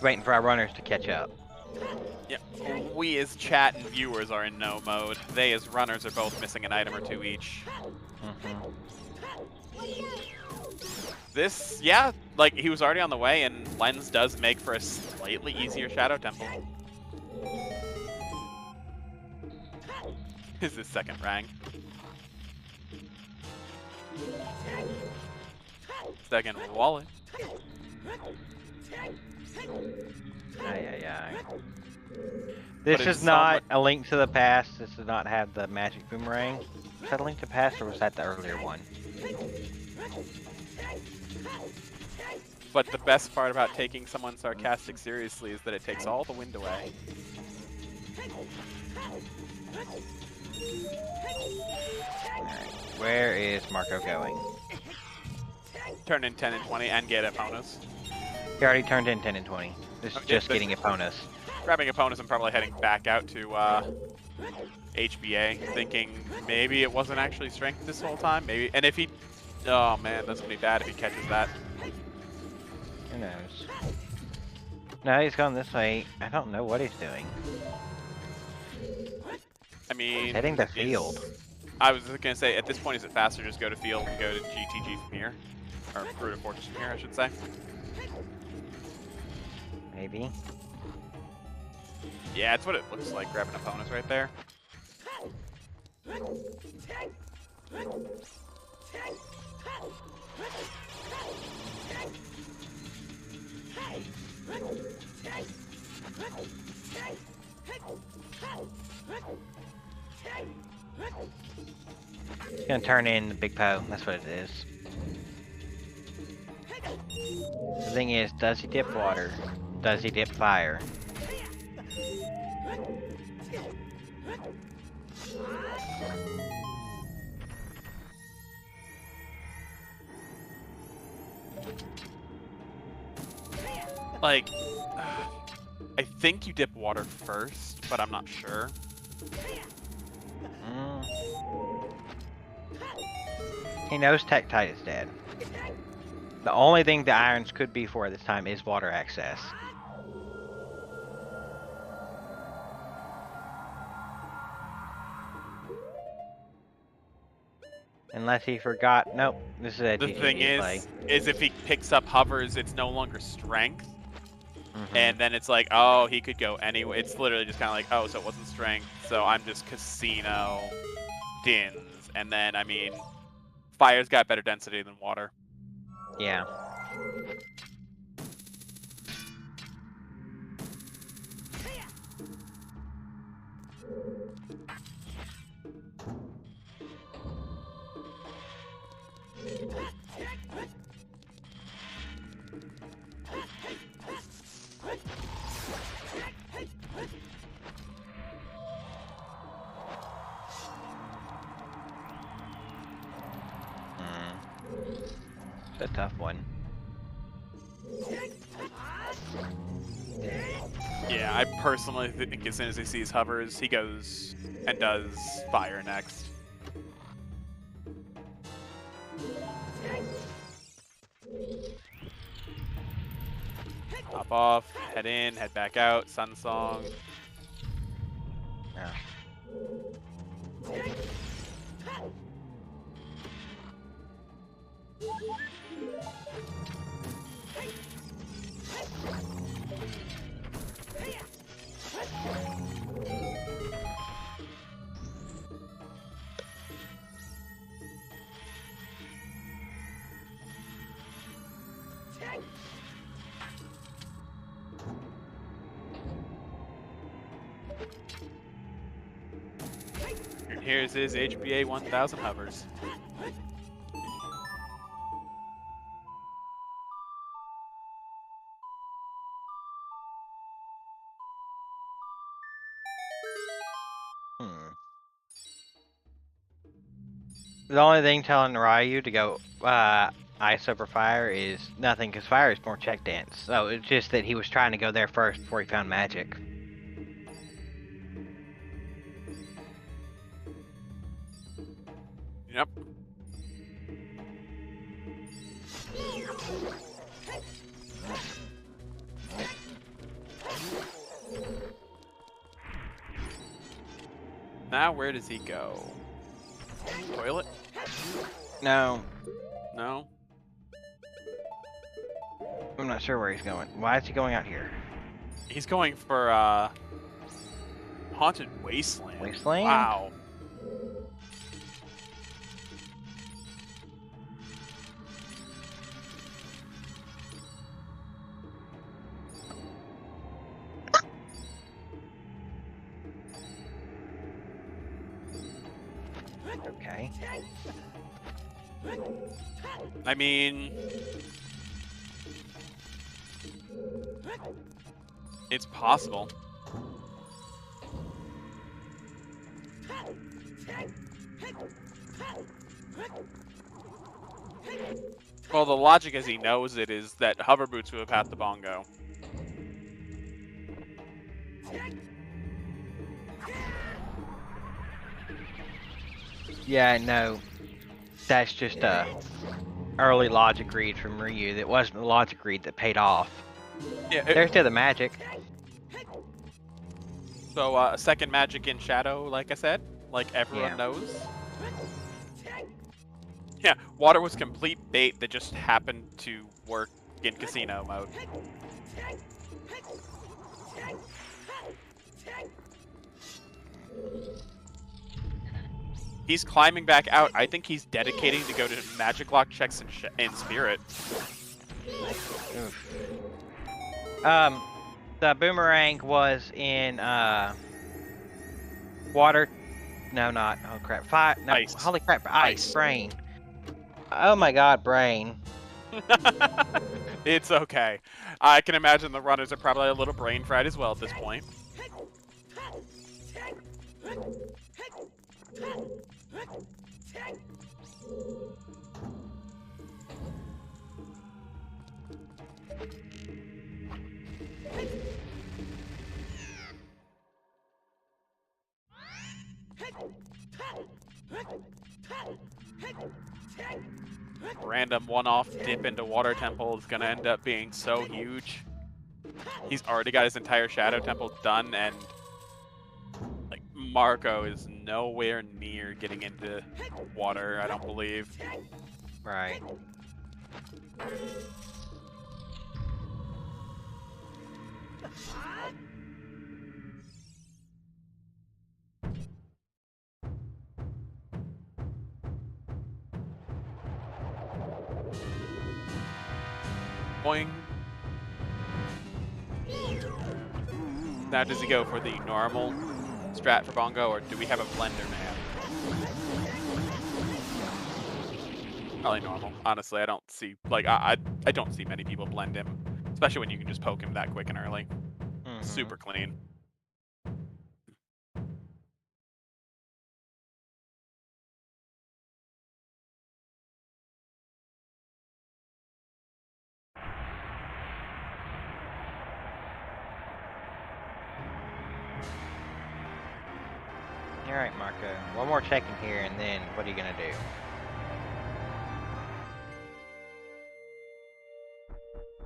Waiting for our runners to catch up. Yeah, we as chat and viewers are in no mode. They as runners are both missing an item or two each. This, yeah, like he was already on the way, and Lens does make for a slightly easier Shadow Temple. Is his second rank. Second wallet. This is not a Link to the Past. This does not have the magic boomerang. Was that a Link to the Past, or was that the earlier one? But the best part about taking someone sarcastic seriously is that it takes all the wind away. Where is Marco going? Turn in 10 and 20 and get Eponas. He already turned in 10 and 20. This is just getting Eponas. Grabbing Eponas and probably heading back out to HBA, thinking maybe it wasn't actually strength this whole time. Maybe, and if he, oh man, that's gonna be bad if he catches that. Who knows? No, he's going this way. I don't know what he's doing. I mean, he's heading to field. I was gonna say, at this point, is it faster just go to field and go to GTG from here? Or Gerudo Fortress from here, I should say. Maybe. Yeah, it's what it looks like, grabbing Eponas right there. He's gonna turn in the Big Poe. That's what it is. The thing is, does he dip water? Does he dip fire? Like, I think you dip water first, but I'm not sure. He knows Tektite is dead. The only thing the irons could be for this time is water access. Unless he forgot. Nope, this is a The thing is if he picks up hovers, it's no longer strength. And then it's like, oh, he could go anyway. It's literally just kind of like, oh, so it wasn't strength, so I'm just casino dins. And then, I mean, fire's got better density than water. Yeah. It's a tough one. Yeah, I personally think as soon as he sees hovers, he goes and does fire next. Hop off, head in, head back out, Sun Song. Yeah. And here's his HBA 1000 hovers. The only thing telling Ryu to go ice over fire is nothing, because fire is more check dance. So it's just that he was trying to go there first before he found magic. Yep. Now where does he go? Toilet? No, No? I'm not sure where he's going. Why is he going out here? He's going for Haunted Wasteland. Wasteland? Wow. Okay. I mean, it's possible. Well, the logic as he knows it is that Hover Boots would have had the bongo. Yeah, no. That's just a early logic read from Ryu. That wasn't the logic read that paid off. Yeah. There's still the magic. So a second magic in Shadow, like I said, like everyone Yeah. knows. Yeah, water was complete bait that just happened to work in casino mode. He's climbing back out. I think he's dedicating to go to magic lock checks in Spirit. Oof. The boomerang was in water. No, not. Oh crap! Fire. No, Ice. holy crap! Ice. Ice. Brain. Oh my God, brain. It's okay. I can imagine the runners are probably a little brain fried as well at this point. Random one-off dip into Water Temple is going to end up being so huge. He's already got his entire Shadow Temple done, and like Marco is nowhere near getting into water, I don't believe. Right. Boing. Now does he go for the normal strat for Bongo, or do we have a blender man? Probably normal. Honestly, I don't see, like, I don't see many people blend him, especially when you can just poke him that quick and early. Super clean. Alright, Marco. One more check in here, and then what are you gonna do?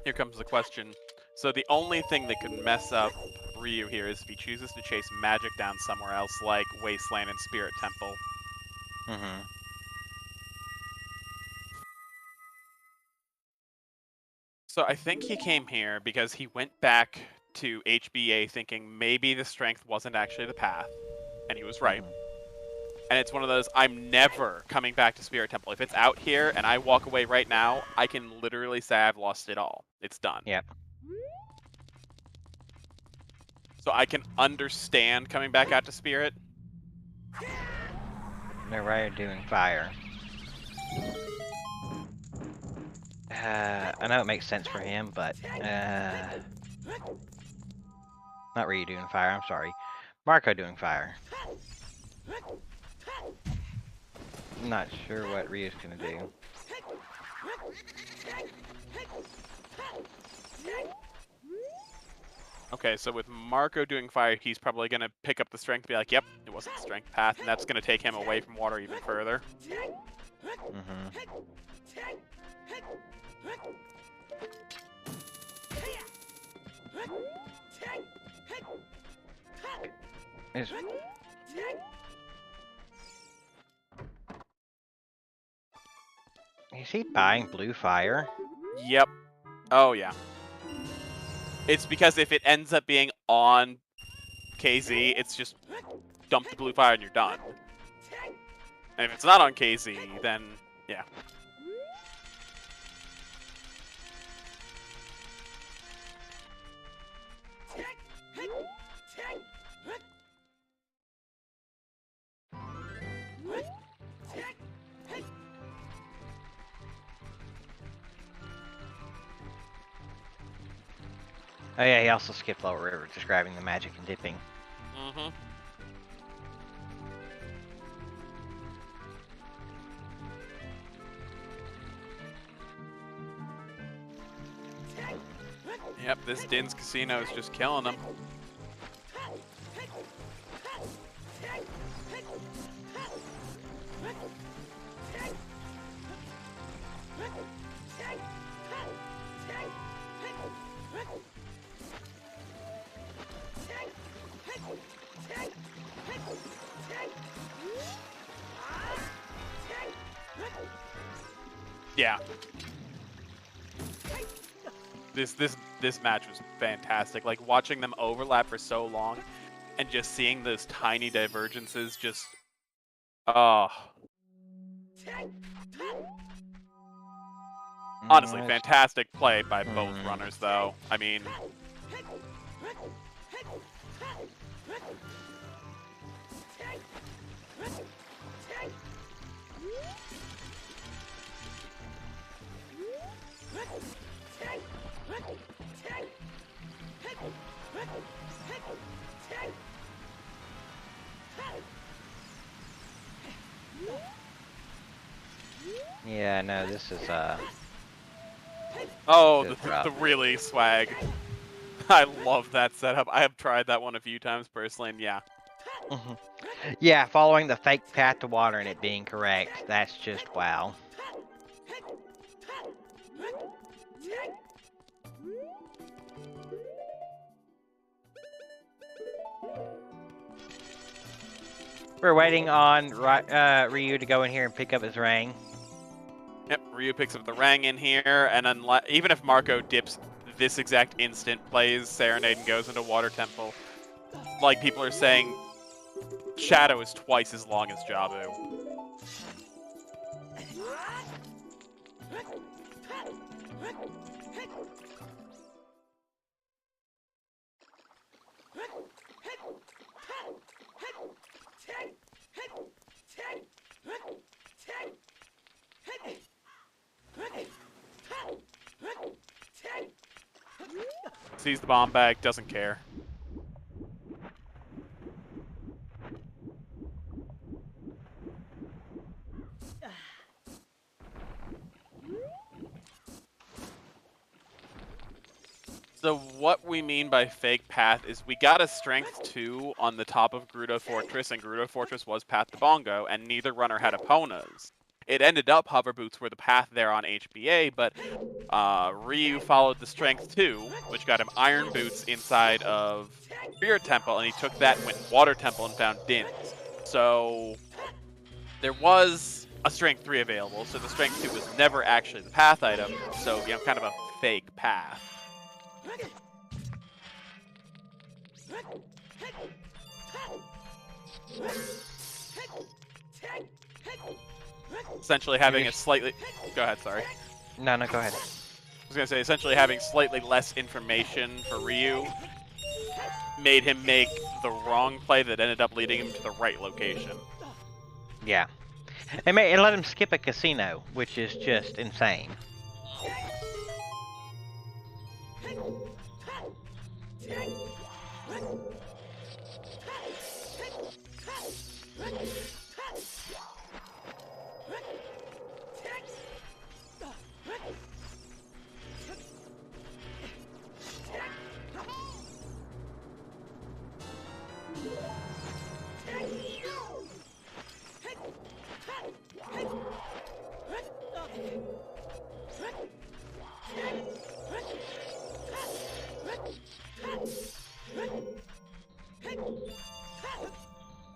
Here comes the question. So the only thing that could mess up Ryu here is if he chooses to chase magic down somewhere else, like Wasteland and Spirit Temple. So I think he came here because he went back to HBA thinking maybe the strength wasn't actually the path, and he was right. And it's one of those, I'm never coming back to Spirit Temple. If it's out here and I walk away right now, I can literally say I've lost it all. It's done. Yep. So I can understand coming back out to Spirit. They're right doing fire. I know it makes sense for him, but not Ryu doing fire. I'm sorry, Marco doing fire. I'm not sure what Ryu's gonna do. Okay, so with Marco doing fire, he's probably going to pick up the strength, be like, yep, it wasn't the strength path, and that's going to take him away from water even further. Is he buying blue fire? Yep. Oh, yeah. It's because if it ends up being on KZ, it's just dump the blue fire and you're done. And if it's not on KZ, then, yeah. Oh yeah, he also skipped Lower River, just grabbing the magic and dipping. Mm-hmm. Yep, this Din's Casino is just killing him. Yeah. This match was fantastic. Like watching them overlap for so long and just seeing those tiny divergences just honestly, fantastic play by both runners though. I mean, yeah, no, this is oh, the really swag. I love that setup. I have tried that one a few times personally, and yeah. Yeah, following the fake path to water and it being correct, that's just wow. We're waiting on Ryu to go in here and pick up his ring. Yep, Ryu picks up the Rang in here, and even if Marco dips this exact instant, plays Serenade and goes into Water Temple, like people are saying, Shadow is twice as long as Jabu. Sees the bomb bag, doesn't care. So what we mean by fake path is we got a strength 2 on the top of Gerudo Fortress, and Gerudo Fortress was path to Bongo, and neither runner had Eponas. It ended up Hover Boots were the path there on HBA, but Ryu followed the strength 2, which got him Iron Boots inside of Spirit Temple, and he took that and went Water Temple and found Dins. So there was a strength 3 available, so the strength 2 was never actually the path item, so you know, kind of a fake path. Essentially having a slightly... Go ahead, sorry. No, go ahead. I was going to say, essentially having slightly less information for Ryu made him make the wrong play that ended up leading him to the right location. Yeah. It let him skip a casino, which is just insane.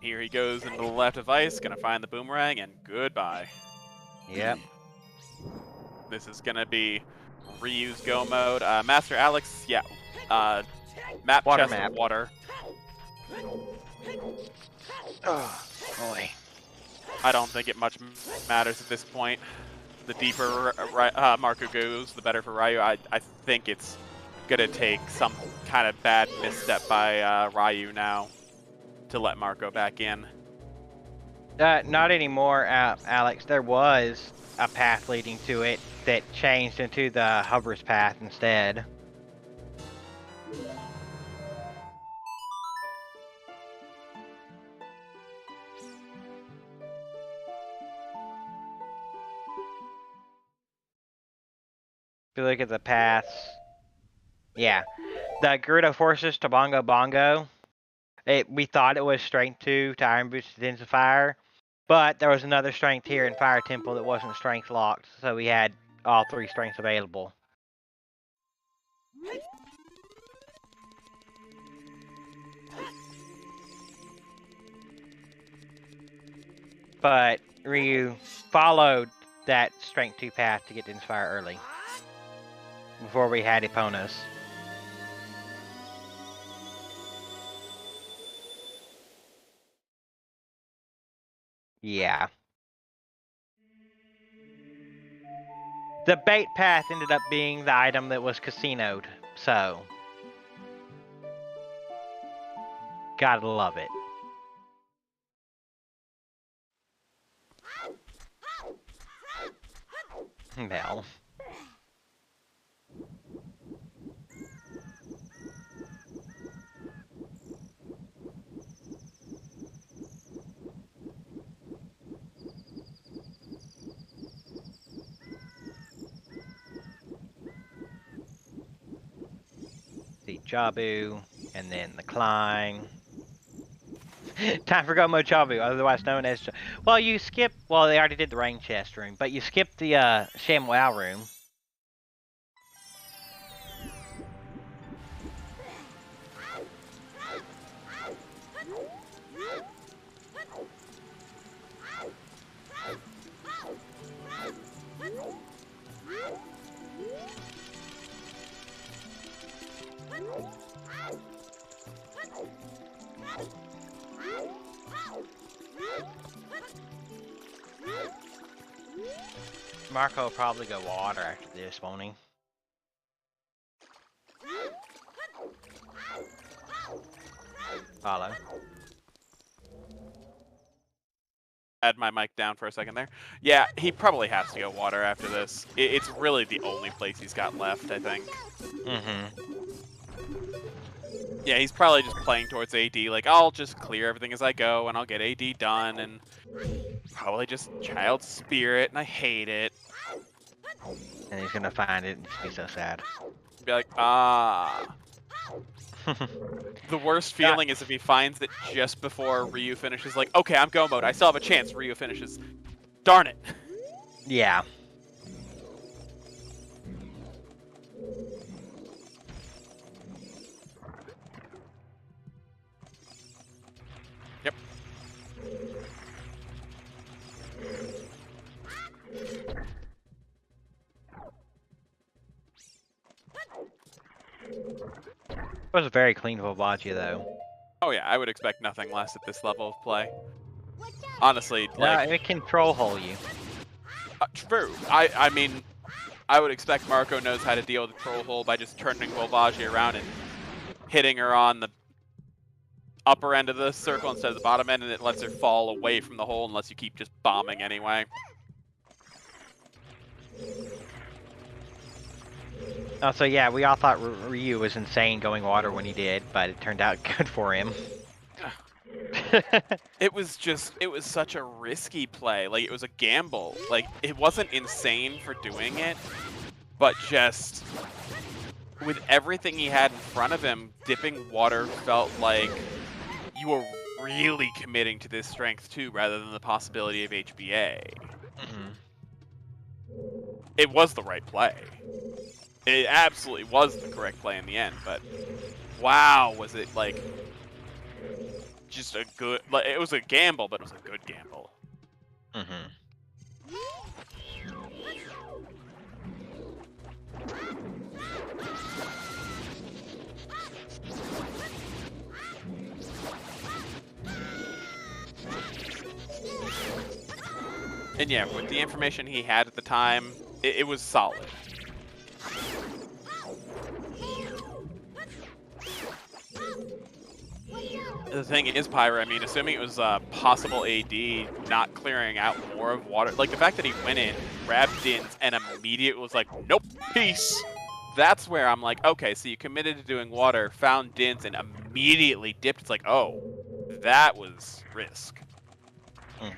here he goes into the left of ice, gonna find the boomerang, and goodbye. Yep. This is gonna be Ryu's go mode. Master Alex, yeah. Map Water chest map. of water. Oh, boy. I don't think it much matters at this point. The deeper Marco goes, the better for Ryu. I think it's gonna take some kind of bad misstep by Ryu now to let Marco back in. Not anymore, Alex. There was a path leading to it that changed into the hover's path instead. If you look at the paths, yeah, the Gerudo forces to Bongo Bongo. We thought it was strength 2 to Iron Boots Intensifier, but there was another strength here in Fire Temple that wasn't strength locked, so we had all 3 strengths available. But Ryu followed that strength 2 path to get to Inspire early, before we had Eponas. Yeah. The bait path ended up being the item that was casinoed, so gotta love it. Well. The Jabu, and then the Klein. Time for Go Mode Jabu, otherwise known as... Well, you skip... Well, they already did the Rain Chest room, but you skipped the ShamWow room. Marco will probably go water after this, won't he? Follow. Add my mic down for a second there. Yeah, he probably has to go water after this. It's really the only place he's got left, I think. Mm-hmm. Yeah, he's probably just playing towards AD, like, I'll just clear everything as I go, and I'll get AD done, and probably just child spirit, and I hate it. And he's gonna find it and just be so sad. Be like, ah. The worst feeling is if he finds that just before Ryu finishes, like, okay, I'm go mode, I still have a chance, Ryu finishes. Darn it. Yeah. Yep. It was a very clean Volvagia, though. Oh yeah, I would expect nothing less at this level of play. Honestly, like... No, it can troll hole you. True. I mean, I would expect Marco knows how to deal with the troll hole by just turning Volvagia around and hitting her on the upper end of the circle instead of the bottom end, and it lets her fall away from the hole unless you keep just bombing anyway. Oh, so yeah, we all thought Ryu was insane going water when he did, but it turned out good for him. It was such a risky play. Like, it was a gamble. Like, it wasn't insane for doing it, but just with everything he had in front of him, dipping water felt like you were really committing to this strength too, rather than the possibility of HBA. Mm-hmm. It was the right play. It absolutely was the correct play in the end, but wow, was it like just a good. Like, it was a gamble, but it was a good gamble. Mm-hmm. And yeah, with the information he had at the time, it was solid. The thing is, Pyra, I mean, assuming it was possible AD not clearing out more of water, like the fact that he went in, grabbed Dins, and immediately was like, nope, peace. That's where I'm like, okay, so you committed to doing water, found Dins, and immediately dipped. It's like, oh, that was risk. Mm-hmm.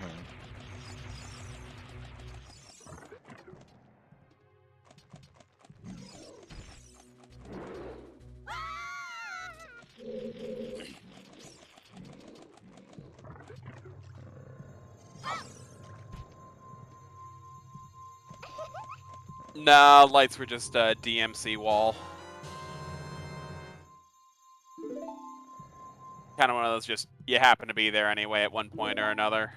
Nah, lights were just a DMC wall. Kind of one of those just, you happen to be there anyway at one point or another.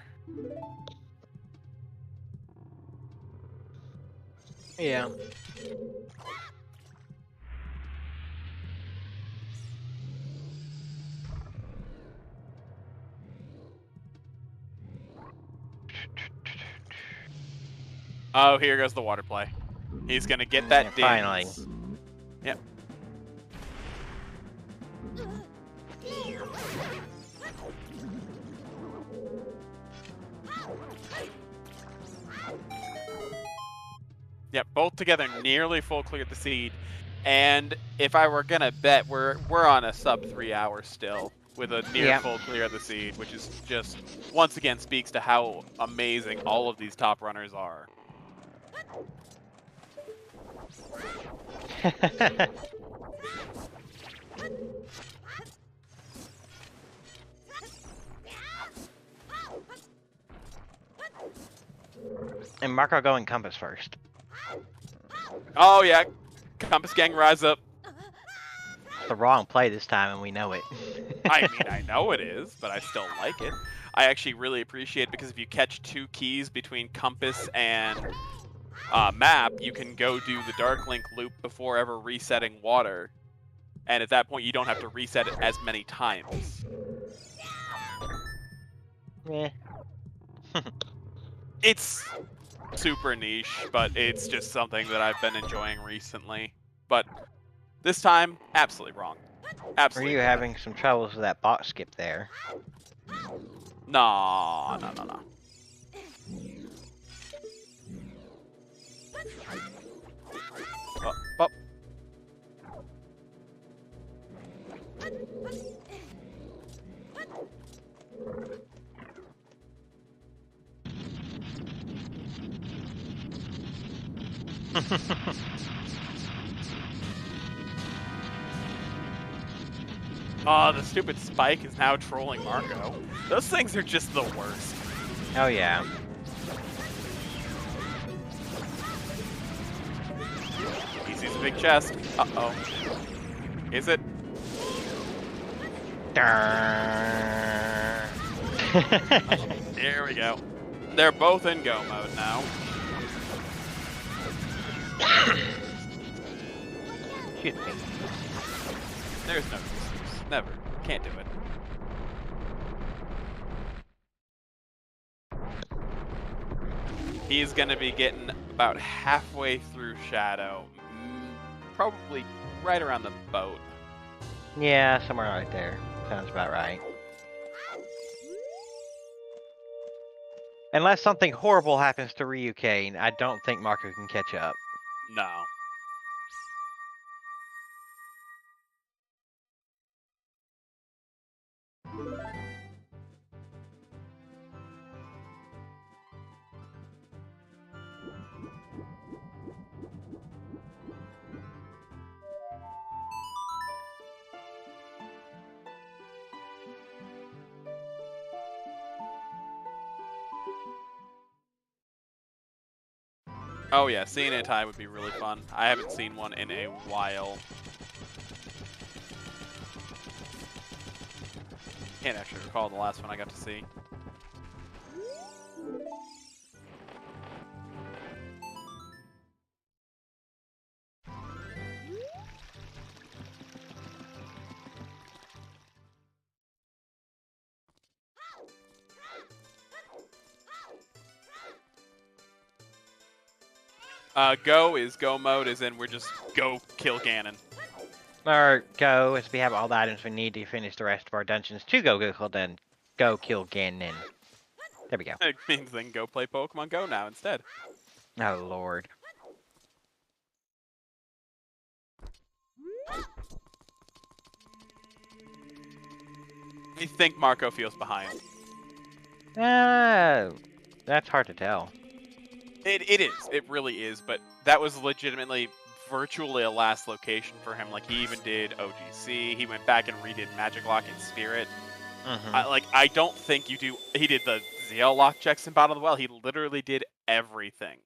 Yeah. Oh, here goes the water play. He's gonna get that Dins. Finally. Yep. Yep, both together nearly full clear the seed. And if I were gonna bet, we're on a sub 3 hour still with a near full clear of the seed, which is just once again speaks to how amazing all of these top runners are. And Marco going compass first. Oh yeah, Compass Gang rise up. It's the wrong play this time, and we know it. I mean, I know it is, but I still like it. I actually really appreciate it because if you catch 2 keys between compass and map, you can go do the Dark Link loop before ever resetting water. And at that point, you don't have to reset it as many times. Yeah. It's super niche, but it's just something that I've been enjoying recently. But this time, absolutely wrong. Absolutely. Were you having some troubles with that box skip there? No. Oh. Oh, the stupid spike is now trolling Marco. Those things are just the worst. Oh yeah. He sees a big chest. Uh-oh. Is it? There we go. They're both in go mode now. Shoot me. There's no excuse. Never. Can't do it. He's gonna be getting about halfway through Shadow. Probably right around the boat. Yeah, somewhere right there. Sounds about right. Unless something horrible happens to RyuuKane, I don't think Marco can catch up. No. Oh yeah, seeing a tie would be really fun. I haven't seen one in a while. Can't actually recall the last one I got to see. Go is go mode, as in we're just go kill Ganon. Or go, as we have all the items we need to finish the rest of our dungeons to go kill Ganon. There we go. It means then go play Pokemon Go now instead. Oh, Lord. I think Marco feels behind. That's hard to tell. It is. It really is. But that was legitimately virtually a last location for him. Like, he even did OGC. He went back and redid Magic Lock and Spirit. I don't think you do... He did the ZL lock checks in Battle of the Well. He literally did everything.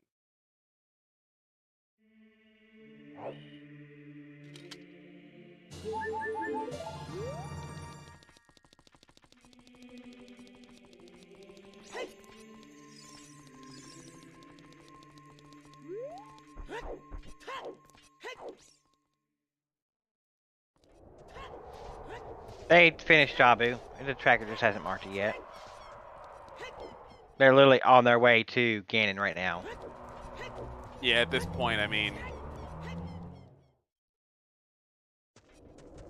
They finished Jabu. The tracker just hasn't marked it yet. They're literally on their way to Ganon right now. Yeah, at this point, I mean...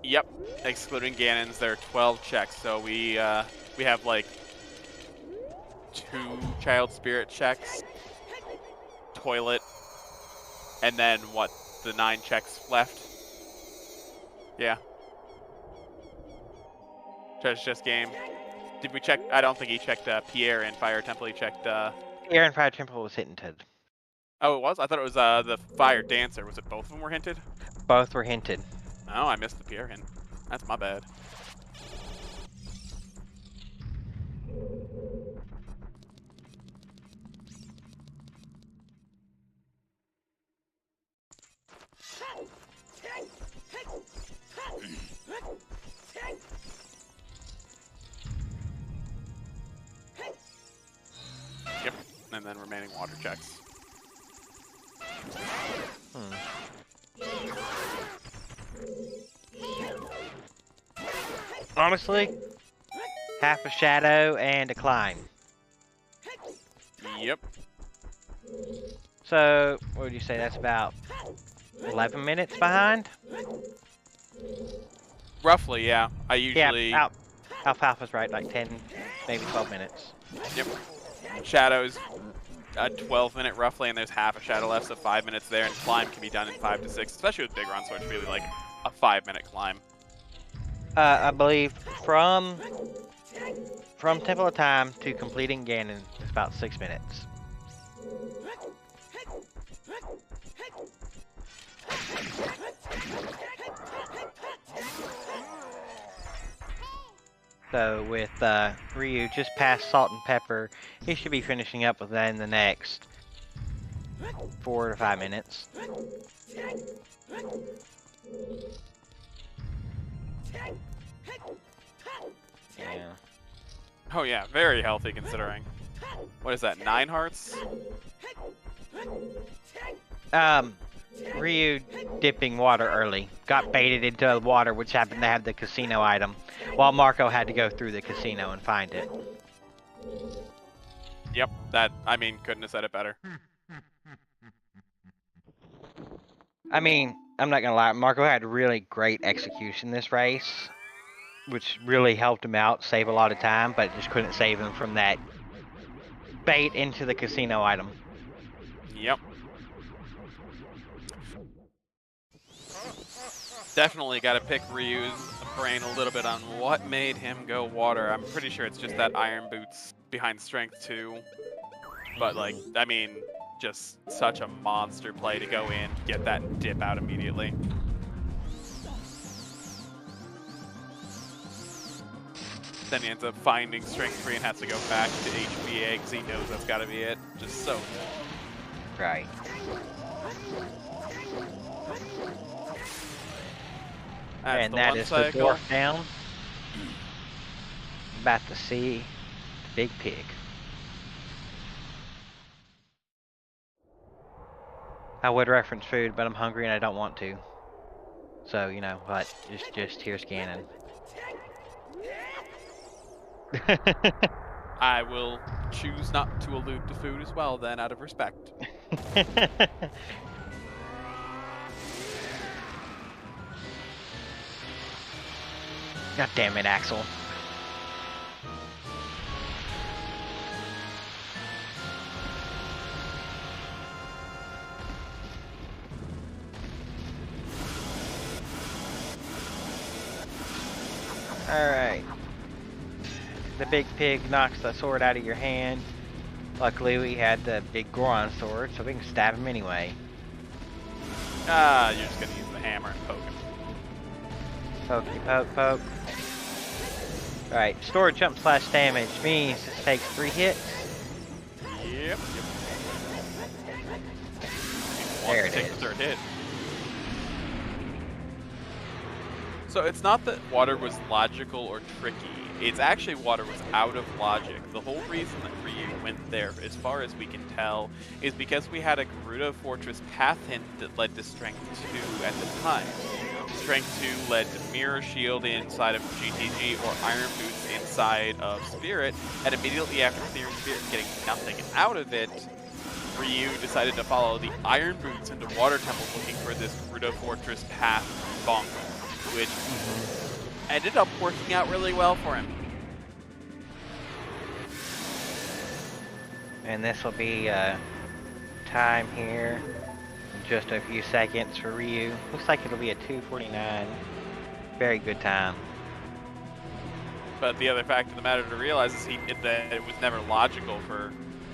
Yep, excluding Ganon's, there are 12 checks, so we have like 2 Child Spirit checks, Toilet, and then what, the 9 checks left? Yeah. Treasure Chest game. Did we check? I don't think he checked Pierre and Fire Temple. He checked. Pierre and Fire Temple was hinted. Oh, it was? I thought it was the Fire Dancer. Was it both of them were hinted? Both were hinted. Oh, I missed the Pierre hint. That's my bad. Yep, and then remaining water checks. Honestly, half a shadow and a climb. Yep. So, what would you say? That's about 11 minutes behind? Roughly, yeah. I usually... Yeah, Alfalfa's right, like 10, maybe 12 minutes. Yep. Shadows, a 12-minute roughly, and there's half a shadow left, so 5 minutes there, and climb can be done in 5 to 6, especially with big runs, so it's really like a 5-minute climb. I believe from Temple of Time to completing Ganon is about 6 minutes. So with Ryu just past Salt and Pepper, he should be finishing up with that in the next 4 to 5 minutes. Yeah. Oh yeah, very healthy considering. What is that, 9 hearts? Ryu dipping water early. Got baited into the water, which happened to have the casino item, while Marco had to go through the casino and find it. Yep, that, I mean, couldn't have said it better. I mean, I'm not gonna lie, Marco had really great execution this race, which really helped him out, save a lot of time, but it just couldn't save him from that bait into the casino item. Yep. Definitely got to pick Ryu's brain a little bit on what made him go water. I'm pretty sure it's just that Iron Boots behind Strength 2. But, like, I mean, just such a monster play to go in, get that and dip out immediately. Then he ends up finding Strength 3 and has to go back to HBA because he knows that's got to be it. Just so. Right. That's And that is the dwarf down. About to see the big pig. I would reference food, but I'm hungry and I don't want to. So, you know what? Just here's Ganon. I will choose not to allude to food as well, then, out of respect. God damn it, Axel. Alright. The big pig knocks the sword out of your hand. Luckily, we had the big Goron sword, so we can stab him anyway. Ah, you're just gonna use the hammer and poke him. Pokey poke poke. Alright, sword jump / damage means this takes 3 hits. Yep. There it Take is. the third hit. So it's not that water was logical or tricky. It's actually water was out of logic. The whole reason that Ryu went there, as far as we can tell, is because we had a Gerudo Fortress path hint that led to Strength 2 at the time. Strength 2 led to Mirror Shield inside of GTG or Iron Boots inside of Spirit, and immediately after Clearing Spirit getting nothing out of it, Ryu decided to follow the Iron Boots into Water Temple looking for this Gerudo Fortress path bonk, which ended up working out really well for him. And this will be time here. Just a few seconds for Ryu. Looks like it'll be a 2:49. Very good time. But the other fact of the matter to realize is that it was never logical for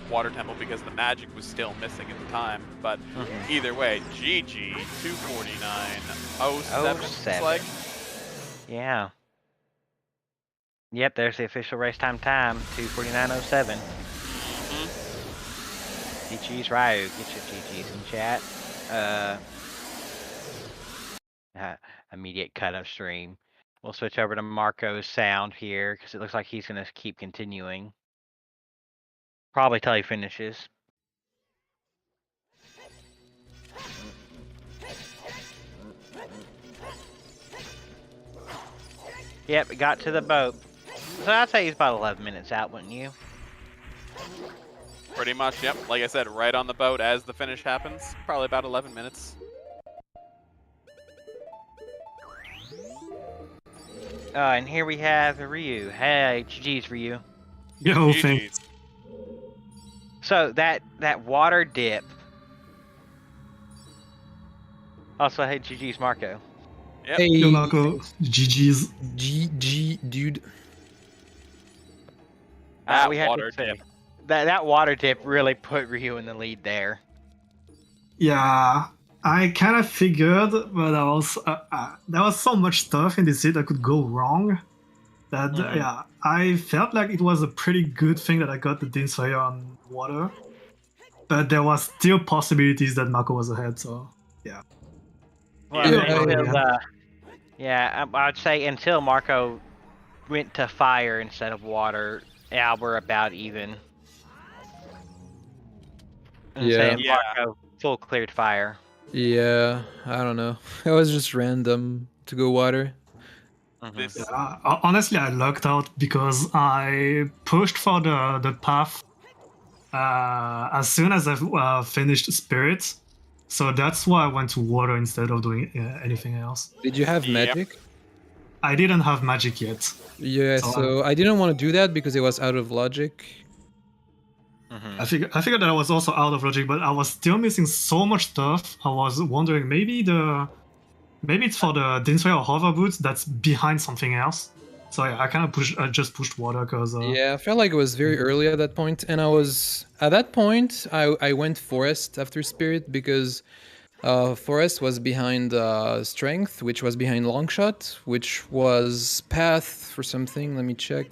Water Temple because the magic was still missing at the time. But either way, GG, 2:49.07 looks like. Yeah. Yep, there's the official race time, 2:49.07. GG's Ryu. Get your GG's in chat. Immediate cut of stream. We'll switch over to Marco's sound here because it looks like he's going to keep continuing. Probably till he finishes. Yep, it got to the boat. So I'd say he's about 11 minutes out, wouldn't you? Pretty much, yep. Like I said, right on the boat as the finish happens. Probably about 11 minutes. And here we have Ryu. Hey, GG's Ryu. Yo, thanks. So that water dip. Also, hey, GG's Marco. Yep. Hey, Yo, Marco. GG's. GG, dude. That We had water to say, dip. That water dip really put Ryu in the lead there. Yeah, I kind of figured, but I was there was so much stuff in this hit that could go wrong. That yeah, I felt like it was a pretty good thing that I got the Din Slayer on water, but there was still possibilities that Marco was ahead. So yeah. Well, Yeah. I'd say until Marco went to fire instead of water, yeah, we're about even. I'm Yeah. saying Yeah. Marco full cleared fire. Yeah, I don't know. It was just random to go water. This, Honestly, I lucked out because I pushed for the path as soon as I finished Spirit. So that's why I went to water instead of doing anything else. Did you have Yep. magic? I didn't have magic yet. Yeah, so I didn't want to do that because it was out of logic. I figured that I was also out of logic, but I was still missing so much stuff. I was wondering maybe it's for the Din Slayer or hover boots that's behind something else. So yeah, I just pushed water because Yeah, I felt like it was very early at that point, and at that point I went forest after spirit because forest was behind strength, which was behind longshot, which was path for something. Let me check.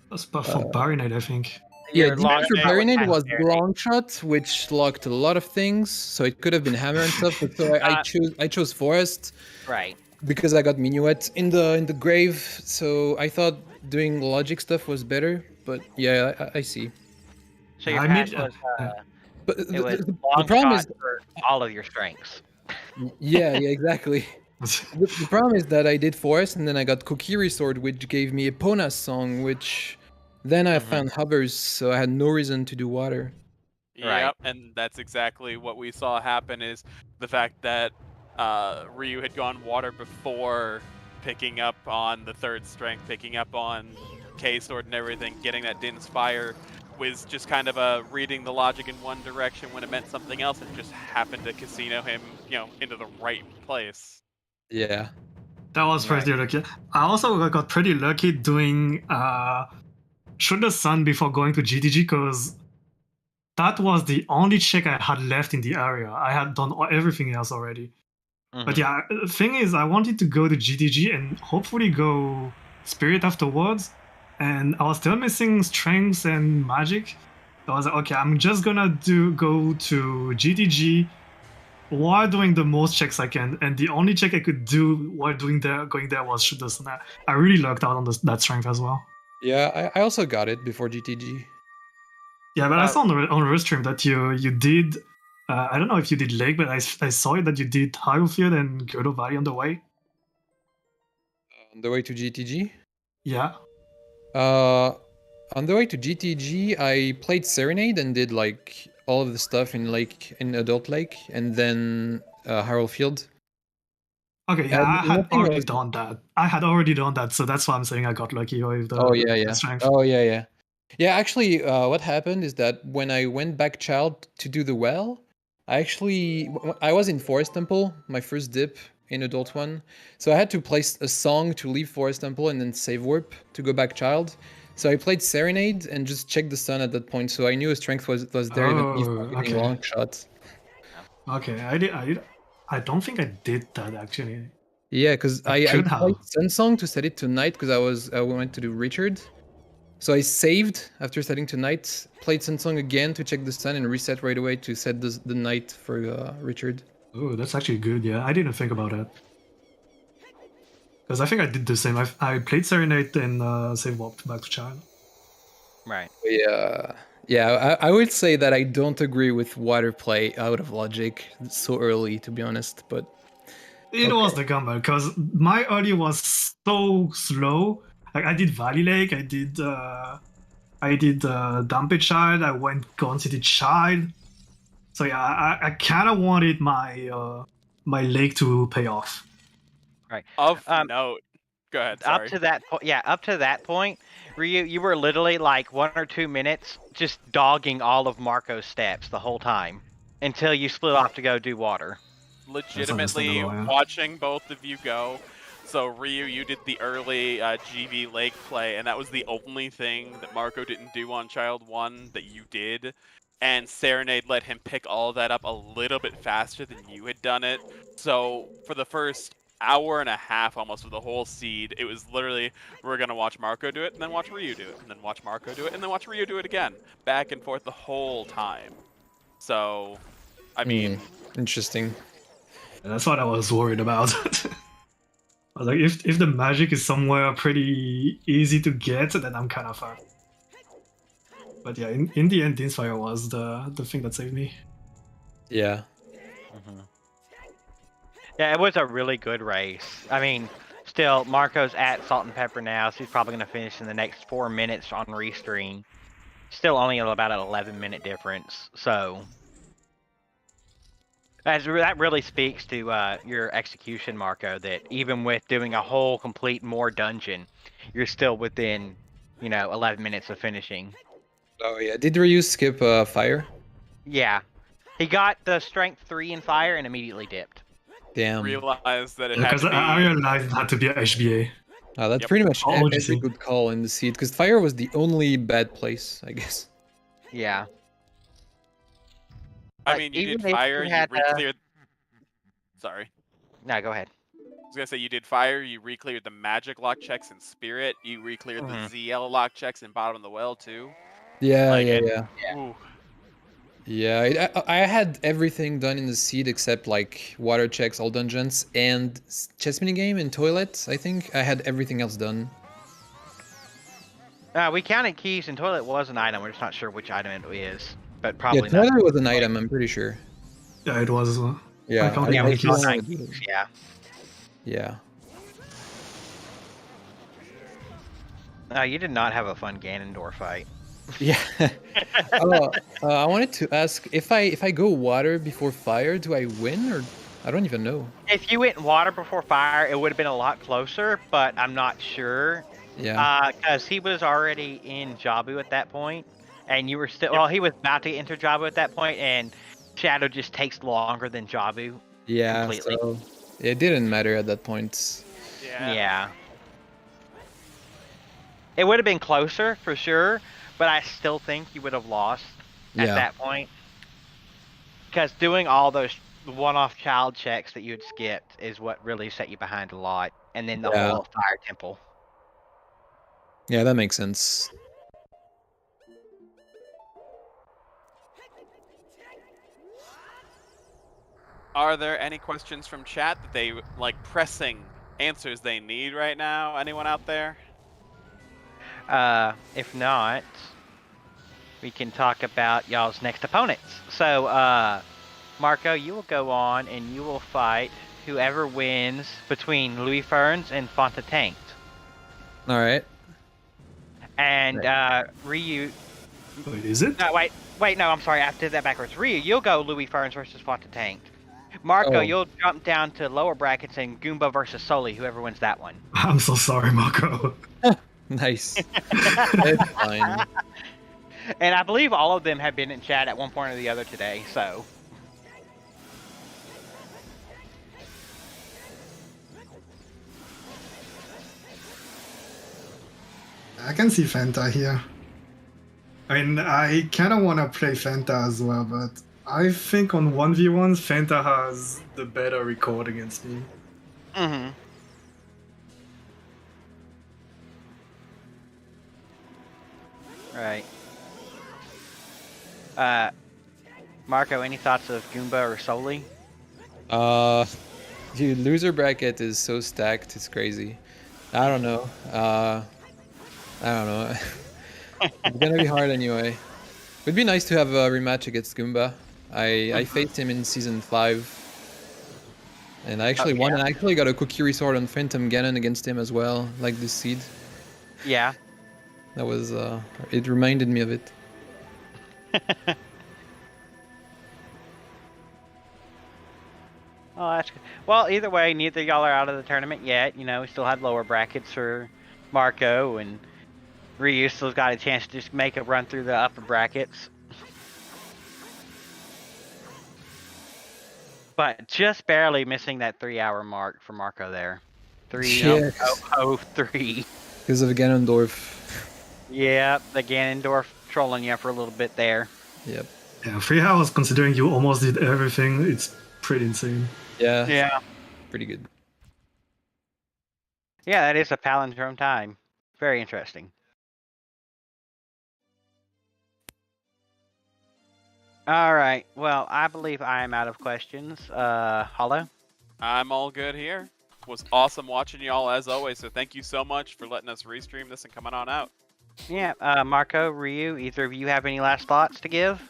that's for Barinade, I think. Yeah, Your the long extra shot was Barinade past was Barinade. long shot, which locked a lot of things, so it could have been hammer and stuff. But so I chose forest Right. because I got minuet in the grave. So I thought doing logic stuff was better, but yeah, I see. So your I pass mean, was But it was the long problem shot is, for all of your strengths. yeah, exactly. The problem is that I did Forest, and then I got Kokiri Sword, which gave me Epona's Song, which then I found Hovers, so I had no reason to do Water. Right. Yep, and that's exactly what we saw happen is the fact that Ryu had gone Water before picking up on the third strength, picking up on K-Sword and everything, getting that Din's Fire was just kind of reading the logic in one direction when it meant something else, and just happened to casino him, into the right place. Yeah. that was pretty lucky. I also got pretty lucky doing Shoot the Sun before going to GTG because that was the only check I had left in the area. I had done everything else already. But yeah, the thing is, I wanted to go to GTG and hopefully go Spirit afterwards. And I was still missing Strengths and Magic. So I was like, okay, I'm just gonna go to GTG while doing the most checks I can. And the only check I could do while going there was Shoot the Sun. I really lucked out on that Strength as well. Yeah, I also got it before GTG. Yeah, but I saw on the Restream that you did. I don't know if you did Lake, but I saw it that you did Highfield and Gerudo Valley on the way. On the way to GTG? Yeah. On the way to GTG, I played Serenade and did like all of the stuff in Adult Lake, and then Harrowfield. Okay, yeah, I had already done that. I had already done that, so that's why I'm saying I got lucky with the strength. Oh yeah. Yeah, actually, what happened is that when I went back child to do the well, I was in Forest Temple, my first dip in Adult 1, so I had to place a song to leave Forest Temple and then save warp to go back child. So I played Serenade and just checked the sun at that point, so I knew a strength was there even before getting long shots. Okay, I don't think I did that actually. Yeah, because I played Sun Song to set it to night because I went to do Richard. So I saved after setting to night, played Sun Song again to check the sun, and reset right away to set the night for Richard. Oh, that's actually good. Yeah, I didn't think about that. Because I think I did the same. I played Serenade and save warped back to child. Right. Yeah. I would say that I don't agree with water play out of logic so early, to be honest. But it was the gamble because my early was so slow. Like I did Valley Lake, I did Dumpy Child, I went Gone City Child. So yeah, I kind of wanted my my lake to pay off. Right. Of note, go ahead. Sorry. Up to that point, Ryu, you were literally like 1 or 2 minutes just dogging all of Marco's steps the whole time until you split off to go do water. Legitimately watching both of you go. So Ryu, you did the early GV Lake play, and that was the only thing that Marco didn't do on Child 1 that you did. And Serenade let him pick all of that up a little bit faster than you had done it. So for the first hour and a half almost of the whole seed, it was literally, we're going to watch Marco do it, and then watch Ryu do it, and then watch Marco do it, and then watch Ryu do it again. Back and forth the whole time. So, I mean... Interesting. And that's what I was worried about. I was like, if the magic is somewhere pretty easy to get, then I'm kind of fine. But yeah, in the end, Din's Fire was the thing that saved me. Yeah. Yeah, it was a really good race. I mean, still, Marco's at Salt and Pepper now, so he's probably going to finish in the next 4 minutes on Restream. Still only about an 11-minute difference, so... That really speaks to your execution, Marco, that even with doing a whole complete more dungeon, you're still within, 11 minutes of finishing. Oh yeah, did Ryu skip fire? Yeah. He got the strength 3 in fire and immediately dipped. Damn. Realized that it had to be... Because I realized it had to be a HBA. That's pretty much every good call in the seed, because fire was the only bad place, I guess. Yeah. I mean, you did fire, you re-cleared... Sorry. No, go ahead. I was gonna say, you did fire, you re-cleared the magic lock checks in Spirit, you re-cleared the ZL lock checks in Bottom of the Well, too. Yeah. Yeah, I had everything done in the seed except, like, water checks, all dungeons, and chess minigame and toilet, I think. I had everything else done. We counted keys, and toilet was an item. We're just not sure which item it is, but Yeah, probably not. toilet was an item. I'm pretty sure. Yeah, it was. Yeah, I counted Yeah, nine we keys. saw 9 keys. Yeah. Yeah. You did not have a fun Ganondorf fight. Yeah. I wanted to ask if I go water before fire, do I win or I don't even know. If you went water before fire, it would have been a lot closer, but I'm not sure. Yeah. Because he was already in Jabu at that point, and you were still. Well, he was about to enter Jabu at that point, and Shadow just takes longer than Jabu. Yeah. Completely. So it didn't matter at that point. Yeah. It would have been closer for sure, but I still think you would have lost at that point. Because doing all those one-off child checks that you had skipped is what really set you behind a lot, and then the whole fire temple. Yeah, that makes sense. Are there any questions from chat that they like pressing answers they need right now? Anyone out there? If not, we can talk about y'all's next opponents. So, Marco, you will go on and you will fight whoever wins between Louis Ferns and Fonta Tanked. All right. And Ryu. Wait, is it? No, wait, no, I'm sorry. I did that backwards. Ryu, you'll go Louis Ferns versus Fonta Tanked. Marco, you'll jump down to lower brackets and Goomba versus Soli, whoever wins that one. I'm so sorry, Marco. Nice. That's fine. And I believe all of them have been in chat at one point or the other today, so. I can see Fanta here. I mean, I kind of want to play Fanta as well, but I think on 1v1s, Fanta has the better record against me. Mm-hmm. Right. Marco, any thoughts of Goomba or Soli? Dude, loser bracket is so stacked, it's crazy. I don't know. It's gonna be hard anyway. It'd be nice to have a rematch against Goomba. I faced him in season 5. And I actually won, and I actually got a Kokiri sword on Phantom Ganon against him as well, like this seed. Yeah. That was, it reminded me of it. Oh, that's good. Well, either way, neither y'all are out of the tournament yet. You know, we still have lower brackets for Marco, and Ryu still's got a chance to just make a run through the upper brackets. But just barely missing that 3-hour mark for Marco there. 3:03. Because of Ganondorf. Yeah, the Ganondorf trolling you for a little bit there. Yep. Yeah, 3 hours considering you almost did everything, it's pretty insane. Yeah. Yeah. Pretty good. Yeah, that is a palindrome time. Very interesting. All right. Well, I believe I am out of questions. Hollow? I'm all good here. Was awesome watching y'all as always, so thank you so much for letting us restream this and coming on out. Yeah, Marco, Ryu, either of you have any last thoughts to give?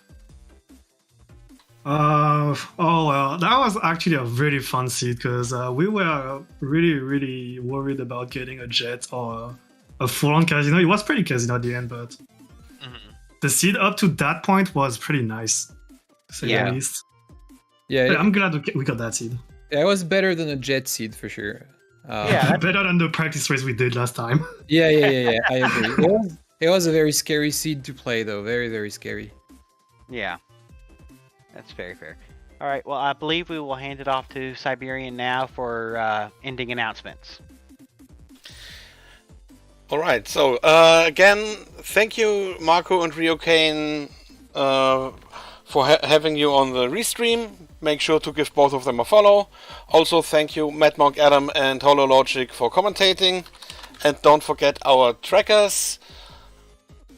Oh well, that was actually a really fun seed because we were really worried about getting a jet or a full-on casino. It was pretty casino at the end, but the seed up to that point was pretty nice, to say the least. Yeah, I'm glad we got that seed. Yeah, it was better than a jet seed for sure. Better than the practice race we did last time. Yeah. I agree. It was a very scary seed to play, though. Very, very scary. Yeah. That's very fair. All right, well, I believe we will hand it off to Siberian now for ending announcements. All right, so again, thank you, Marco and RyuuKane, for having you on the restream. Make sure to give both of them a follow. Also, thank you, Madmonk Adam and HoloLogic for commentating. And don't forget our trackers,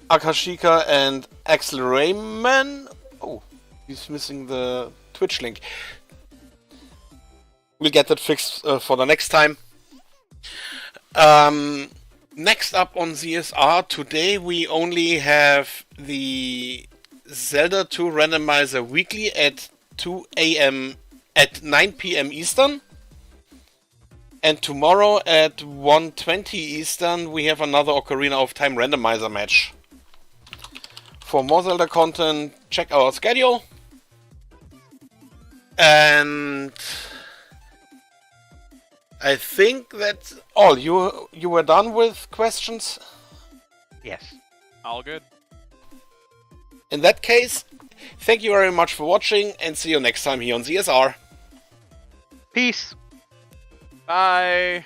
Akashika and Axel Rayman. Oh, he's missing the Twitch link. We'll get that fixed for the next time. next up on ZSR, today we only have the Zelda 2 Randomizer weekly at 2 a.m. at 9 p.m. Eastern. And tomorrow at 1:20 Eastern we have another Ocarina of Time Randomizer match. For more Zelda content, check our schedule. And I think that's all. You were done with questions? Yes. All good. In that case, thank you very much for watching and see you next time here on ZSR. Peace. Bye.